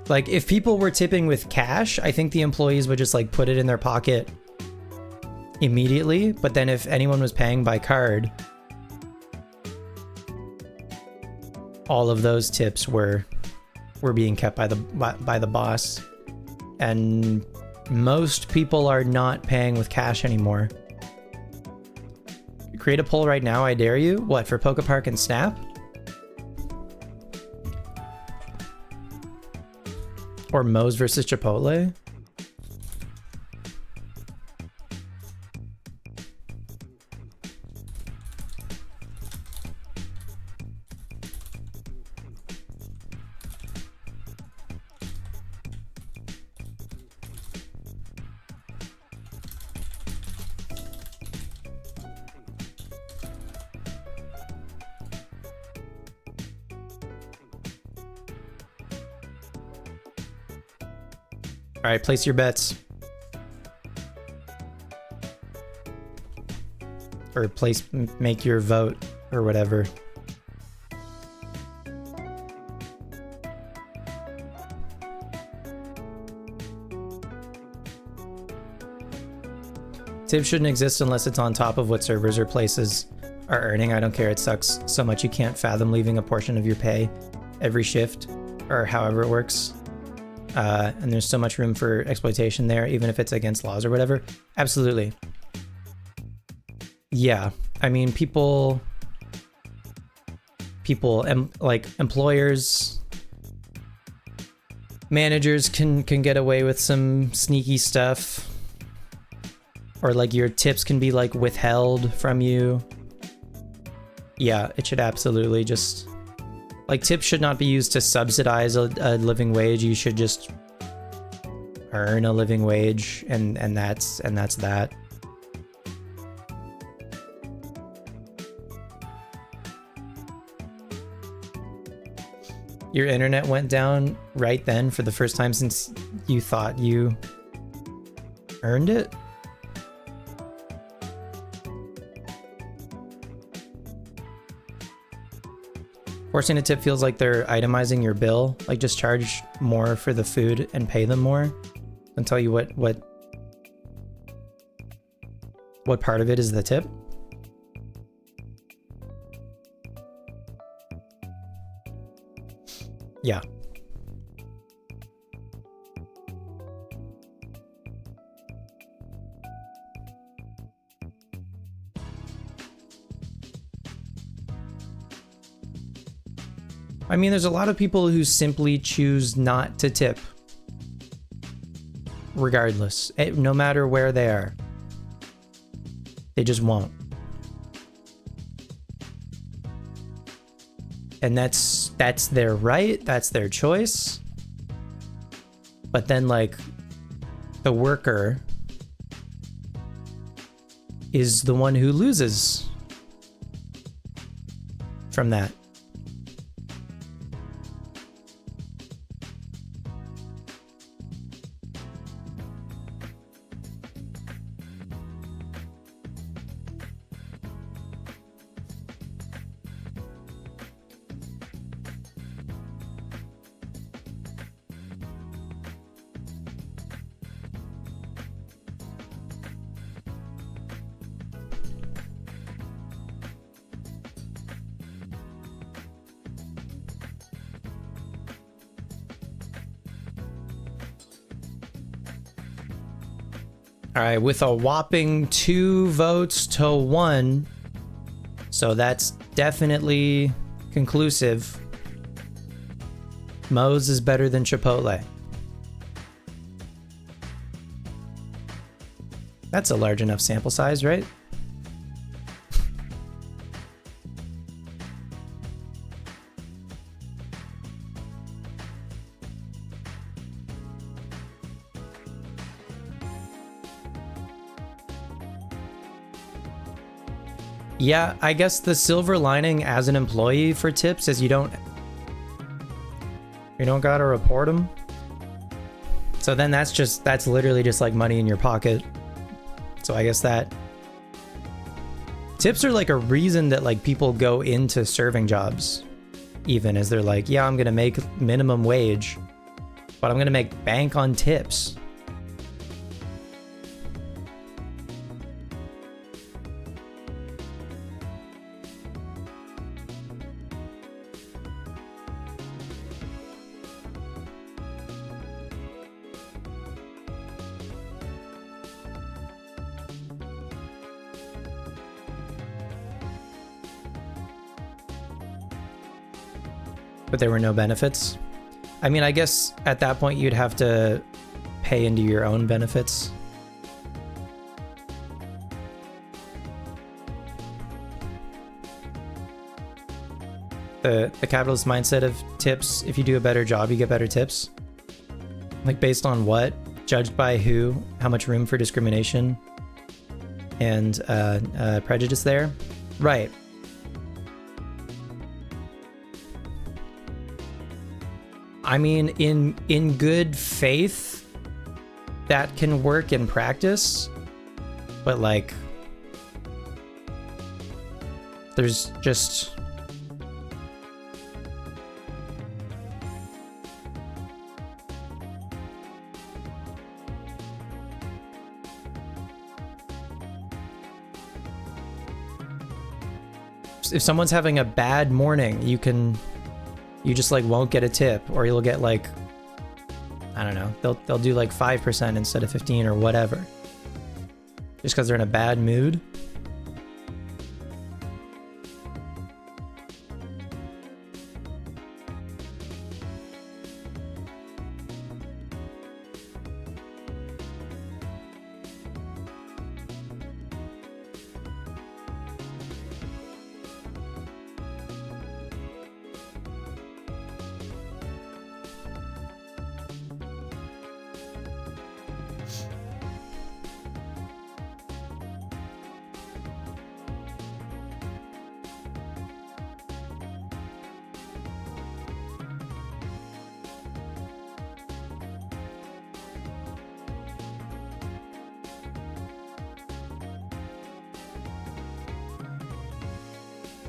Like, if people were tipping with cash, I think the employees would just like put it in their pocket immediately. But then if anyone was paying by card, all of those tips were being kept by the boss. And most people are not paying with cash anymore. Create a poll right now, I dare you. What, for Poke Park and Snap? Or Moe's versus Chipotle? All right, place your bets. Or make your vote, or whatever. Tip shouldn't exist unless it's on top of what servers or places are earning. I don't care, it sucks so much you can't fathom leaving a portion of your pay every shift, or however it works. And there's so much room for exploitation there, even if it's against laws or whatever. Absolutely. Yeah, I mean, people people and like employers, managers can get away with some sneaky stuff, or like your tips can be like withheld from you. Yeah, it should absolutely just, like, tips should not be used to subsidize a living wage. You should just earn a living wage, and that's that. Your internet went down right then for the first time since you thought you earned it? Forcing a tip feels like they're itemizing your bill. Like, just charge more for the food and pay them more. And tell you what part of it is the tip. Yeah. I mean, there's a lot of people who simply choose not to tip. Regardless, no matter where they are. They just won't. And that's their right, that's their choice. But then, like, the worker is the one who loses from that. All right, with a whopping 2 votes to 1, so that's definitely conclusive. Moe's is better than Chipotle. That's a large enough sample size, right? Yeah, I guess the silver lining as an employee for tips is you don't gotta report them. So then that's literally just like money in your pocket. So I guess that tips are like a reason that like people go into serving jobs, even as they're like, yeah, I'm gonna make minimum wage, but I'm gonna make bank on tips. But there were no benefits. I mean, I guess at that point you'd have to pay into your own benefits. The capitalist mindset of tips, if you do a better job, you get better tips. Like, based on what? Judged by who? How much room for discrimination and prejudice there? Right. I mean, in good faith, that can work in practice, but like, there's just... If someone's having a bad morning, you just like won't get a tip, or you'll get like, I don't know, they'll do like 5% instead of 15 or whatever, just because they're in a bad mood.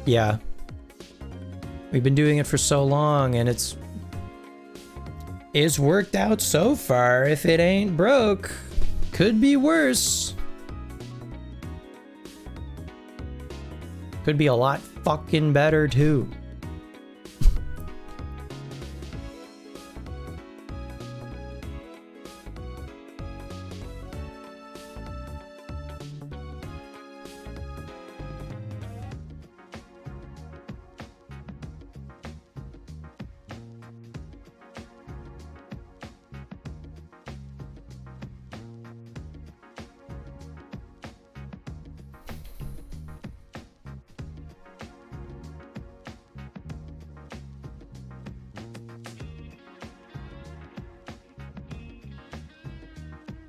Yeah. We've been doing it for so long, and it's worked out so far. If it ain't broke, could be worse. Could be a lot fucking better too.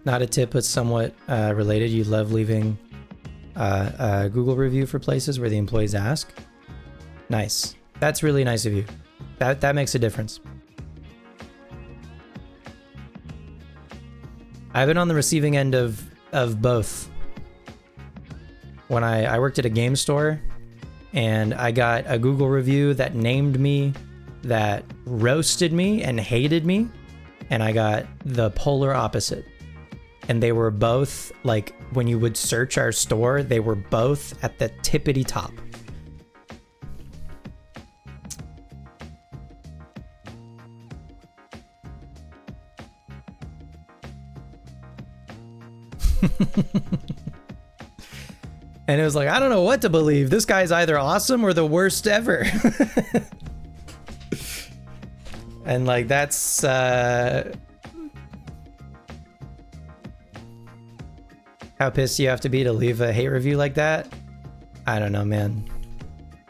Not a tip, but somewhat related. You love leaving a Google review for places where the employees ask. Nice. That's really nice of you. That makes a difference. I've been on the receiving end of both. When I worked at a game store, and I got a Google review that named me, that roasted me and hated me, and I got the polar opposite. And they were both, like, when you would search our store, they were both at the tippity top. And it was like, I don't know what to believe. This guy's either awesome or the worst ever. And like, that's how pissed you have to be to leave a hate review like that. I don't know, man.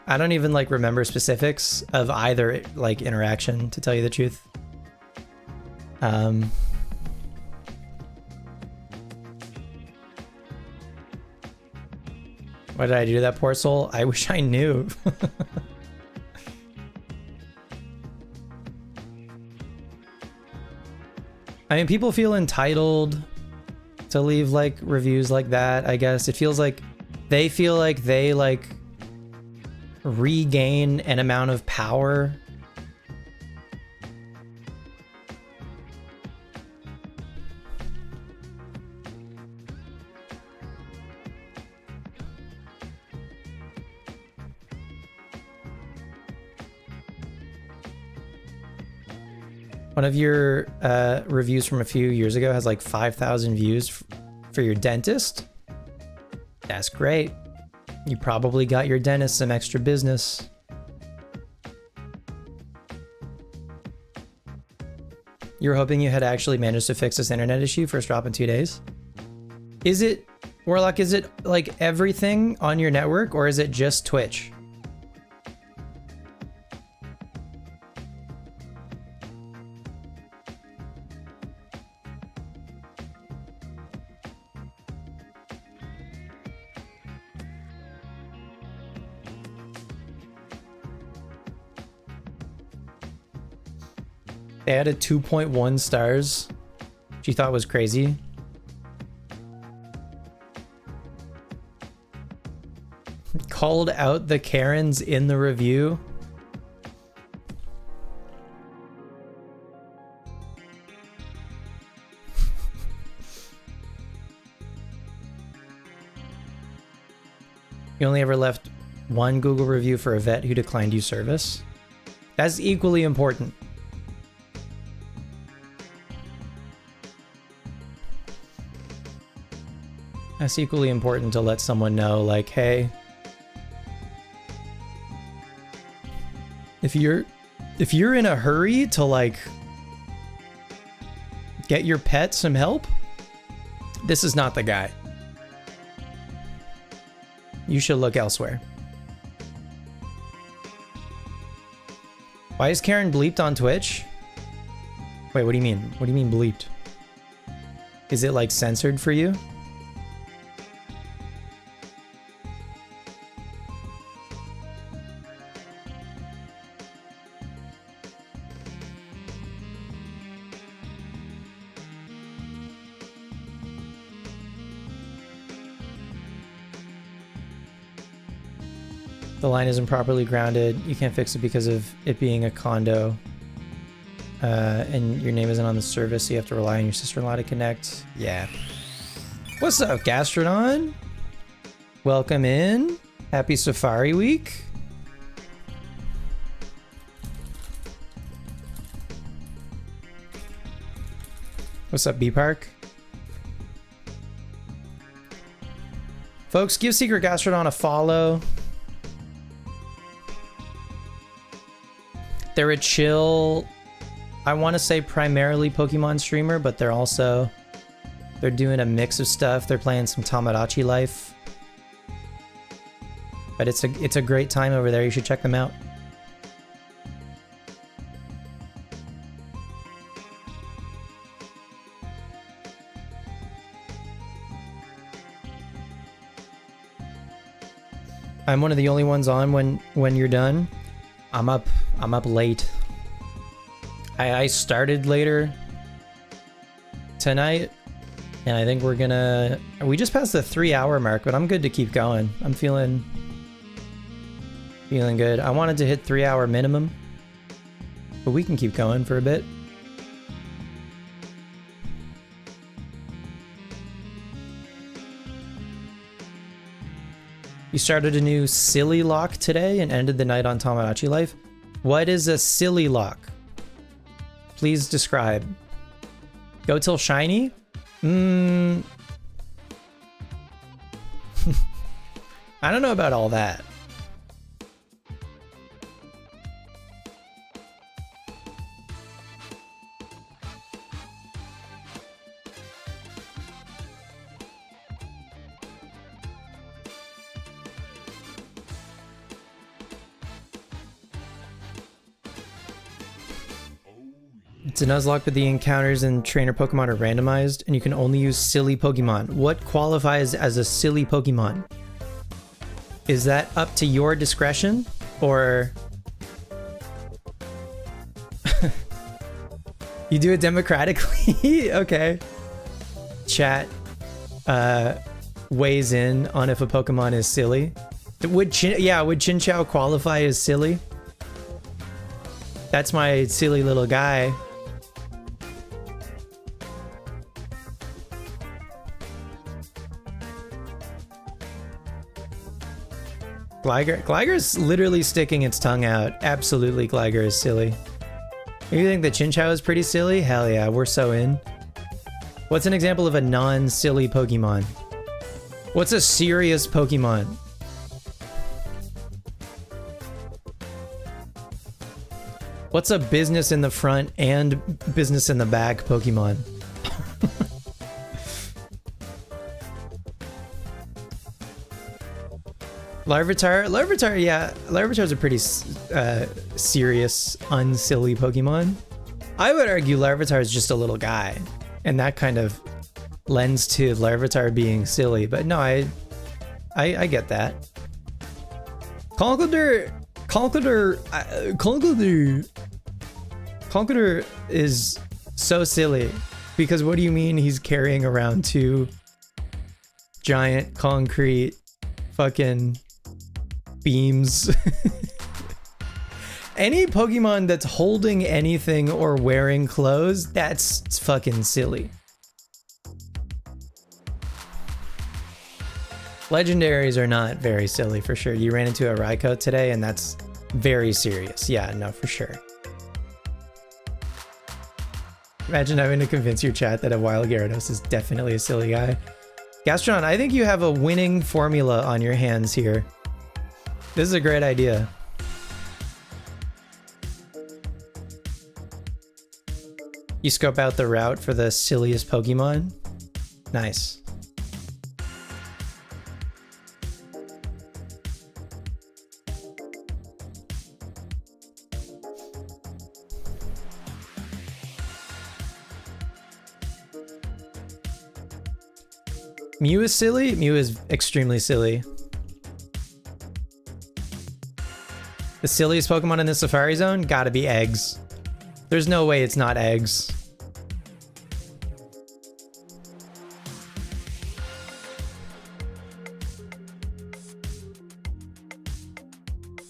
I don't even like remember specifics of either like interaction, to tell you the truth. What did I do to that poor soul? I wish I knew. I mean, people feel entitled to leave like reviews like that, I guess. It feels like they feel like they like regain an amount of power. One of your reviews from a few years ago has like 5,000 views for your dentist. That's great. You probably got your dentist some extra business. You were hoping you had actually managed to fix this internet issue, first drop in 2 days. Is it, Warlock, is it like everything on your network, or is it just Twitch? They added 2.1 stars, which you thought was crazy. Called out the Karens in the review. You only ever left one Google review for a vet who declined you service. That's equally important. That's equally important to let someone know, like, hey, if you're in a hurry to like get your pet some help, this is not the guy. You should look elsewhere. Why is Karen bleeped on Twitch? Wait, what do you mean? What do you mean bleeped? Is it like censored for you? The line isn't properly grounded. You can't fix it because of it being a condo. And your name isn't on the service, so you have to rely on your sister-in-law to connect. Yeah. What's up, Gastrodon? Welcome in. Happy Safari Week. What's up, B-Park? Folks, give Secret Gastrodon a follow. They're a chill, I want to say primarily Pokemon streamer, but they're doing a mix of stuff. They're playing some Tamagotchi Life. But it's a great time over there. You should check them out. I'm one of the only ones on when you're done. I'm up late. I started later tonight, and I think we just passed the 3-hour mark, but I'm good to keep going. I'm feeling good. I wanted to hit 3-hour minimum, but we can keep going for a bit. You started a new silly lock today and ended the night on Tamagotchi Life. What is a silly lock? Please describe. Go till shiny? I don't know about all that. It's a Nuzlocke, but the encounters and trainer Pokemon are randomized, and you can only use silly Pokemon. What qualifies as a silly Pokemon? Is that up to your discretion, or you do it democratically? Okay. Chat weighs in on if a Pokemon is silly. Would Chinchou qualify as silly? That's my silly little guy. Gliger's literally sticking its tongue out. Absolutely, Gliger is silly. You think the Chinchou is pretty silly? Hell yeah, we're so in. What's an example of a non-silly Pokemon? What's a serious Pokemon? What's a business in the front and business in the back Pokemon? Larvitar, yeah. Larvitar's a pretty serious, unsilly Pokemon. I would argue Larvitar is just a little guy, and that kind of lends to Larvitar being silly. But no, I get that. Conkeldurr is so silly, because what do you mean he's carrying around 2 giant concrete fucking beams? Any Pokemon that's holding anything or wearing clothes, that's fucking silly. Legendaries are not very silly, for sure. You ran into a Raikou today, and that's very serious. Yeah, no, for sure. Imagine having to convince your chat that a wild Gyarados is definitely a silly guy. Gastron, I think you have a winning formula on your hands here. This is a great idea. You scope out the route for the silliest Pokemon? Nice. Mew is silly? Mew is extremely silly. The silliest Pokemon in the Safari Zone? Gotta be eggs. There's no way it's not eggs.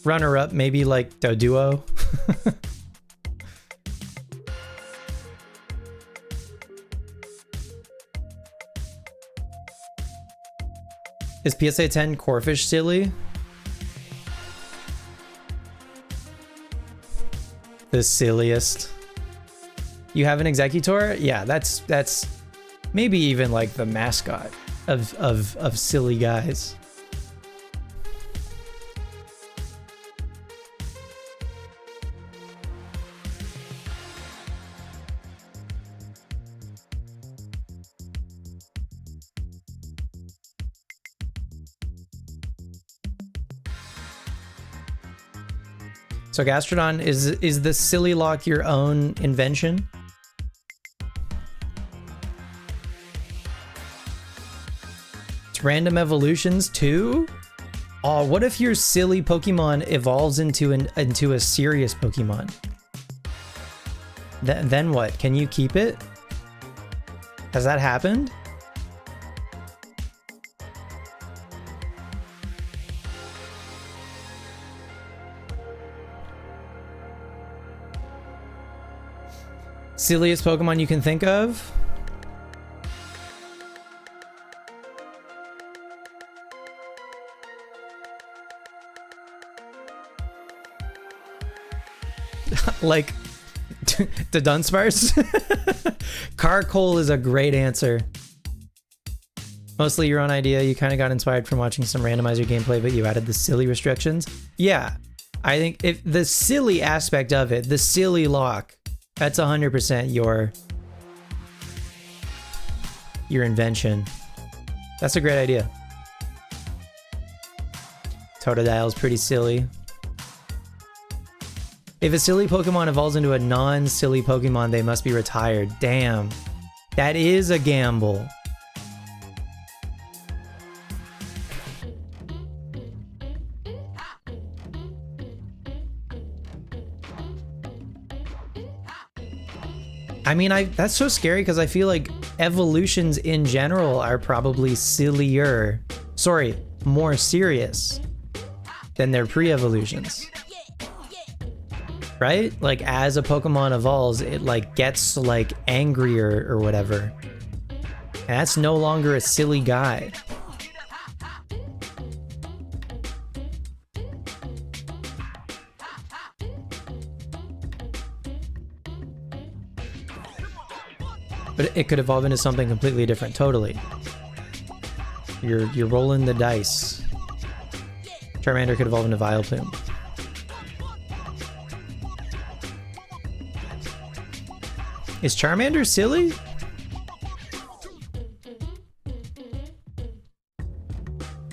Runner-up, maybe like Doduo. Is PSA 10 Corphish silly? The silliest. You have an Executor? Yeah, that's maybe even like the mascot of silly guys. So Gastrodon, is the Silly Lock your own invention? It's random evolutions too? Oh, what if your silly Pokemon evolves into a serious Pokemon? Then what? Can you keep it? Has that happened? Silliest Pokemon you can think of? Like the Dunsparce? Carkol is a great answer. Mostly your own idea. You kind of got inspired from watching some randomizer gameplay, but you added the silly restrictions. Yeah, I think if the silly aspect of it, the silly lock, that's 100% your invention. That's a great idea. Totodile's pretty silly. If a silly Pokemon evolves into a non-silly Pokemon, they must be retired. Damn. That is a gamble. I mean, that's so scary because I feel like evolutions in general are probably sillier. Sorry, more serious than their pre-evolutions. Right? Like as a Pokemon evolves, it like gets like angrier or whatever. And that's no longer a silly guy. But it could evolve into something completely different, totally. You're rolling the dice. Charmander could evolve into Vileplume. Is Charmander silly?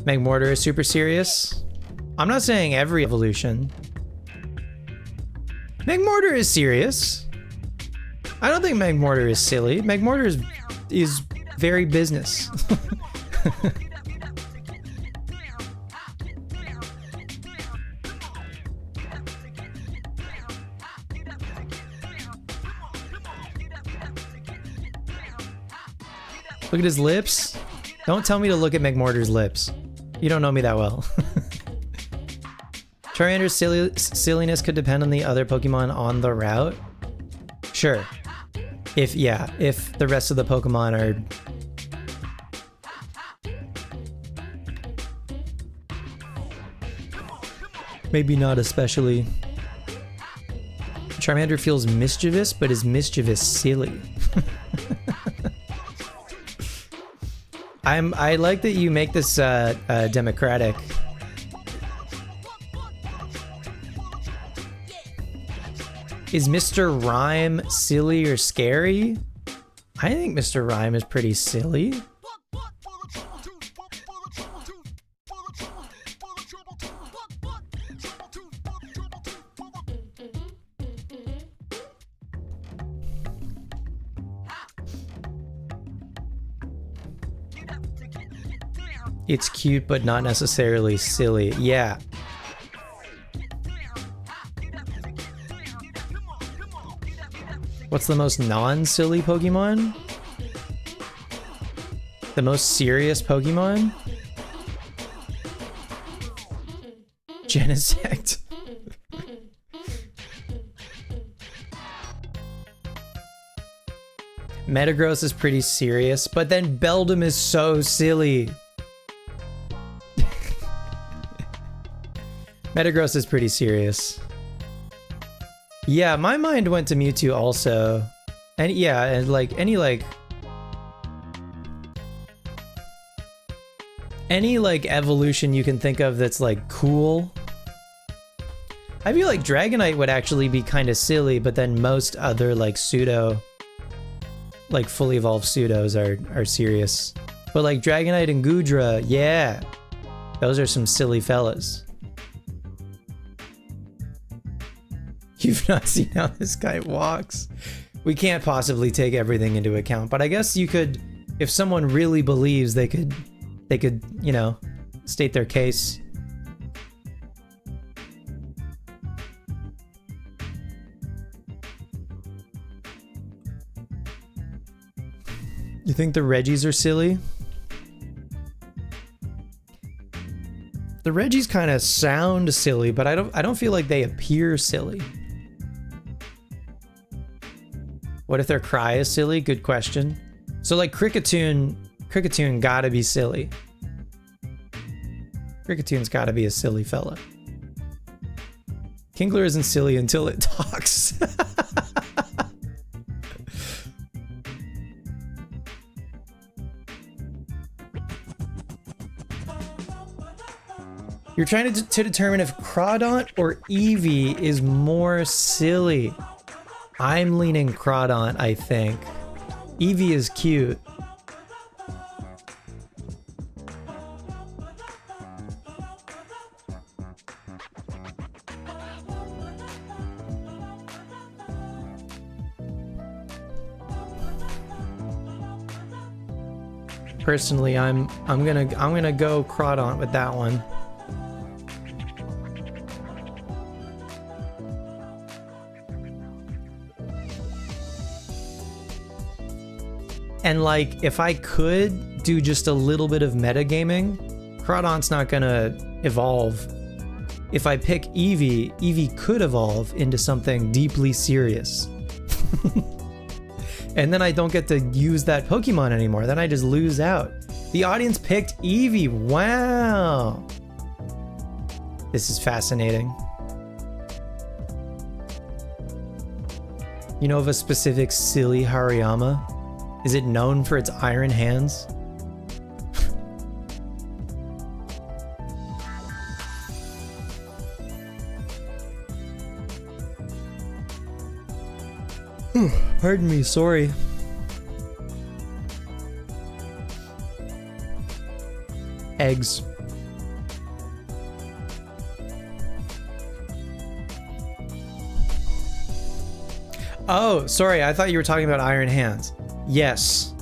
Magmortar is super serious. I'm not saying every evolution. Magmortar is serious. I don't think Magmortar is silly. Magmortar is very business. Look at his lips. Don't tell me to look at Magmortar's lips. You don't know me that well. Charmander's silliness could depend on the other Pokemon on the route. Sure. If the rest of the Pokemon are... maybe not especially. Charmander feels mischievous, but is mischievous silly? I like that you make this democratic. Is Mr. Rhyme silly or scary? I think Mr. Rhyme is pretty silly. It's cute, but not necessarily silly. Yeah. What's the most non-silly Pokemon? The most serious Pokemon? Genesect. Metagross is pretty serious, but then Beldum is so silly. Metagross is pretty serious. Yeah, my mind went to Mewtwo also. And yeah, and like any evolution you can think of that's like cool. I feel like Dragonite would actually be kind of silly, but then most other like pseudo, like fully evolved pseudos are serious. But like Dragonite and Goodra, yeah, those are some silly fellas. You've not seen how this guy walks. We can't possibly take everything into account, but I guess you could, if someone really believes they could, you know, state their case. You think the Reggies are silly? The Reggies kind of sound silly, but I don't feel like they appear silly. What if their cry is silly? Good question. So like Kricketune gotta be silly. Kricketune gotta be a silly fella. Kingler isn't silly until it talks. You're trying to determine if Crawdaunt or Eevee is more silly. I'm leaning Crawdaunt, I think. Eevee is cute. Personally, I'm gonna go Crawdaunt with that one. And like, if I could do just a little bit of metagaming, Crawdaunt's not gonna evolve. If I pick Eevee, Eevee could evolve into something deeply serious. And then I don't get to use that Pokemon anymore. Then I just lose out. The audience picked Eevee. Wow. This is fascinating. You know of a specific silly Hariyama? Is it known for its iron hands? Pardon me, sorry. Eggs. Oh, sorry, I thought you were talking about iron hands. Yes.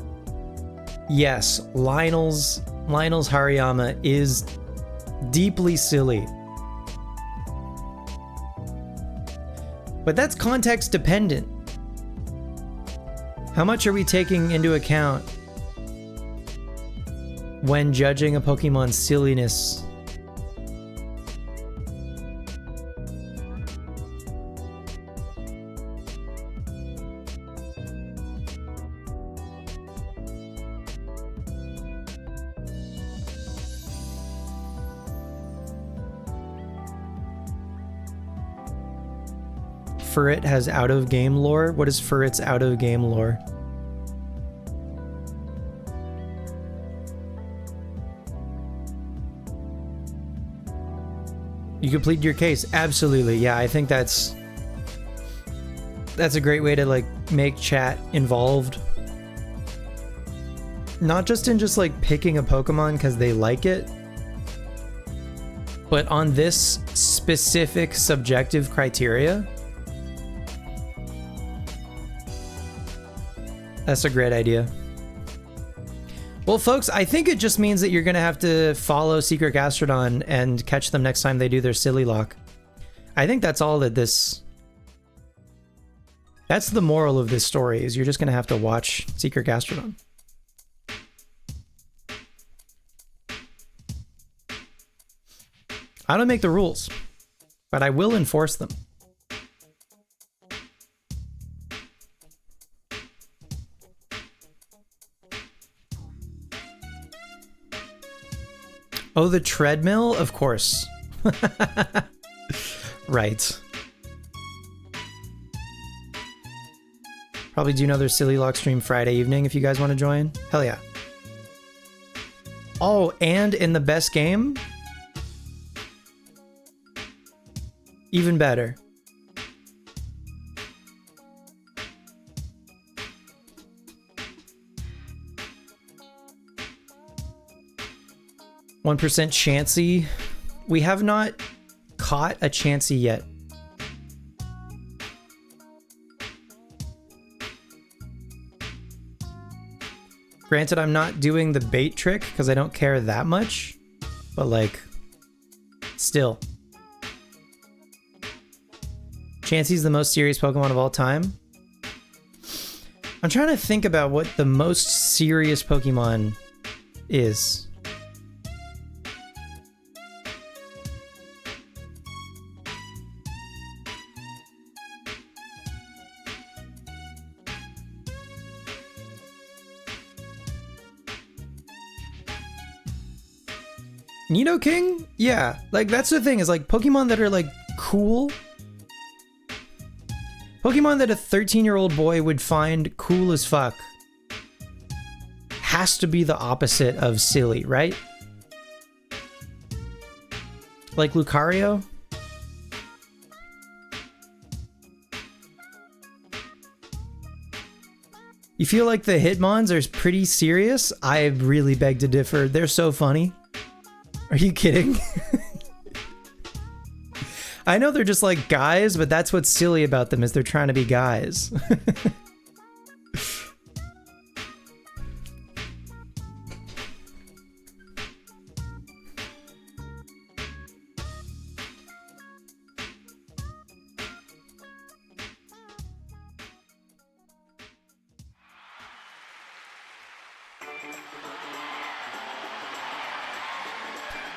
Yes, Lionel's Hariyama is deeply silly. But that's context dependent. How much are we taking into account when judging a Pokemon's silliness? Furret has out-of-game lore? What is Furret's out-of-game lore? You completed your case. Absolutely. Yeah, I think that's a great way to like make chat involved. Not just in just like picking a Pokemon because they like it, but on this specific subjective criteria. That's a great idea. Well, folks, I think it just means that you're going to have to follow Secret Gastrodon and catch them next time they do their silly lock. I think that's all that this... That's the moral of this story, is you're just going to have to watch Secret Gastrodon. I don't make the rules, but I will enforce them. Oh, the treadmill? Of course. Right. Probably do another Silly Lock stream Friday evening if you guys want to join. Hell yeah. Oh, and in the best game? Even better. %1 Chansey. We have not caught a Chansey yet. Granted, I'm not doing the bait trick because I don't care that much, but like, still. Chansey's the most serious Pokemon of all time. I'm trying to think about what the most serious Pokemon is. Nidoking? Yeah, like that's the thing is like Pokemon that are like cool. Pokemon that a 13-year-old boy would find cool as fuck has to be the opposite of silly, right? Like Lucario? You feel like the Hitmons are pretty serious? I really beg to differ. They're so funny. Are you kidding? I know they're just like guys, but that's what's silly about them is they're trying to be guys.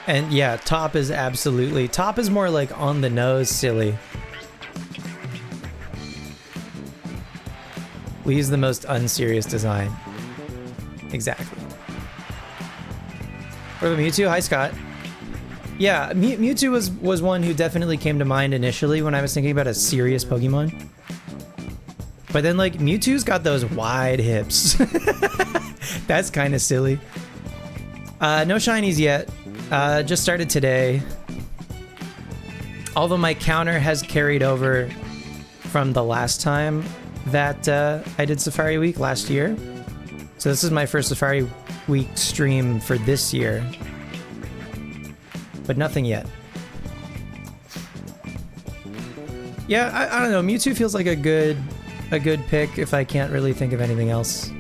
And yeah, Top is absolutely... Top is more like on the nose silly. We use the most unserious design. Exactly. What about Mewtwo? Hi, Scott. Yeah, Mewtwo was one who definitely came to mind initially when I was thinking about a serious Pokemon. But then, like, Mewtwo's got those wide hips. That's kind of silly. No shinies yet. Just started today. Although my counter has carried over from the last time that I did Safari Week last year. So this is my first Safari Week stream for this year. But nothing yet. Yeah, I don't know. Mewtwo feels like a good pick if I can't really think of anything else.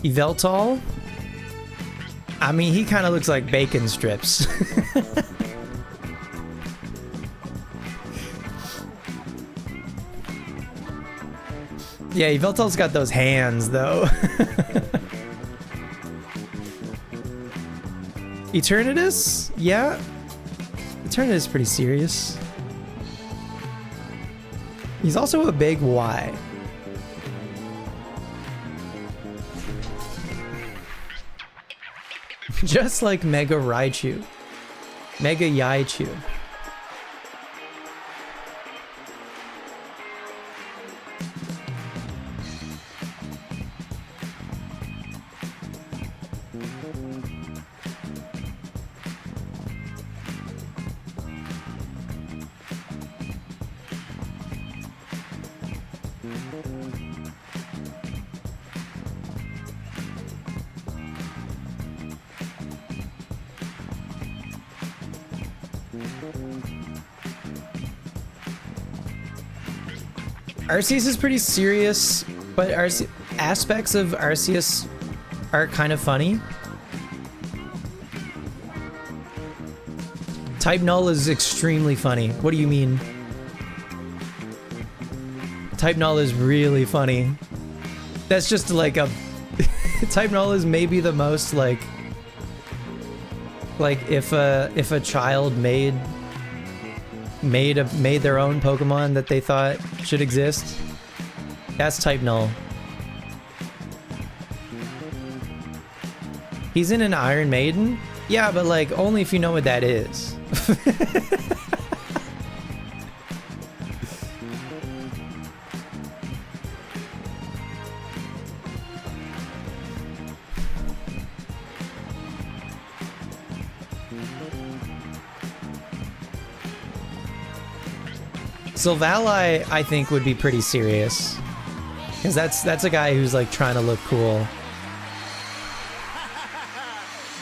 Yveltal? I mean, he kind of looks like bacon strips. Yeah, Yveltal's got those hands, though. Eternatus? Yeah. Eternatus is pretty serious. He's also a big Y. Just like Mega Raichu. Mega Yaichu. Arceus is pretty serious, but aspects of Arceus are kind of funny. Type Null is extremely funny. What do you mean? Type Null is really funny. That's just like a... Type Null is maybe the most like... Like if a child made their own Pokemon that they thought should exist, that's type null. He's in an Iron Maiden? Yeah, but like only if you know what that is. Sylvali, I think, would be pretty serious. Because that's a guy who's like trying to look cool.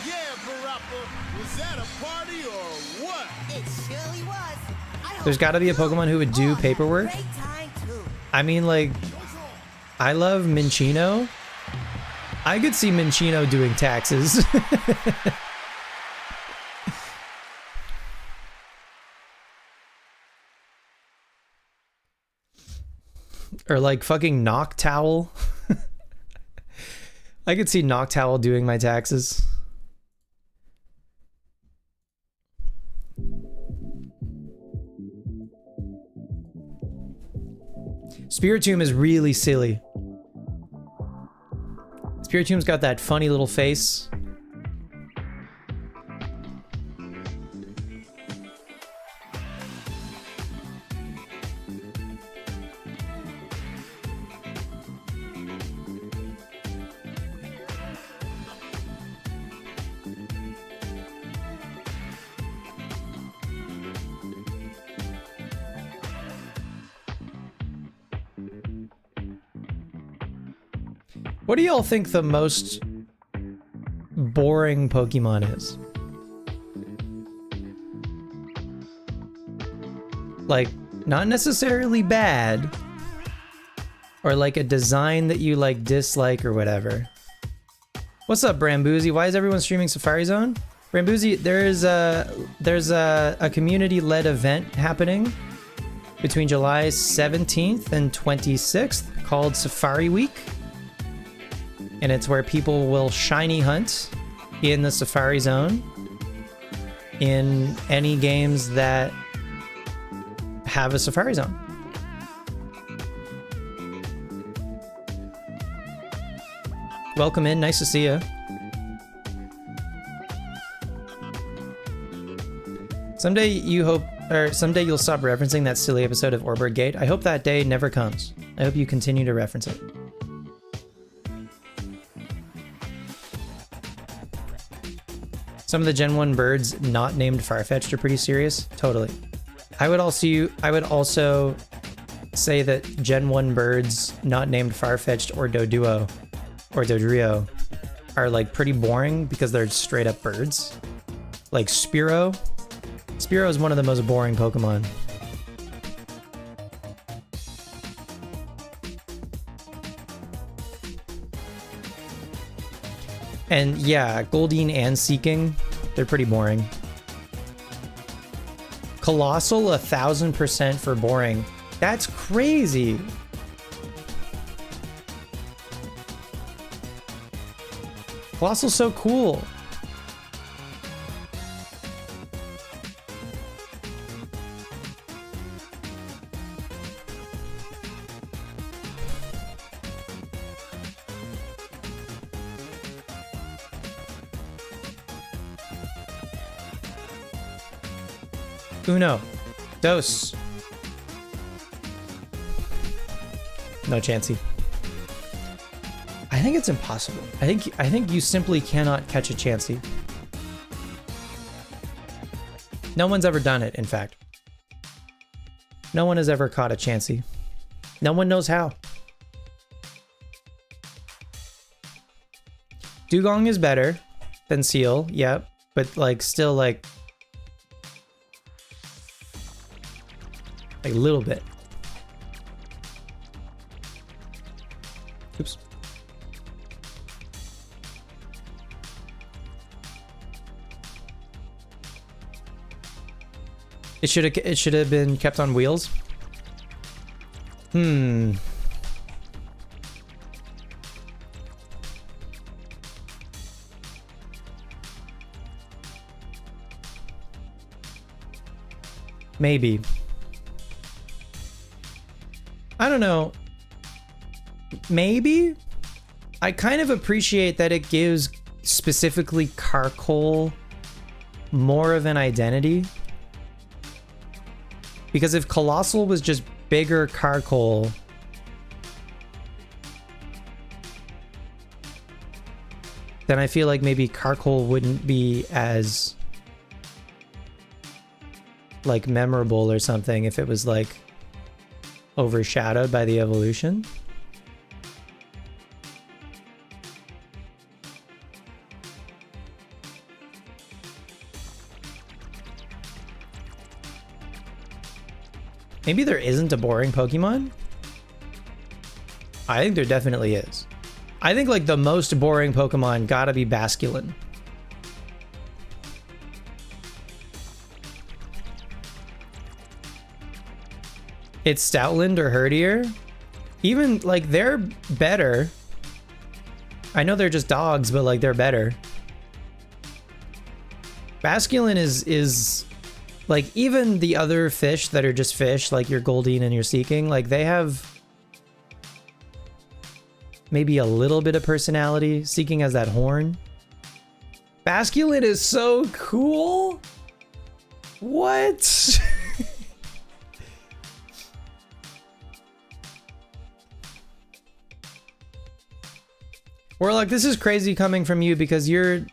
Yeah, Barappa, was that a party or what? It surely was. There's got to be a Pokemon who would do paperwork. I mean, like, I love Minchino. I could see Minchino doing taxes. Or like fucking Noctowl. I could see Noctowl doing my taxes. Spiritomb is really silly. Spiritomb's got that funny little face. What do y'all think the most boring Pokemon is? Like, not necessarily bad, or like a design that you like dislike or whatever. What's up, Brambuzi? Why is everyone streaming Safari Zone? Brambuzi, there's a community-led event happening between July 17th and 26th called Safari Week. And it's where people will shiny hunt in the Safari Zone in any games that have a Safari Zone. Welcome in, nice to see you. Someday you'll stop referencing that silly episode of Orbird Gate. I hope that day never comes. I hope you continue to reference it. Some of the Gen 1 birds not named Farfetch'd are pretty serious. Totally. I would also say that Gen 1 birds not named Farfetch'd or Doduo or Dodrio are like pretty boring because they're straight up birds. Like Spearow. Spearow is one of the most boring Pokemon. And yeah, Goldeen and Seeking, they're pretty boring. Colossal, 1000% for boring. That's crazy. Colossal's so cool. Uno. Dos. No Chansey. I think it's impossible. I think you simply cannot catch a Chansey. No one's ever done it, in fact. No one has ever caught a Chansey. No one knows how. Dugong is better than Seal, yep, but like still like a little bit. Oops. It should have been kept on wheels. Maybe. I don't know. Maybe. I kind of appreciate that it gives specifically Carkol more of an identity. Because if Colossal was just bigger Carkol, then I feel like maybe Carkol wouldn't be as like memorable or something if it was like overshadowed by the evolution. Maybe there isn't a boring Pokemon? I think there definitely is. I think like the most boring Pokemon gotta be Basculin. It's Stoutland or Herdier. Even like they're better. I know they're just dogs, but like they're better. Basculin is like even the other fish that are just fish, like your Goldeen and your Seeking, like they have maybe a little bit of personality. Seeking has that horn. Basculin is so cool. What? Warlock, this is crazy coming from you because you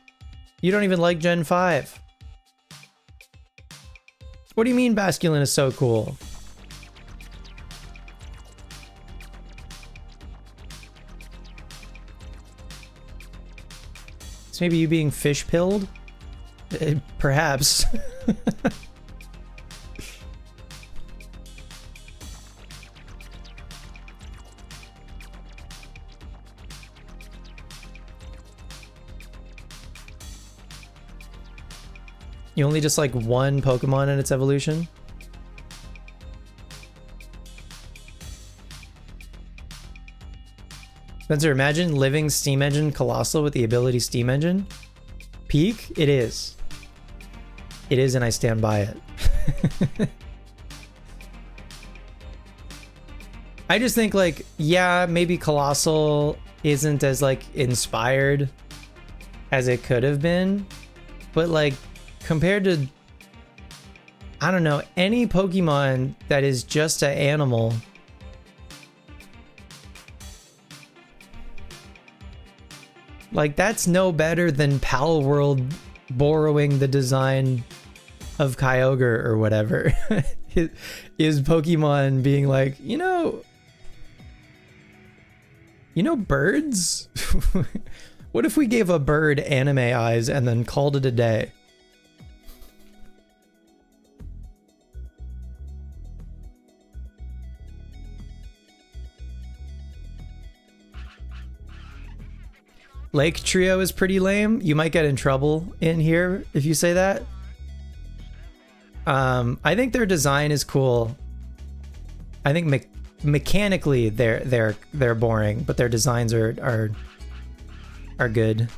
don't even like Gen 5. What do you mean Basculin is so cool? It's maybe you being fish pilled? Perhaps. You only just like one Pokemon in its evolution? Spencer, imagine living Steam Engine Colossal with the ability Steam Engine. Peak? It is. It is, and I stand by it. I just think like, yeah, maybe Colossal isn't as like inspired as it could have been, but like compared to, I don't know, any Pokemon that is just an animal, like that's no better than Pal World borrowing the design of Kyogre or whatever. Is Pokemon being like, you know birds? What if we gave a bird anime eyes and then called it a day? Lake Trio is pretty lame. You might get in trouble in here if you say that. I think their design is cool. I think mechanically they're boring, but their designs are good.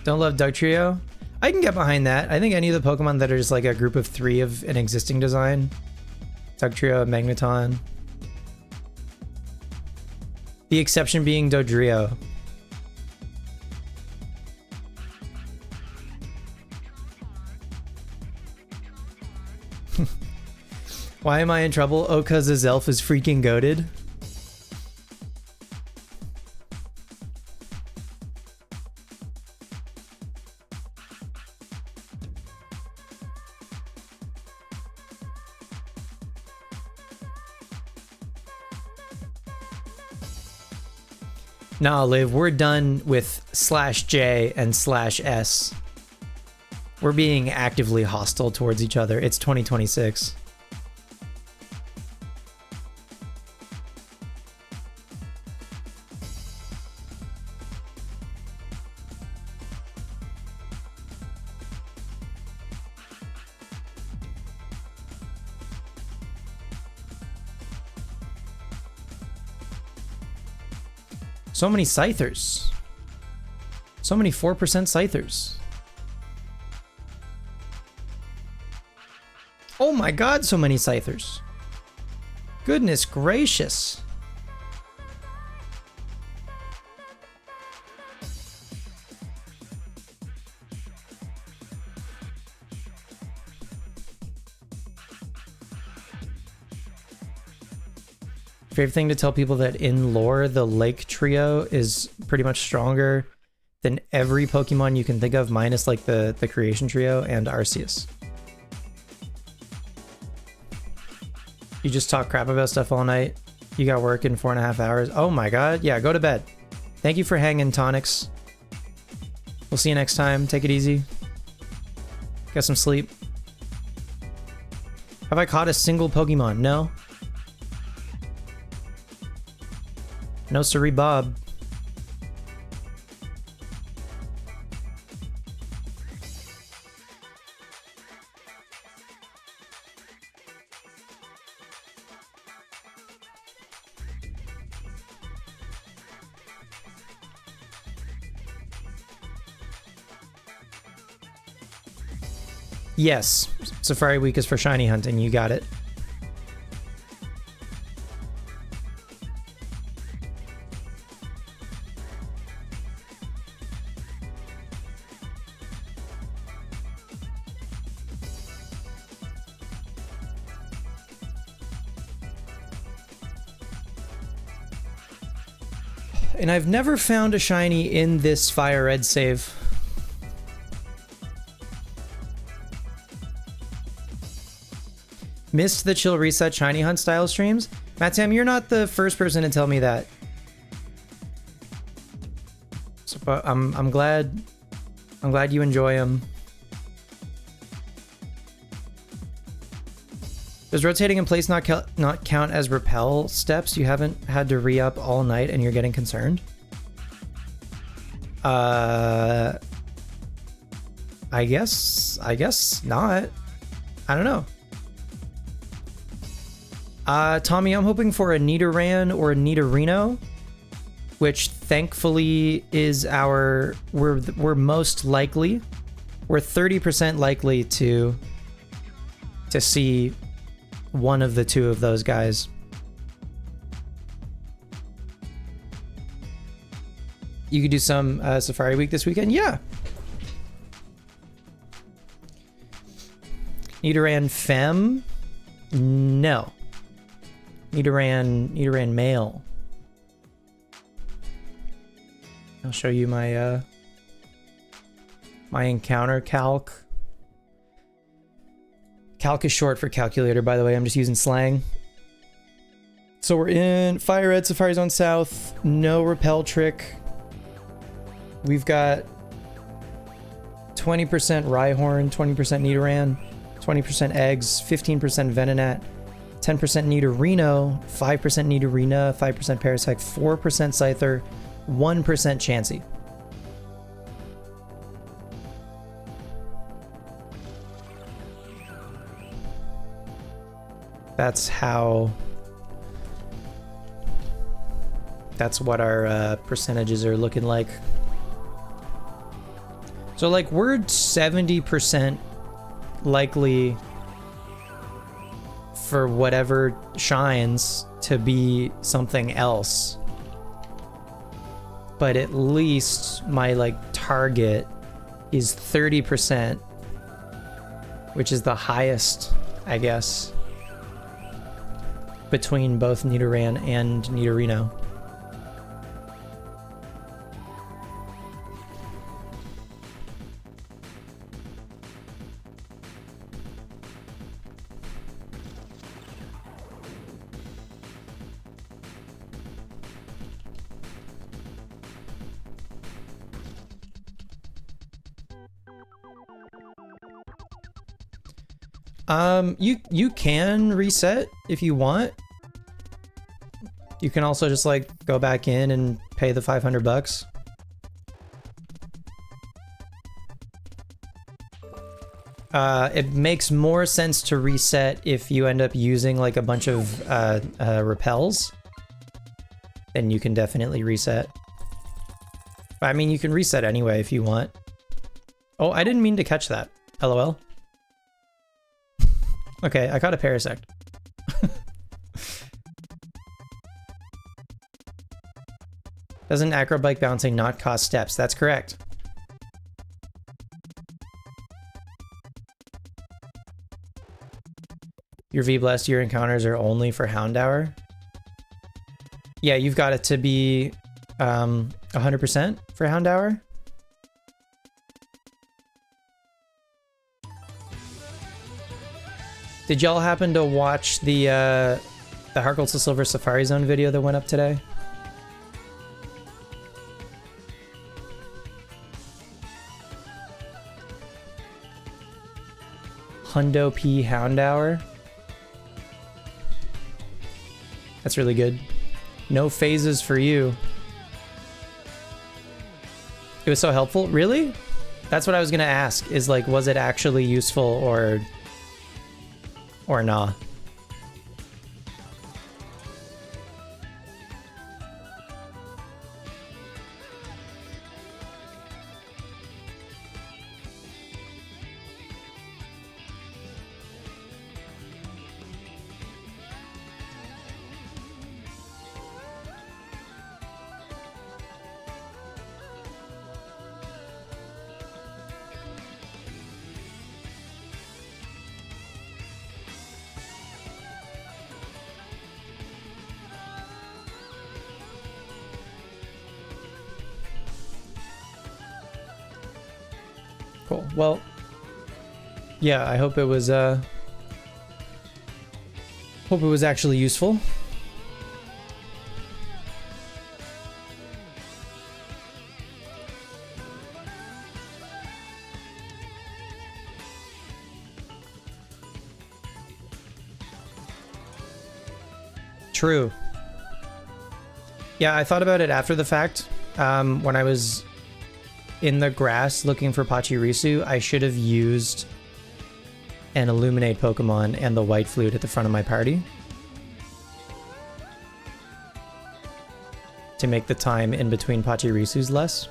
Don't love Dugtrio? I can get behind that. I think any of the Pokemon that are just like a group of 3 of an existing design. Dugtrio, Magneton. The exception being Dodrio. Why am I in trouble? Oh, cause Azelf is freaking goated. Nah, Liv, we're done with /J and /S. We're being actively hostile towards each other. It's 2026. So many Scythers. So many 4% Scythers. Oh my god, so many Scythers. Goodness gracious. Favorite thing to tell people that in lore, the Lake Trio is pretty much stronger than every Pokemon you can think of, minus like the Creation Trio and Arceus. You just talk crap about stuff all night. You got work in 4.5 hours. Oh my god. Yeah, go to bed. Thank you for hanging, Tonics. We'll see you next time. Take it easy. Get some sleep. Have I caught a single Pokemon? No. No siree, Bob. Yes, Safari Week is for shiny hunting. You got it. And I've never found a shiny in this Fire Red save. Missed the Chill Reset shiny hunt style streams? Matt Sam, you're not the first person to tell me that. So, but I'm glad you enjoy them. Does rotating in place not count as repel steps? You haven't had to re-up all night and you're getting concerned? I guess not. I don't know. Tommy, I'm hoping for a Nidoran or a Nidorino, which thankfully is we're most likely, we're 30% likely to see one of the two of those guys. You could do some Safari Week this weekend? Yeah. Nidoran Femme? No. Nidoran male. I'll show you my my encounter calc. Calc is short for calculator, by the way. I'm just using slang. So we're in Fire Red, Safari Zone South. No repel trick. We've got 20% Rhyhorn, 20% Nidoran, 20% Eggs, 15% Venonat, 10% Nidorino, 5% Nidorina, 5% Parasect, 4% Scyther, 1% Chansey. That's what our percentages are looking like. So like we're 70% likely for whatever shines to be something else. But at least my like target is 30%, which is the highest, I guess, between both Nidoran and Nidorino. You can reset if you want. You can also just like go back in and pay the $500. It makes more sense to reset if you end up using like a bunch of repels. Then you can definitely reset. I mean, you can reset anyway if you want. Oh, I didn't mean to catch that. LOL. Okay, I caught a Parasect. Doesn't acrobike bouncing not cost steps? That's correct. Your V-Blast, your encounters are only for Houndour? Yeah, you've got it to be 100% for Houndour. Did y'all happen to watch the Heartgold to Silver Safari Zone video that went up today? Hundo P Houndour. That's really good. No phases for you. It was so helpful. Really? That's what I was gonna ask, is like, was it actually useful or nah? Cool. Well, yeah, I hope it was actually useful. True. Yeah, I thought about it after the fact. When I was in the grass looking for Pachirisu, I should have used an Illuminate Pokemon and the White Flute at the front of my party to make the time in between Pachirisus less.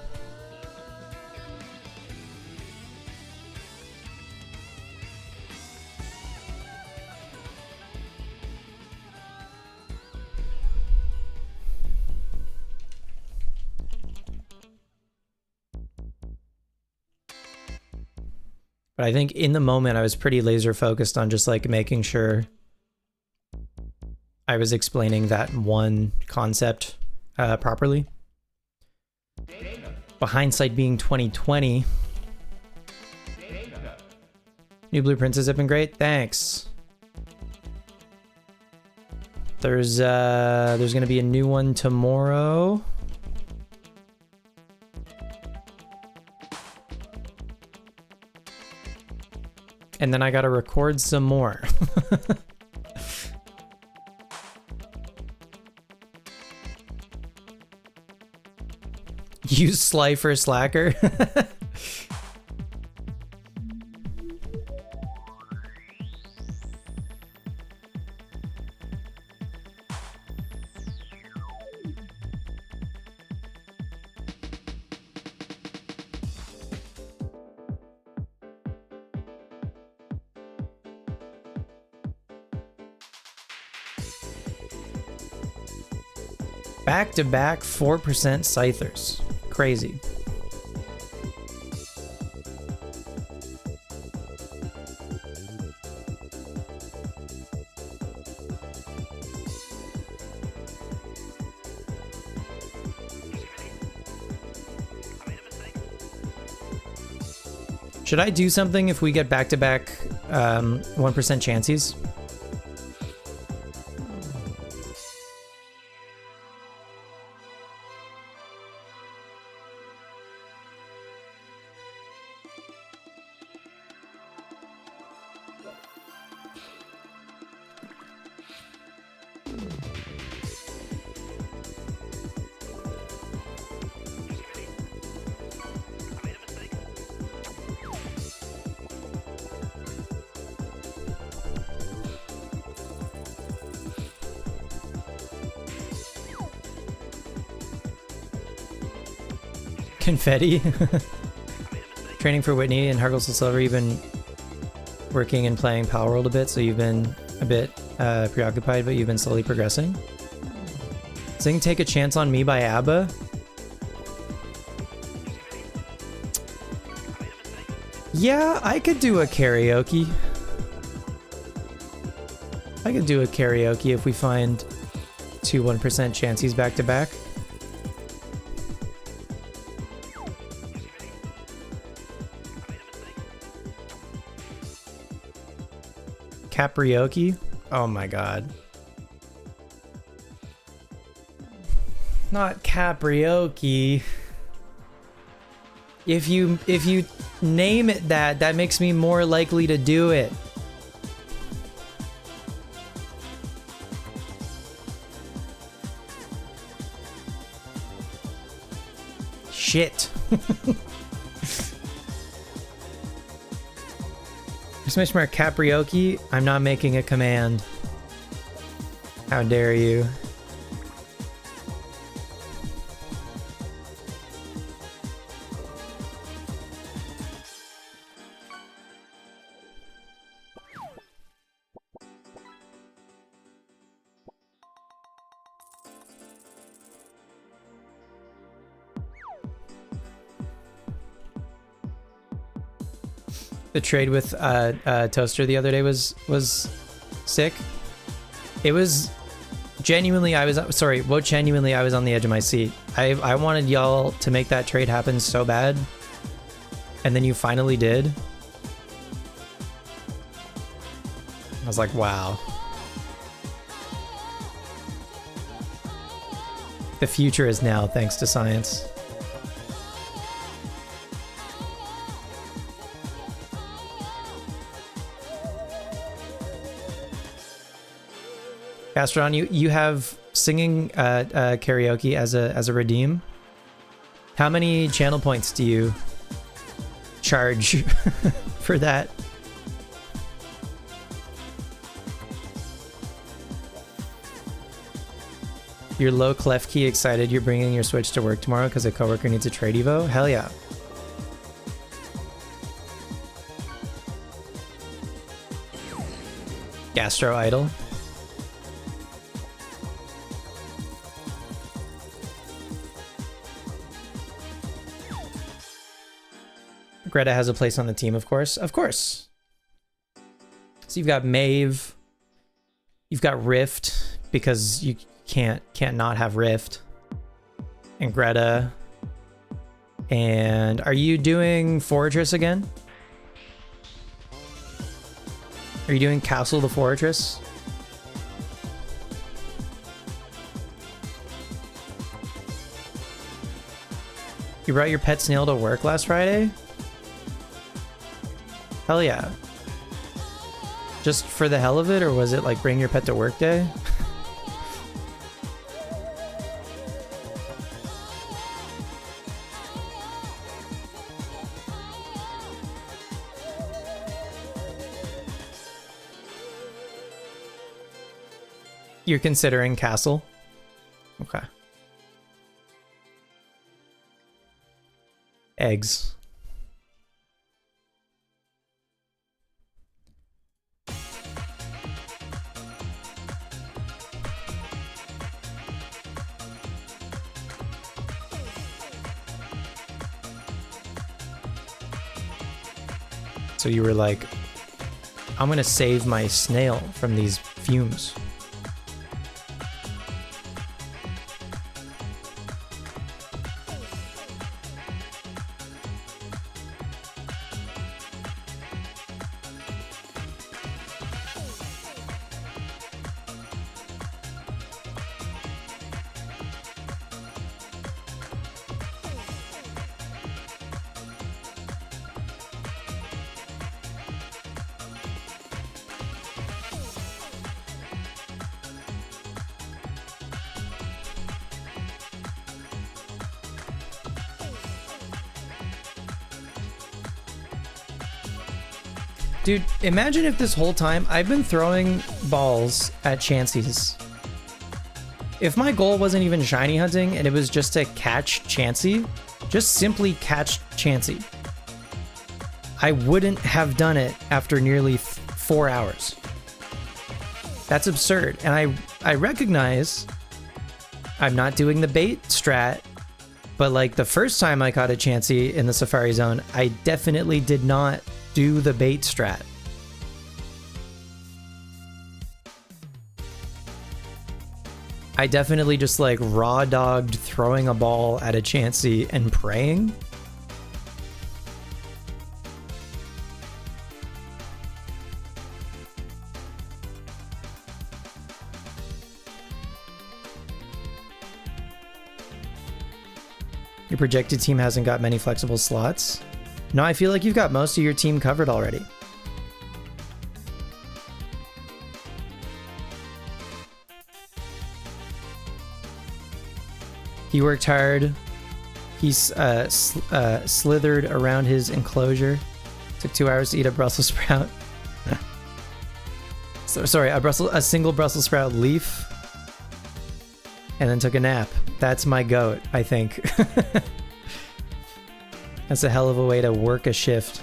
But I think in the moment I was pretty laser focused on just like making sure I was explaining that one concept properly. But hindsight being 2020. New blueprints have been great. Thanks. There's gonna be a new one tomorrow. And then I gotta record some more. Use Sly for Slacker. Back-to-back 4% Scythers. Crazy. Should I do something if we get back-to-back 1% chances? Confetti. Training for Whitney and Hargles and Silver. You've been working and playing Power World a bit, so you've been a bit preoccupied, but you've been slowly progressing. Sing Take a Chance on Me by ABBA. Yeah, I could do a karaoke. I could do a karaoke if we find 2 1% chances back to back. Caprioke? Oh my god. Not Caprioke. If you name it that makes me more likely to do it. Shit. Smishmar Caprioke, I'm not making a command. How dare you? The trade with Toaster the other day was sick. It was genuinely, I was on the edge of my seat. I wanted y'all to make that trade happen so bad, and then you finally did. I was like, wow. The future is now, thanks to science. Gastron, you have singing karaoke as a redeem. How many channel points do you charge for that? You're low clef key excited you're bringing your Switch to work tomorrow because a coworker needs a trade evo? Hell yeah. Gastro Idol. Greta has a place on the team, of course. Of course. So you've got Maeve. You've got Rift, because you can't not have Rift. And Greta. And are you doing Fortress again? Are you doing Castle the Fortress? You brought your pet snail to work last Friday? Hell yeah. Just for the hell of it, or was it like bring your pet to work day? You're considering Castle? Okay. Eggs. So you were like, I'm gonna save my snail from these fumes. Dude, imagine if this whole time I've been throwing balls at Chancy's If my goal wasn't even shiny hunting and it was just to catch Chansey, just simply catch Chansey, I wouldn't have done it after nearly 4 hours. That's absurd. And I recognize I'm not doing the bait strat, but like the first time I caught a Chansey in the Safari Zone, I definitely did not do the bait strat. I definitely just like raw dogged throwing a ball at a Chansey and praying. Your projected team hasn't got many flexible slots. No, I feel like you've got most of your team covered already. He worked hard. He's slithered around his enclosure. Took 2 hours to eat a Brussels sprout. Sorry, a single Brussels sprout leaf. And then took a nap. That's my goat, I think. That's a hell of a way to work a shift.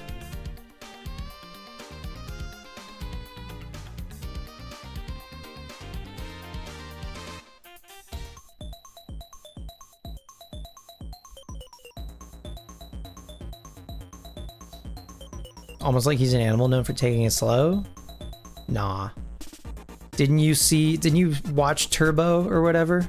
Almost like he's an animal known for taking it slow? Nah. Didn't you watch Turbo or whatever?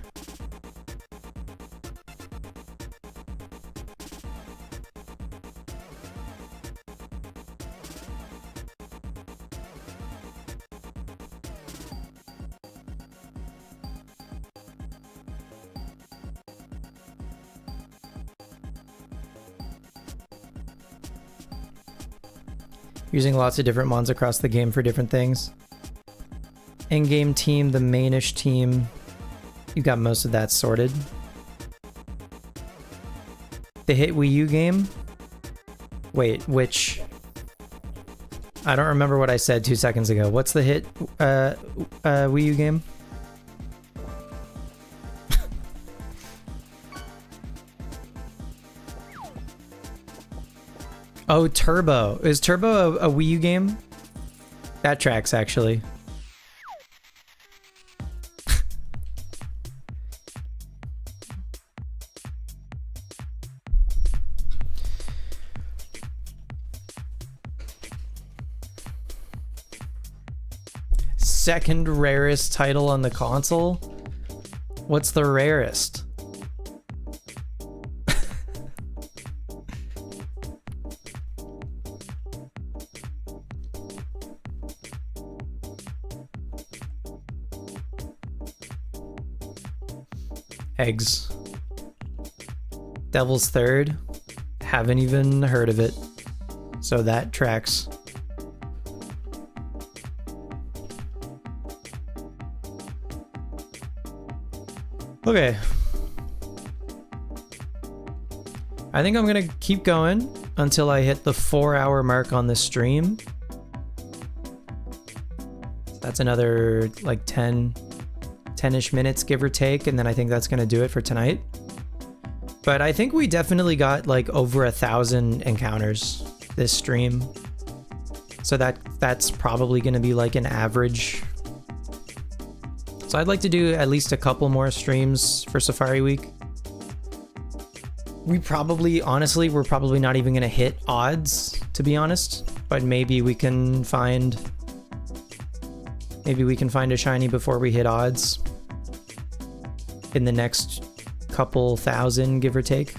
Using lots of different mons across the game for different things. In-game team, the mainish team. You got most of that sorted. The hit Wii U game? Wait, which? I don't remember what I said 2 seconds ago. What's the hit Wii U game? Oh, Turbo. Is Turbo a Wii U game? That tracks, actually. Second rarest title on the console? What's the rarest? Eggs. Devil's Third. Haven't even heard of it. So that tracks. Okay. I think I'm gonna keep going until I hit the 4-hour mark on the stream. That's another like 10-ish minutes, give or take, and then I think that's gonna do it for tonight. But I think we definitely got like over 1,000 encounters this stream. So that's probably gonna be like an average. So I'd like to do at least a couple more streams for Safari Week. We're probably not even gonna hit odds, to be honest. But maybe we can find a shiny before we hit odds in the next couple thousand, give or take.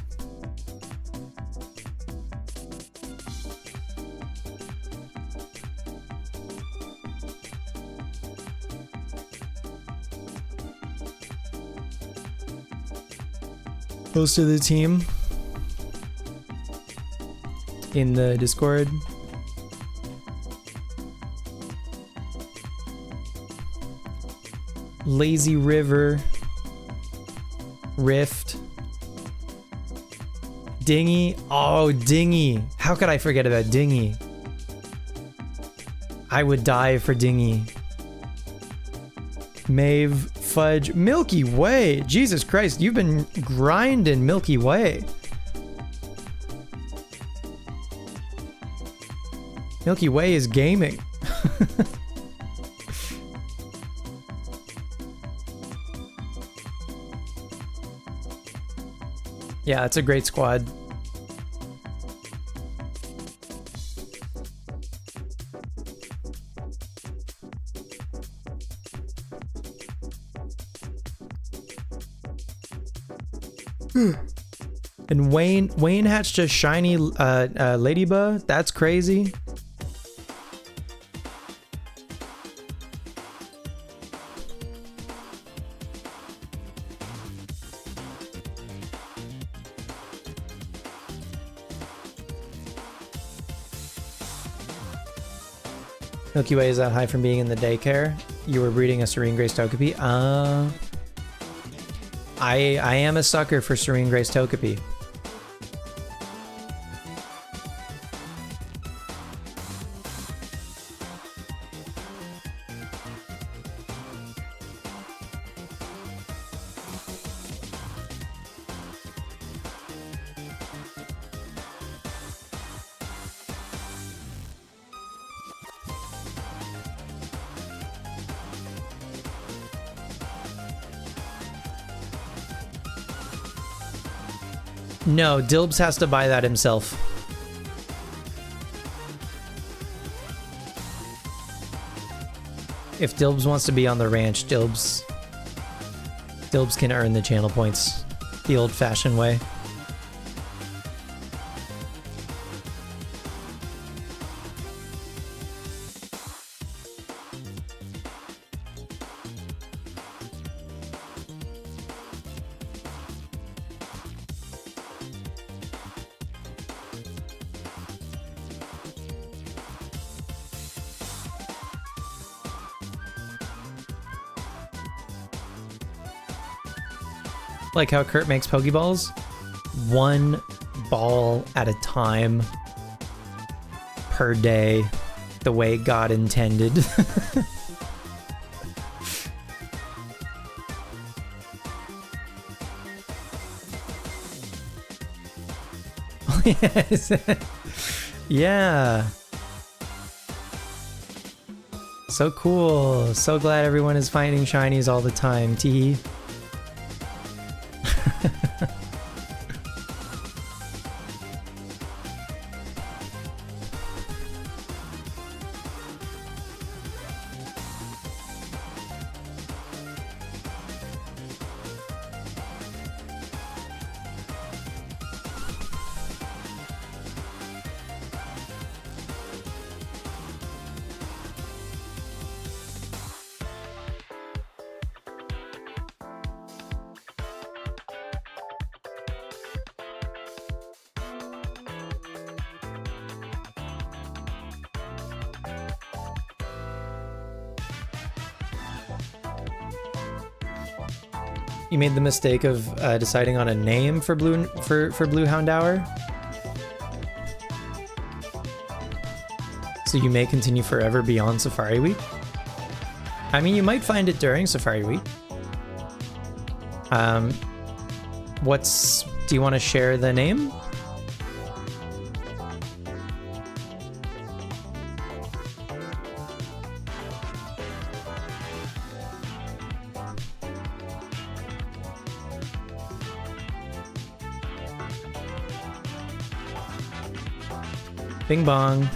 Most of the team in the Discord. Lazy River, Rift, Dingy. Oh, Dingy. How could I forget about Dingy? I would die for Dingy. Maeve, fudge. Milky Way. Jesus Christ, you've been grinding Milky Way. Milky Way is gaming. Yeah, it's a great squad. And Wayne hatched a shiny ladybug. That's crazy. Milky Way is that high from being in the daycare? You were breeding a Serene Grace Togepi? I am a sucker for Serene Grace Togepi. No, Dilbs has to buy that himself. If Dilbs wants to be on the ranch, Dilbs can earn the channel points the old-fashioned way. Like how Kurt makes Pokeballs? One ball at a time per day, the way God intended. Yes. Yeah. So cool. So glad everyone is finding shinies all the time. Tee. You made the mistake of deciding on a name for Blue Houndour. So you may continue forever beyond Safari Week. I mean, you might find it during Safari Week. Do you want to share the name? Bing bong.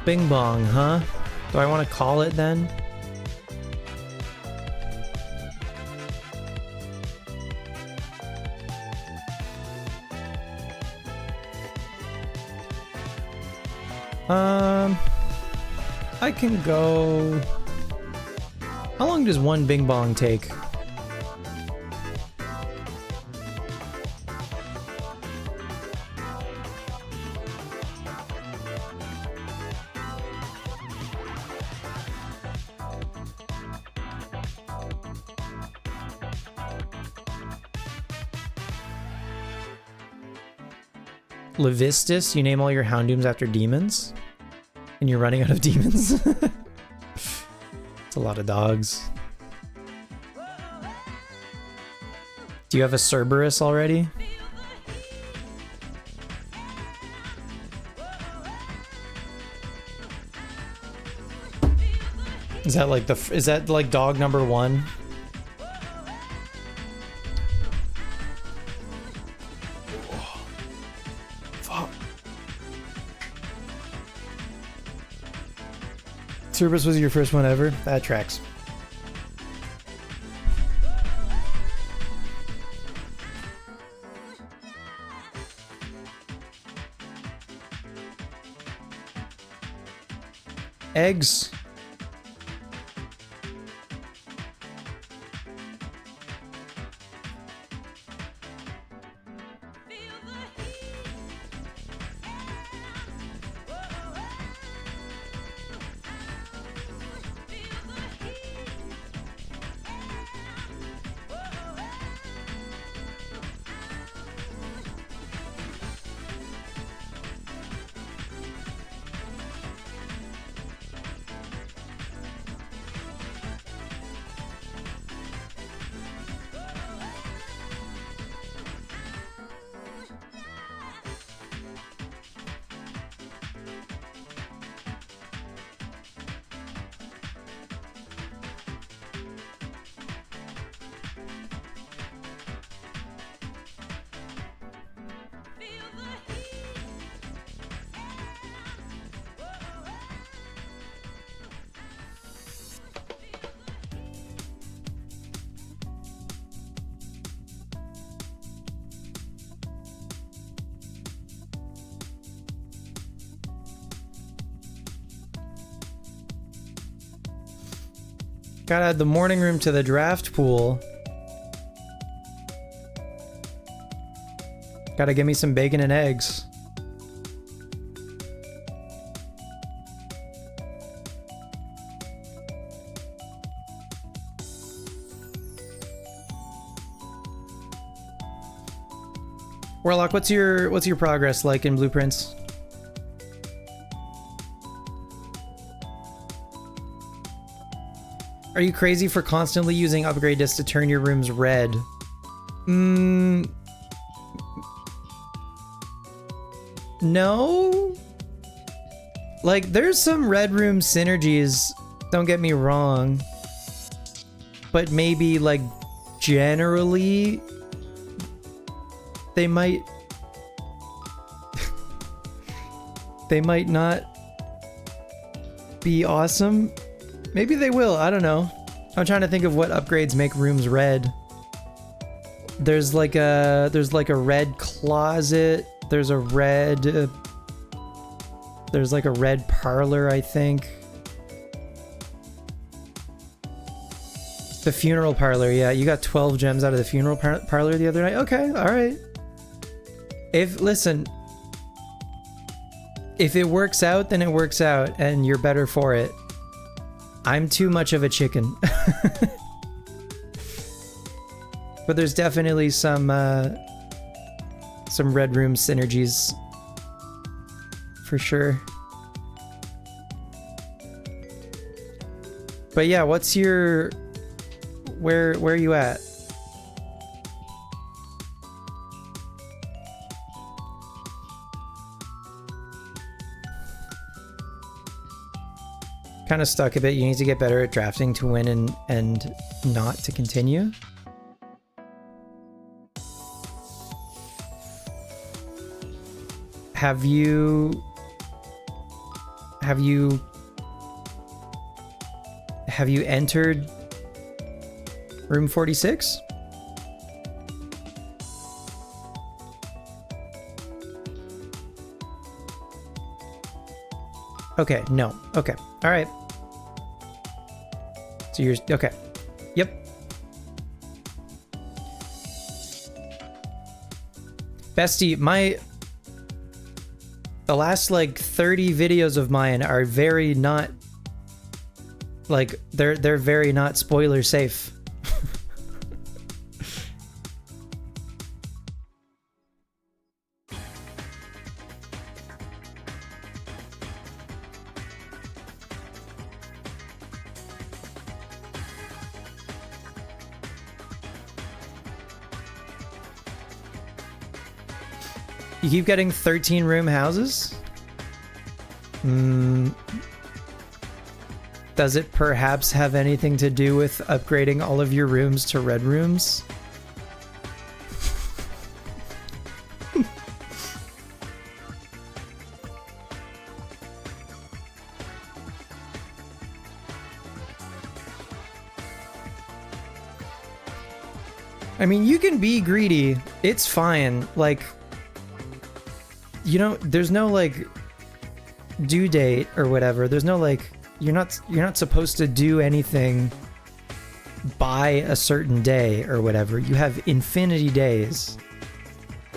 Bing bong, huh? Do I want to call it then? I can go... How long does one bing bong take? Levistus, you name all your Houndooms after demons? And you're running out of demons? It's a lot of dogs. Do you have a Cerberus already? Is that like dog number 1? Fuck. Cerberus was your first one ever? That tracks. Eggs. Gotta add the morning room to the draft pool. Gotta give me some bacon and eggs. Warlock, what's your progress like in Blueprints? Are you crazy for constantly using upgrade discs to turn your rooms red? No. Like, there's some red room synergies, don't get me wrong. But maybe, like, generally, they might... they might not be awesome. Maybe they will, I don't know. I'm trying to think of what upgrades make rooms red. There's like a red closet. There's a red there's like a red parlor, I think. The funeral parlor, yeah, you got 12 gems out of the funeral parlor the other night. Okay, all right. Listen, if it works out, then it works out and you're better for it. I'm too much of a chicken. But there's definitely some red room synergies for sure. But yeah, what's your where are you at? Kind of stuck a bit. You need to get better at drafting to win and not to continue. Have you entered room 46? Okay, no. Okay. All right. So you're okay. Yep. Bestie, the last like 30 videos of mine are very not like they're very not spoiler safe. You keep getting 13 room houses? Does it perhaps have anything to do with upgrading all of your rooms to red rooms? I mean, you can be greedy. It's fine. Like, you know, there's no like due date or whatever. There's no like you're not supposed to do anything by a certain day or whatever. You have infinity days.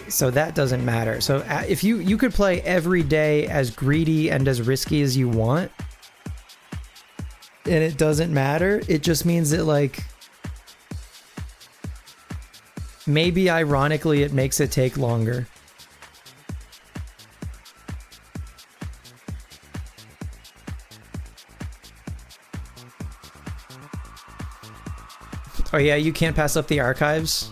So that doesn't matter. So if you could play every day as greedy and as risky as you want, and it doesn't matter. It just means that like maybe ironically it makes it take longer. Oh yeah, you can't pass up the archives?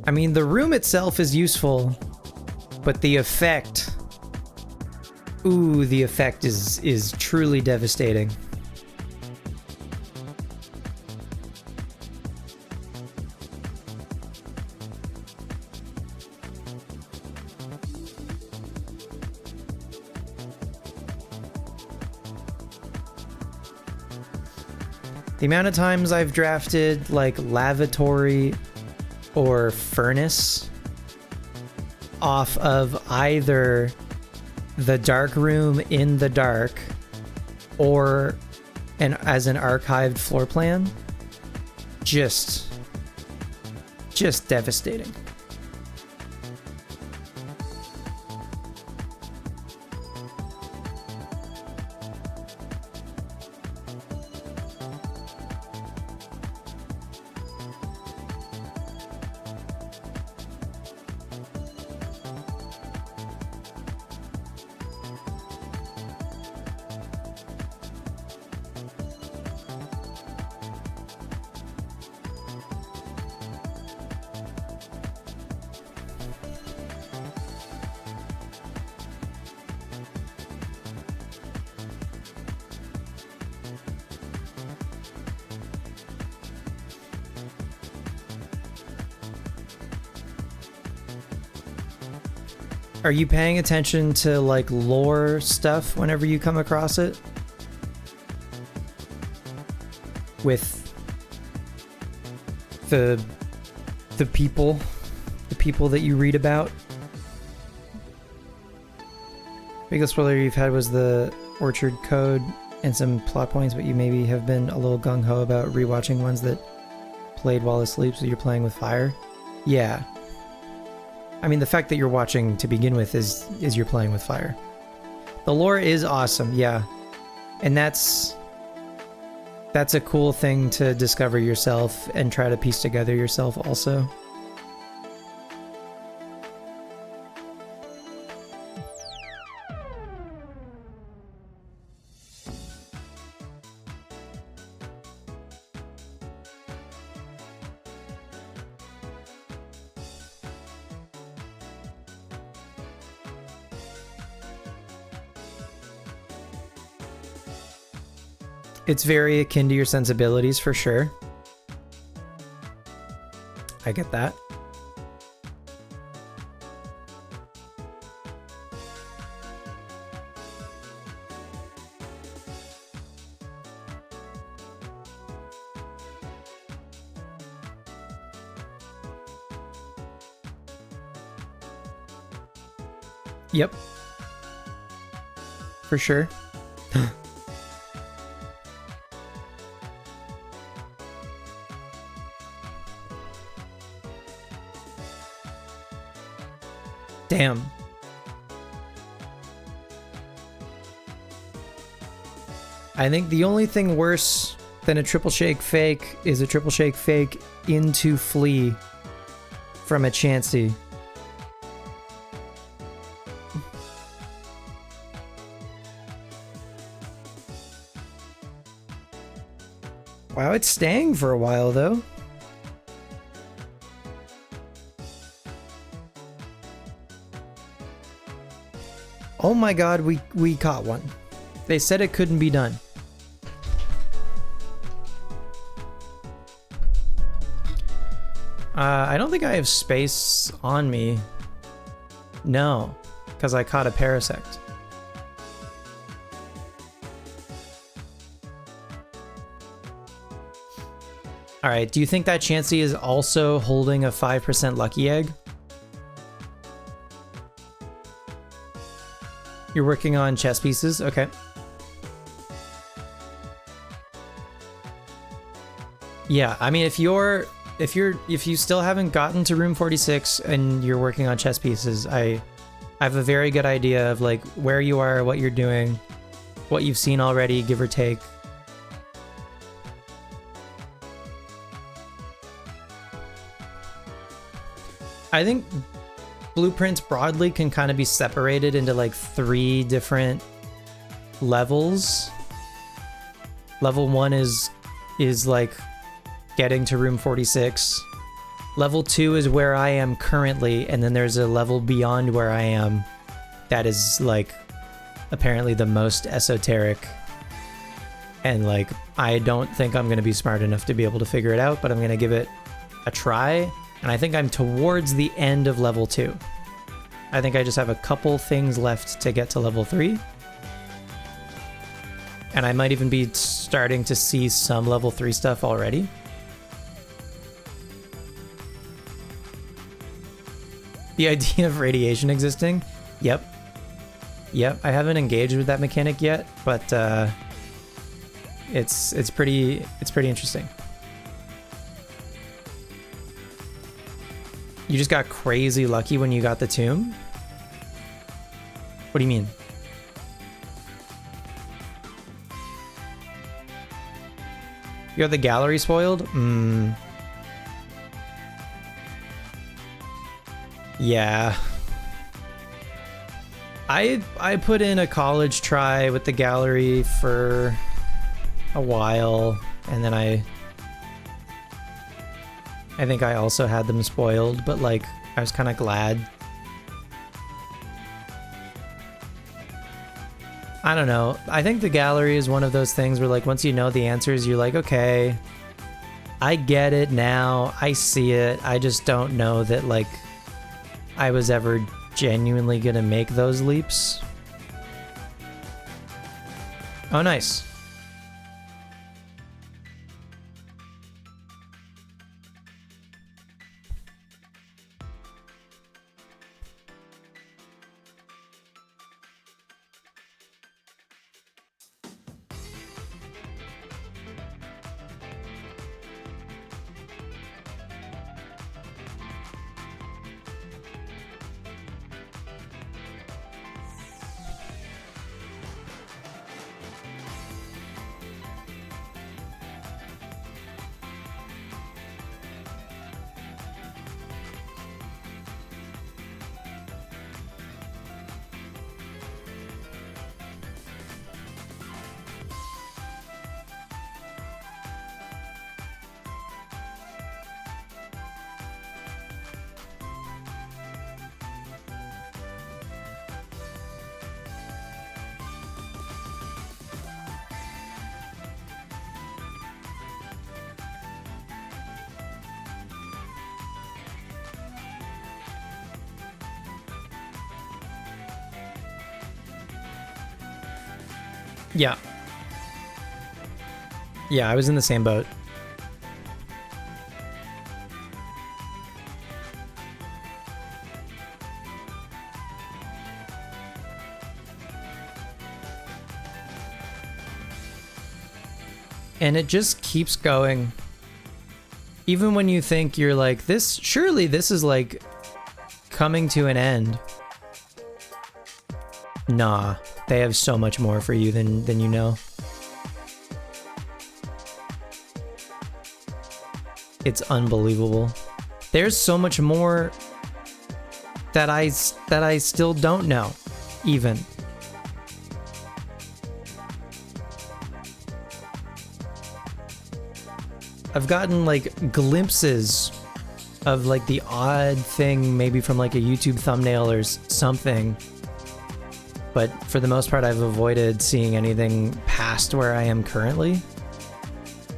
I mean, the room itself is useful, but the effect... Ooh, the effect is truly devastating. The amount of times I've drafted like lavatory or furnace off of either the dark room in the dark or as an archived floor plan, just devastating. Are you paying attention to like lore stuff whenever you come across it? With the people that you read about? Biggest spoiler you've had was the Orchard Code and some plot points, but you maybe have been a little gung-ho about rewatching ones that played while asleep, so you're playing with fire? Yeah. I mean, the fact that you're watching to begin with is you're playing with fire. The lore is awesome, yeah. And that's a cool thing to discover yourself and try to piece together yourself also. It's very akin to your sensibilities for sure. I get that. Yep. For sure. Damn. I think the only thing worse than a triple shake fake is a triple shake fake into Flea from a Chansey. Wow, it's staying for a while though. Oh my god, we caught one. They said it couldn't be done. I don't think I have space on me. No, because I caught a Parasect. Alright, do you think that Chansey is also holding a 5% lucky egg? You're working on chess pieces? Okay. Yeah, I mean, if you still haven't gotten to room 46 and you're working on chess pieces, I have a very good idea of like where you are, what you're doing, what you've seen already, give or take. I think blueprints broadly can kind of be separated into like 3 different levels. Level 1 is like getting to room 46. Level 2 is where I am currently, and then there's a level beyond where I am that is like apparently the most esoteric, and like I don't think I'm gonna be smart enough to be able to figure it out, but I'm gonna give it a try. And I think I'm towards the end of level 2. I think I just have a couple things left to get to level 3. And I might even be starting to see some level 3 stuff already. The idea of radiation existing? Yep. Yep, I haven't engaged with that mechanic yet, but it's pretty interesting. You just got crazy lucky when you got the tomb? What do you mean? You got the gallery spoiled? Yeah. I put in a college try with the gallery for a while, and then I think I also had them spoiled, but like I was kind of glad. I don't know. I think the gallery is one of those things where like once you know the answers, you're like, okay, I get it now. I see it. I just don't know that like I was ever genuinely gonna make those leaps. Oh, nice. Yeah. Yeah, I was in the same boat. And it just keeps going. Even when you think you're like, surely this is like coming to an end. Nah, they have so much more for you than you know. It's unbelievable. There's so much more that I still don't know, even. I've gotten like glimpses of like the odd thing maybe from like a YouTube thumbnail or something. But for the most part, I've avoided seeing anything past where I am currently.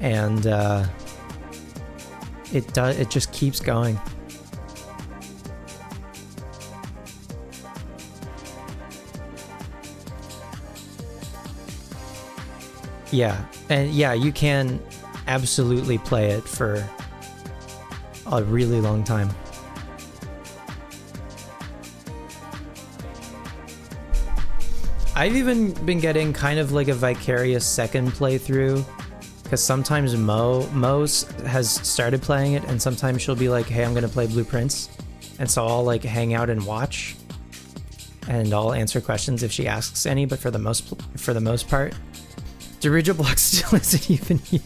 And it just keeps going. Yeah, and yeah, you can absolutely play it for a really long time. I've even been getting kind of like a vicarious second playthrough, because sometimes Mo has started playing it, and sometimes she'll be like, hey, I'm gonna play Blue Prince, and so I'll like hang out and watch, and I'll answer questions if she asks any, but for the most part, Dirigible still isn't even here.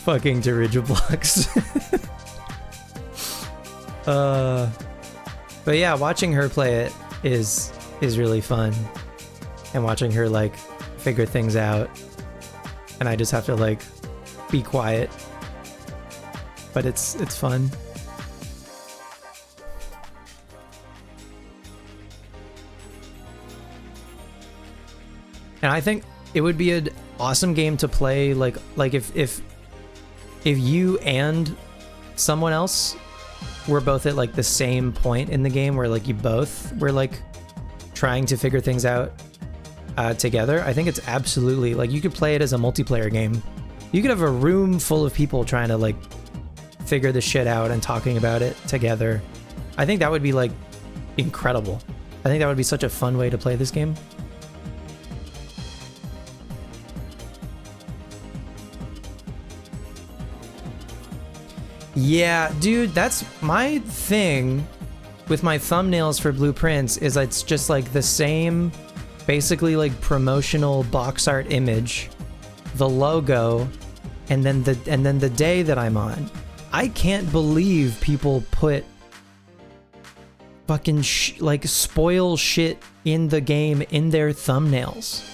Fucking Dirigiblox. But yeah, watching her play it is really fun, and watching her like figure things out, and I just have to like be quiet, but it's fun. And I think it would be an awesome game to play like if you and someone else were both at like the same point in the game where like you both were like trying to figure things out together. I think it's absolutely like you could play it as a multiplayer game. You could have a room full of people trying to like figure the shit out and talking about it together. I think that would be like incredible. I think that would be such a fun way to play this game. Yeah, dude, that's my thing with my thumbnails for Blue Prince, is it's just like the same, basically like promotional box art image, the logo, and then the day that I'm on. I can't believe people put fucking like spoil shit in the game in their thumbnails.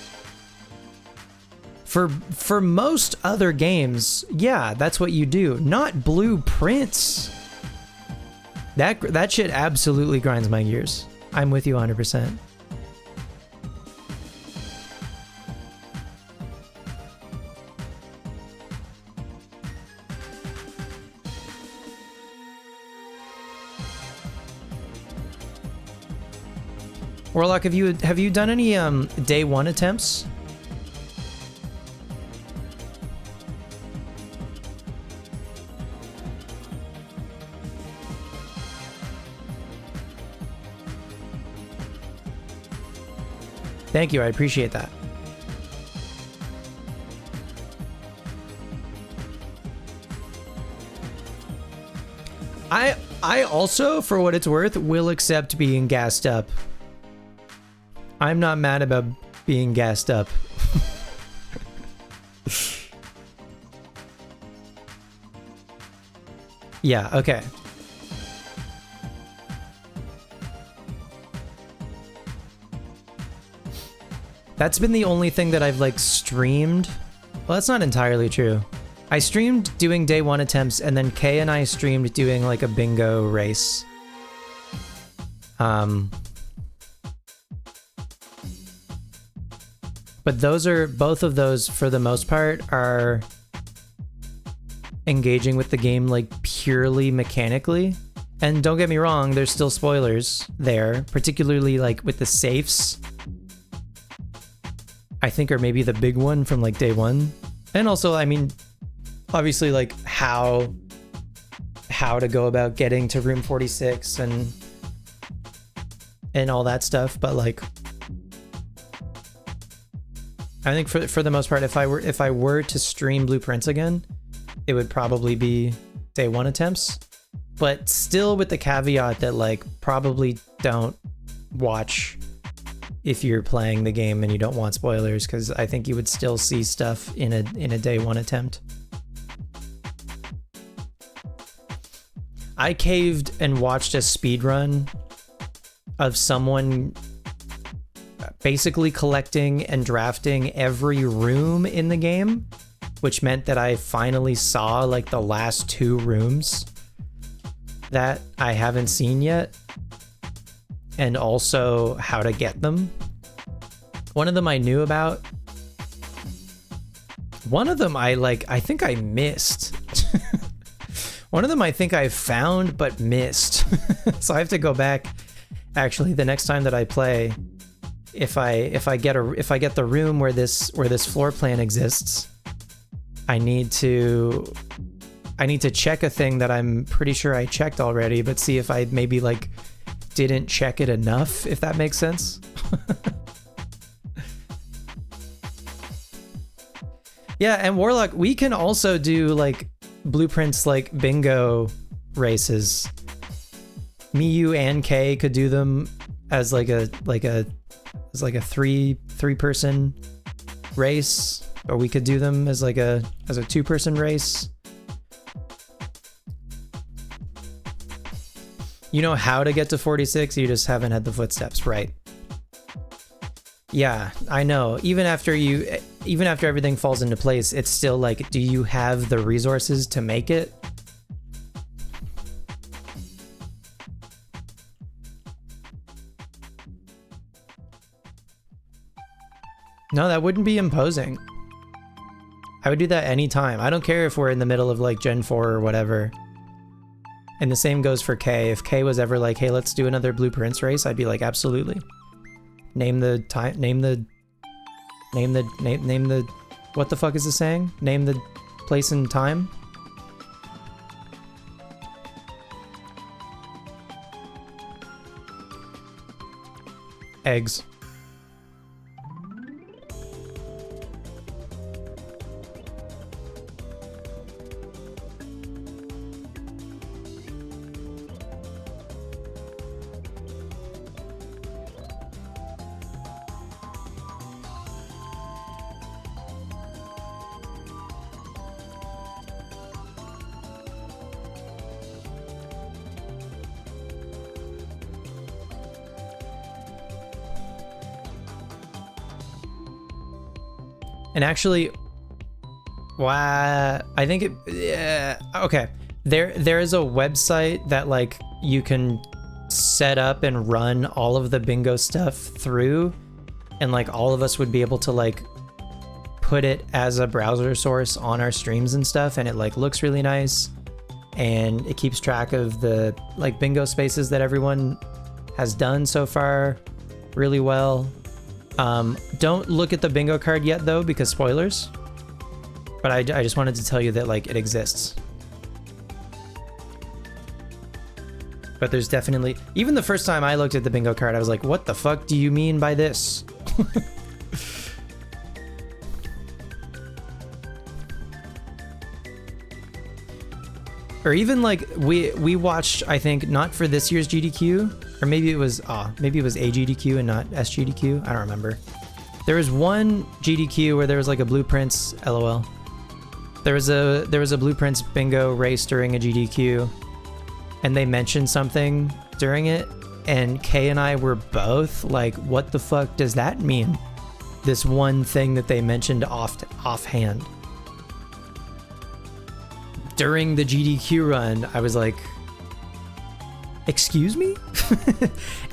For most other games, yeah, that's what you do. Not Blue Prince. That shit absolutely grinds my gears. I'm with you 100%. Warlock, have you done any day one attempts? Thank you, I appreciate that. I also, for what it's worth, will accept being gassed up. I'm not mad about being gassed up. Yeah, okay. That's been the only thing that I've like streamed. Well, that's not entirely true. I streamed doing day one attempts, and then Kay and I streamed doing like a bingo race. But both of those for the most part are engaging with the game like purely mechanically. And don't get me wrong, there's still spoilers there, particularly like with the safes. I think are maybe the big one from like day one. And also, I mean, obviously like how to go about getting to room 46 and all that stuff. But like, I think for the most part, if I were to stream Blue Prince again, it would probably be day one attempts, but still with the caveat that like probably don't watch if you're playing the game and you don't want spoilers, because I think you would still see stuff in a day one attempt. I caved and watched a speedrun of someone basically collecting and drafting every room in the game, which meant that I finally saw like the last 2 rooms that I haven't seen yet, and also how to get them. One of them I knew about. One of them I think I missed. One of them I think I found but missed. So I have to go back. Actually, the next time that I play, if I get the room where this floor plan exists, I need to check a thing that I'm pretty sure I checked already, but see if I maybe like didn't check it enough, if that makes sense. Yeah, and Warlock, we can also do like blueprints like bingo races. Me, you, and Kay could do them as like a three person race, or we could do them as a 2-person race. You know how to get to 46, you just haven't had the footsteps, right? Yeah, I know. Even after everything falls into place, it's still like, do you have the resources to make it? No, that wouldn't be imposing. I would do that anytime. I don't care if we're in the middle of like Gen 4 or whatever. And the same goes for Kay. If Kay was ever like, hey, let's do another blueprints race, I'd be like, absolutely. Name the what the fuck is it saying? Name the place and time. Eggs. And actually, wow, I think it, yeah, okay. There is a website that like you can set up and run all of the bingo stuff through, and like all of us would be able to like put it as a browser source on our streams and stuff, and it like looks really nice, and it keeps track of the like bingo spaces that everyone has done so far really well. Don't look at the bingo card yet though, because spoilers, but I just wanted to tell you that like it exists. But there's definitely, even the first time I looked at the bingo card, I was like, what the fuck do you mean by this? Or even like we watched, I think, not for this year's GDQ, or maybe it was a GDQ and not SGDQ. I don't remember. There was one GDQ where there was like a blueprints, LOL. There was a blueprints bingo race during a GDQ, and they mentioned something during it, and Kay and I were both like, what the fuck does that mean? This one thing that they mentioned offhand. During the GDQ run, I was like, excuse me?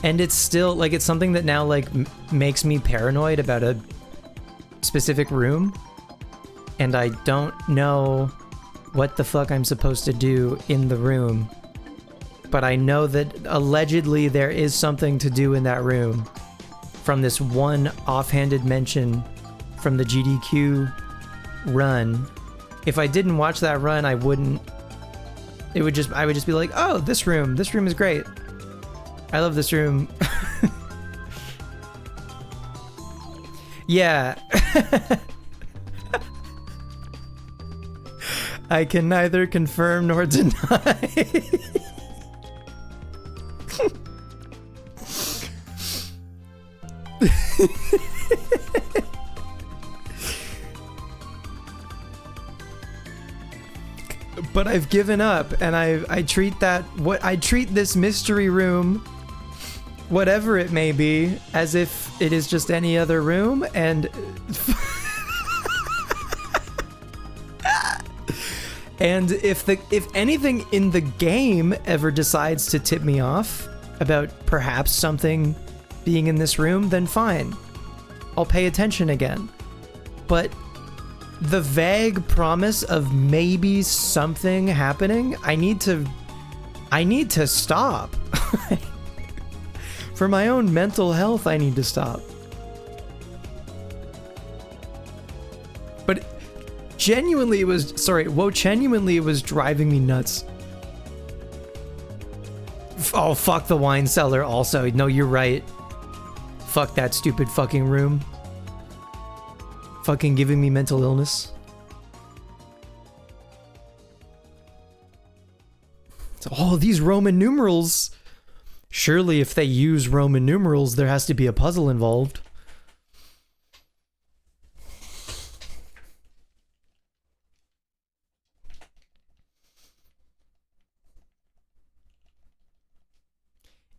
And it's still like, it's something that now like makes me paranoid about a specific room, and I don't know what the fuck I'm supposed to do in the room, but I know that allegedly there is something to do in that room from this one offhanded mention from the GDQ run. If I didn't watch that run, I would just be like, oh, this room is great. I love this room. Yeah. I can neither confirm nor deny. But I've given up, and I treat this mystery room whatever it may be, as if it is just any other room, and and if anything in the game ever decides to tip me off about perhaps something being in this room, then fine, I'll pay attention again. But the vague promise of maybe something happening, I need to stop. For my own mental health, I need to stop. But genuinely, it was driving me nuts. Oh, fuck the wine cellar also. No, you're right. Fuck that stupid fucking room. Fucking giving me mental illness. So, oh, these Roman numerals. Surely if they use Roman numerals, there has to be a puzzle involved.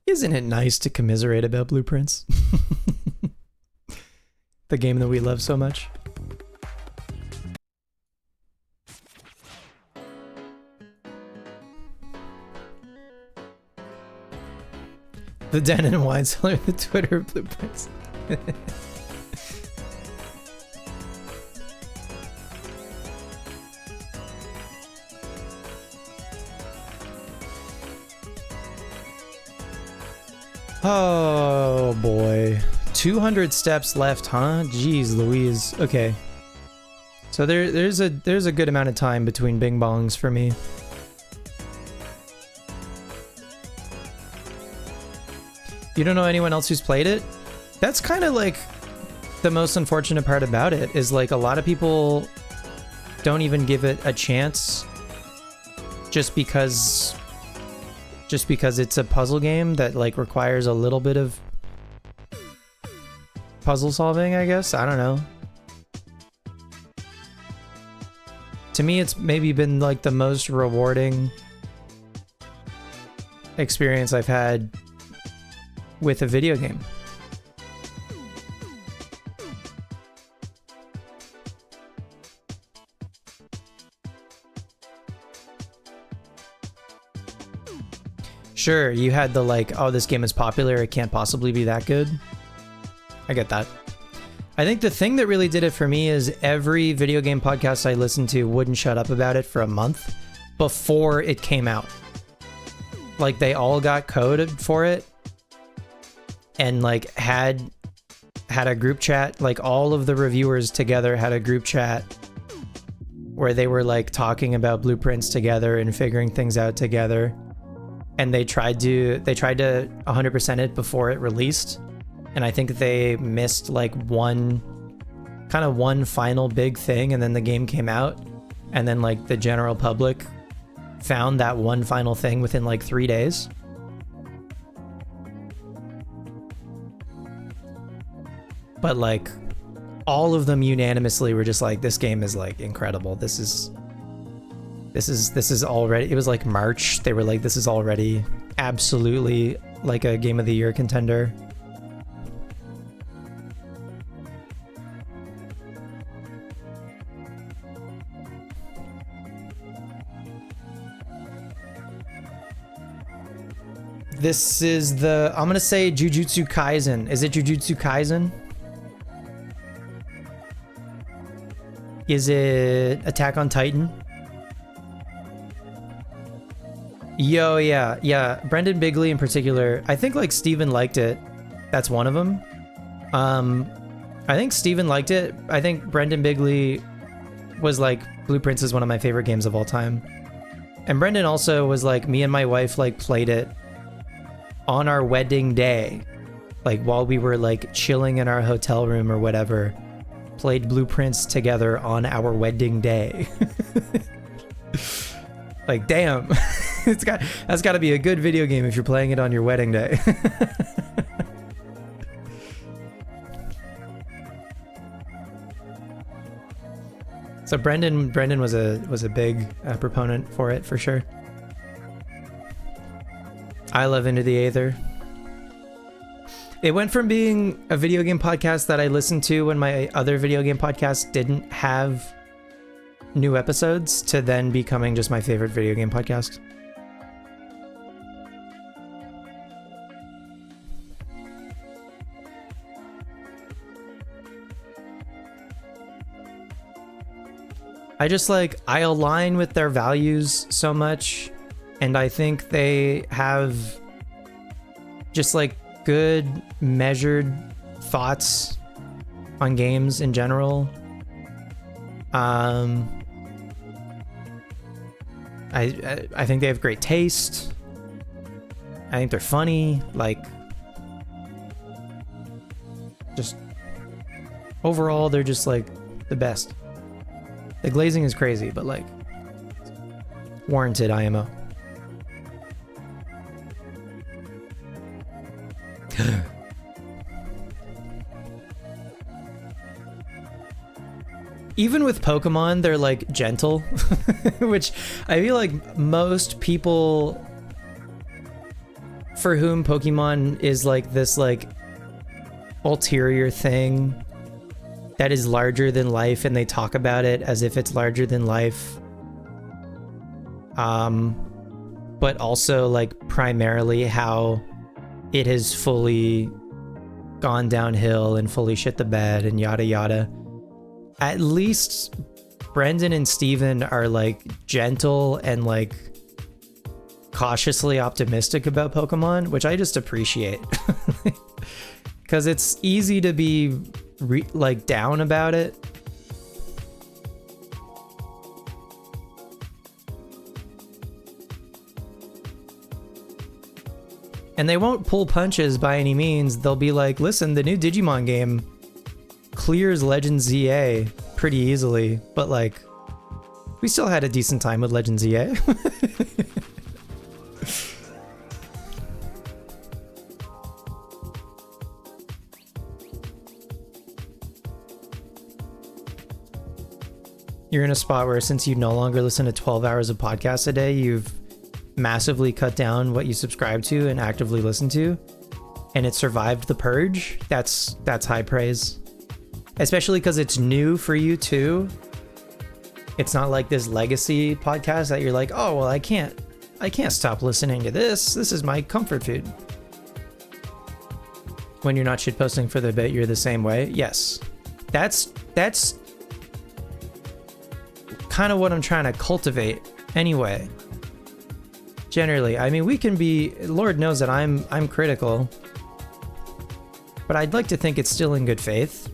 Isn't it nice to commiserate about Blueprints? The game that we love so much. The Den and Wine Cellar, the Twitter of Blueprints. Oh boy. 200 steps left, huh? Jeez Louise. Okay. So there's a good amount of time between bing bongs for me. You don't know anyone else who's played it? That's kind of like the most unfortunate part about it, is like a lot of people don't even give it a chance just because it's a puzzle game that like requires a little bit of puzzle solving, I guess. I don't know. To me, it's maybe been like the most rewarding experience I've had with a video game. Sure, you had the like, oh, this game is popular, it can't possibly be that good. I get that. I think the thing that really did it for me is every video game podcast I listened to wouldn't shut up about it for a month before it came out. Like they all got coded for it and like had a group chat, like all of the reviewers together had a group chat where they were like talking about Blueprints together and figuring things out together. And they tried to 100% it before it released. And I think they missed like one final big thing, and then the game came out, and then like the general public found that one final thing within like 3 days. But like all of them unanimously were just like, this game is like incredible. This is already, it was like March. They were like, this is already absolutely like a Game of the Year contender. This is the, I'm gonna say Jujutsu Kaisen. Is it Jujutsu Kaisen? Is it Attack on Titan? Yo, yeah. Brendan Bigley in particular. I think like Steven liked it. That's one of them. I think Steven liked it. I think Brendan Bigley was like, Blueprints is one of my favorite games of all time. And Brendan also was like, me and my wife like played it on our wedding day. Like while we were like chilling in our hotel room or whatever, played Blueprints together on our wedding day. Like, damn. That's got to be a good video game if you're playing it on your wedding day. So Brendan was a big proponent for it, for sure. I love Into the Aether. It went from being a video game podcast that I listened to when my other video game podcasts didn't have new episodes to then becoming just my favorite video game podcast. I align with their values so much, and I think they have just like good measured thoughts on games in general. I think they have great taste. I think they're funny. Like, just overall, they're just like the best. The glazing is crazy, but like warranted IMO. Even with Pokemon, they're like gentle, which I feel like most people for whom Pokemon is like this like ulterior thing that is larger than life, and they talk about it as if it's larger than life. But also like primarily how it has fully gone downhill and fully shit the bed and yada yada. At least Brendan and Steven are like gentle and like cautiously optimistic about Pokemon, which I just appreciate. Because it's easy to be like down about it. And they won't pull punches by any means. They'll be like, listen, the new Digimon game clears Legends ZA pretty easily, but like, we still had a decent time with Legends ZA. You're in a spot where since you no longer listen to 12 hours of podcasts a day, you've massively cut down what you subscribe to and actively listen to, and it survived the purge. That's high praise. Especially because it's new for you too. It's not like this legacy podcast that you're like, oh, well, I can't stop listening to this. This is my comfort food. When you're not shitposting for the bit, you're the same way. Yes. That's kind of what I'm trying to cultivate anyway. Generally, I mean, we can be, Lord knows that I'm critical, but I'd like to think it's still in good faith.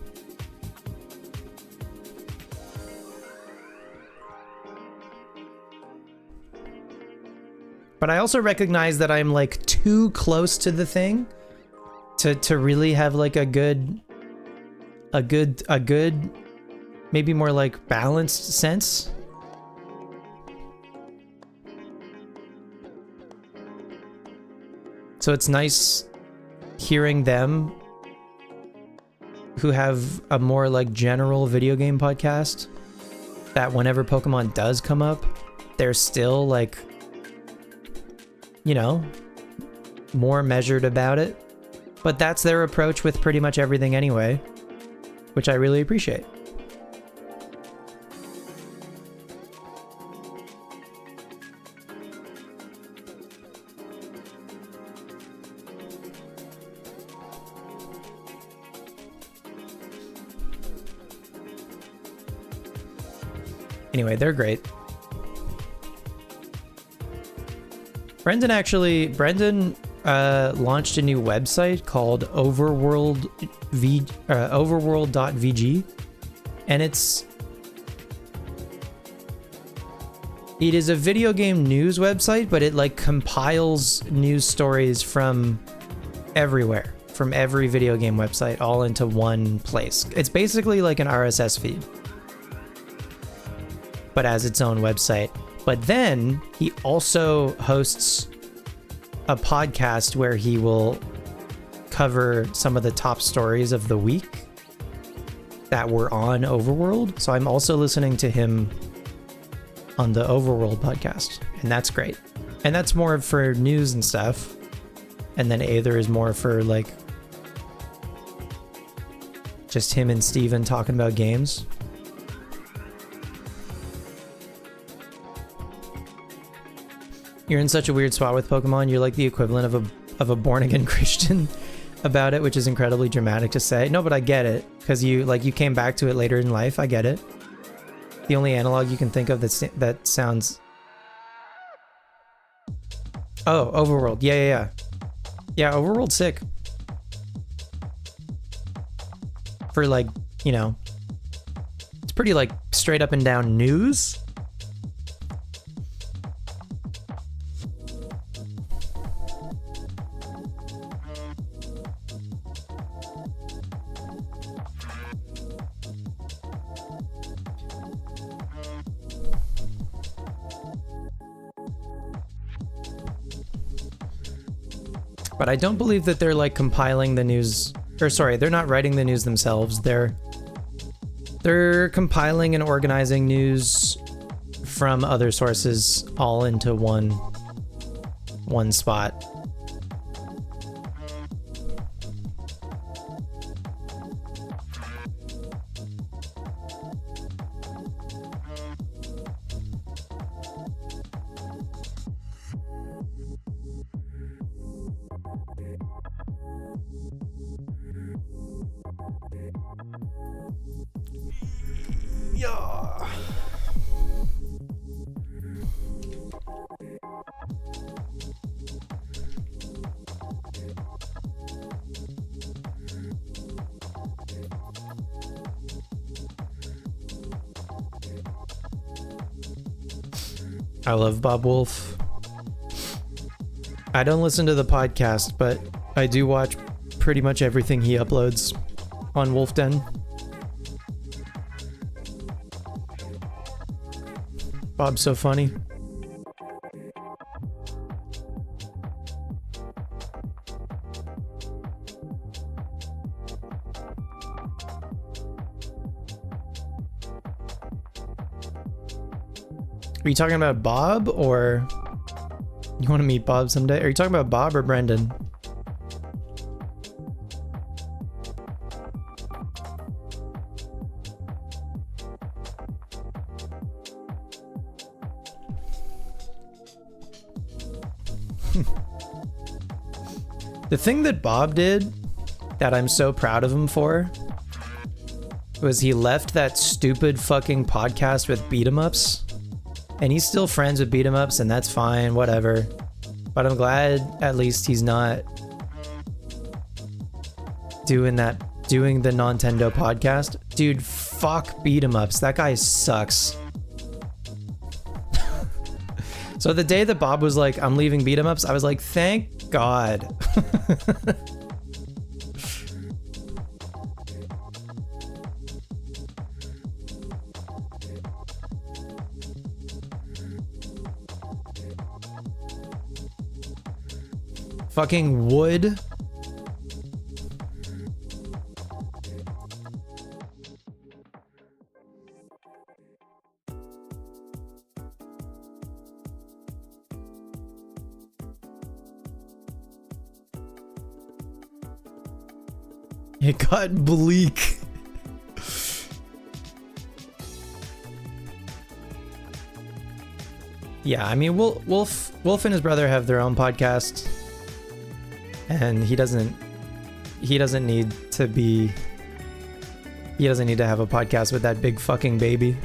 But I also recognize that I'm like too close to the thing to really have like a good, maybe more like balanced sense. So it's nice hearing them who have a more like general video game podcast that whenever Pokemon does come up, they're still like, you know, more measured about it. But that's their approach with pretty much everything anyway, which I really appreciate. Anyway, they're great. Brendan launched a new website called overworld.vg, and it is a video game news website, but it like compiles news stories from everywhere, from every video game website, all into one place. It's basically like an RSS feed, but as its own website. But then he also hosts a podcast where he will cover some of the top stories of the week that were on Overworld. So I'm also listening to him on the Overworld podcast, and that's great. And that's more for news and stuff. And then Aether is more for like Just him and Steven talking about games. You're in such a weird spot with Pokemon. You're like the equivalent of a born-again Christian about it, which is incredibly dramatic to say. No, but I get it, because you came back to it later in life. I get it. The only analog you can think of that sounds... Oh, Overworld. Yeah. Yeah, Overworld's sick. For like, you know, it's pretty like straight up and down news. But I don't believe that they're like compiling the news, or sorry, they're not writing the news themselves. They're compiling and organizing news from other sources all into one spot. I love Bob Wolf. I don't listen to the podcast, but I do watch pretty much everything he uploads on Wolf Den. Bob's so funny. Are you talking about Bob, or you want to meet Bob someday? Are you talking about Bob or Brendan? The thing that Bob did that I'm so proud of him for was he left that stupid fucking podcast with beat 'em ups. And he's still friends with beat 'em ups, and that's fine, whatever. But I'm glad at least he's not doing the Nintendo podcast. Dude, fuck beat 'em ups. That guy sucks. So the day that Bob was like, I'm leaving beat 'em ups, I was like, thank God. Fucking wood. It got bleak. Yeah, I mean, Wolf and his brother have their own podcast. And he doesn't need to have a podcast with that big fucking baby.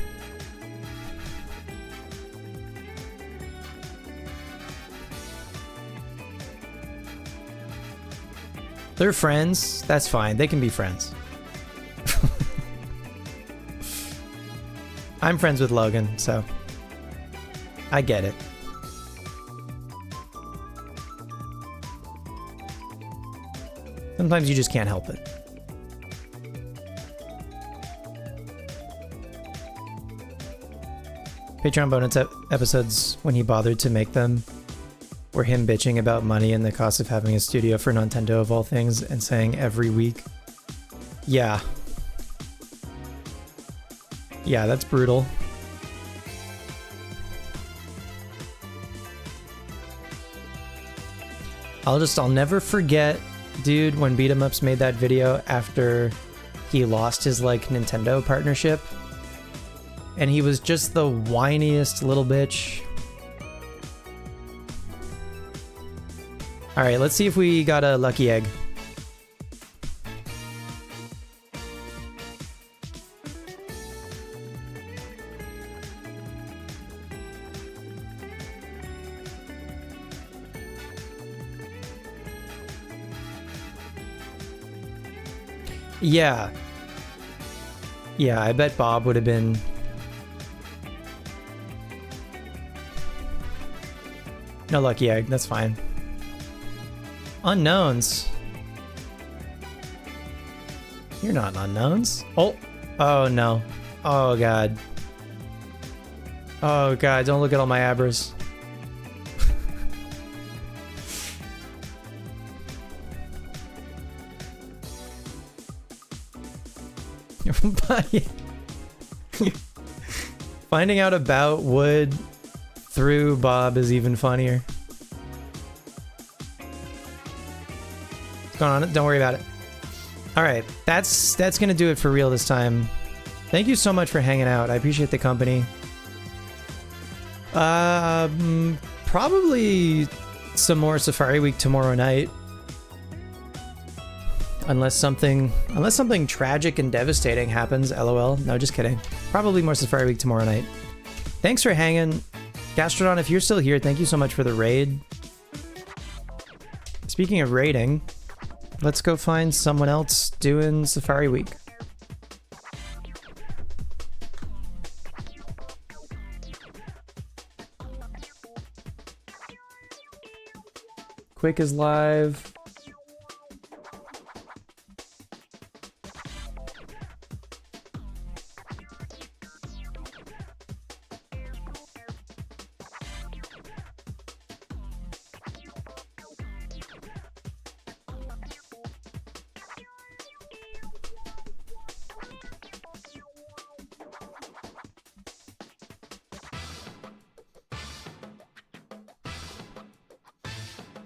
They're friends. That's fine. They can be friends. I'm friends with Logan, so I get it. Sometimes you just can't help it. Patreon bonus episodes, when he bothered to make them, were him bitching about money and the cost of having a studio for Nintendo of all things, and saying every week, yeah. Yeah, that's brutal. I'll never forget, dude, when Beat 'em Ups made that video after he lost his like Nintendo partnership. And he was just the whiniest little bitch. All right, let's see if we got a lucky egg. Yeah. Yeah, I bet Bob would have been... No lucky egg, that's fine. Unknowns. You're not unknowns. Oh. Oh, no. Oh, God. Oh, God, don't look at all my Abras. Finding out about Wood through Bob is even funnier. What's going on? Don't worry about it. All right, that's gonna do it for real this time. Thank you so much for hanging out. I appreciate the company. Probably some more Safari Week tomorrow night. Unless something tragic and devastating happens, lol. No, just kidding. Probably more Safari Week tomorrow night. Thanks for hanging. Gastrodon, if you're still here, thank you so much for the raid. Speaking of raiding, let's go find someone else doing Safari Week. Quick is live.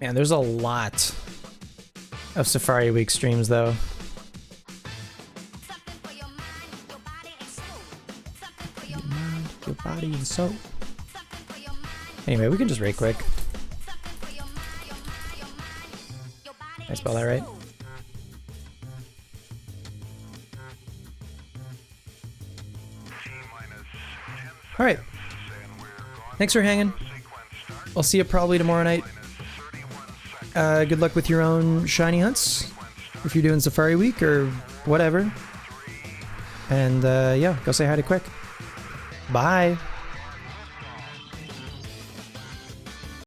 Man, there's a lot of Safari Week streams, though. Your body and soul. Anyway, we can just raid quick. Did I spell that right? All right. Thanks for hanging. I'll see you probably tomorrow night. Good luck with your own shiny hunts, if you're doing Safari Week or whatever. And yeah, go say hi to Quick. Bye.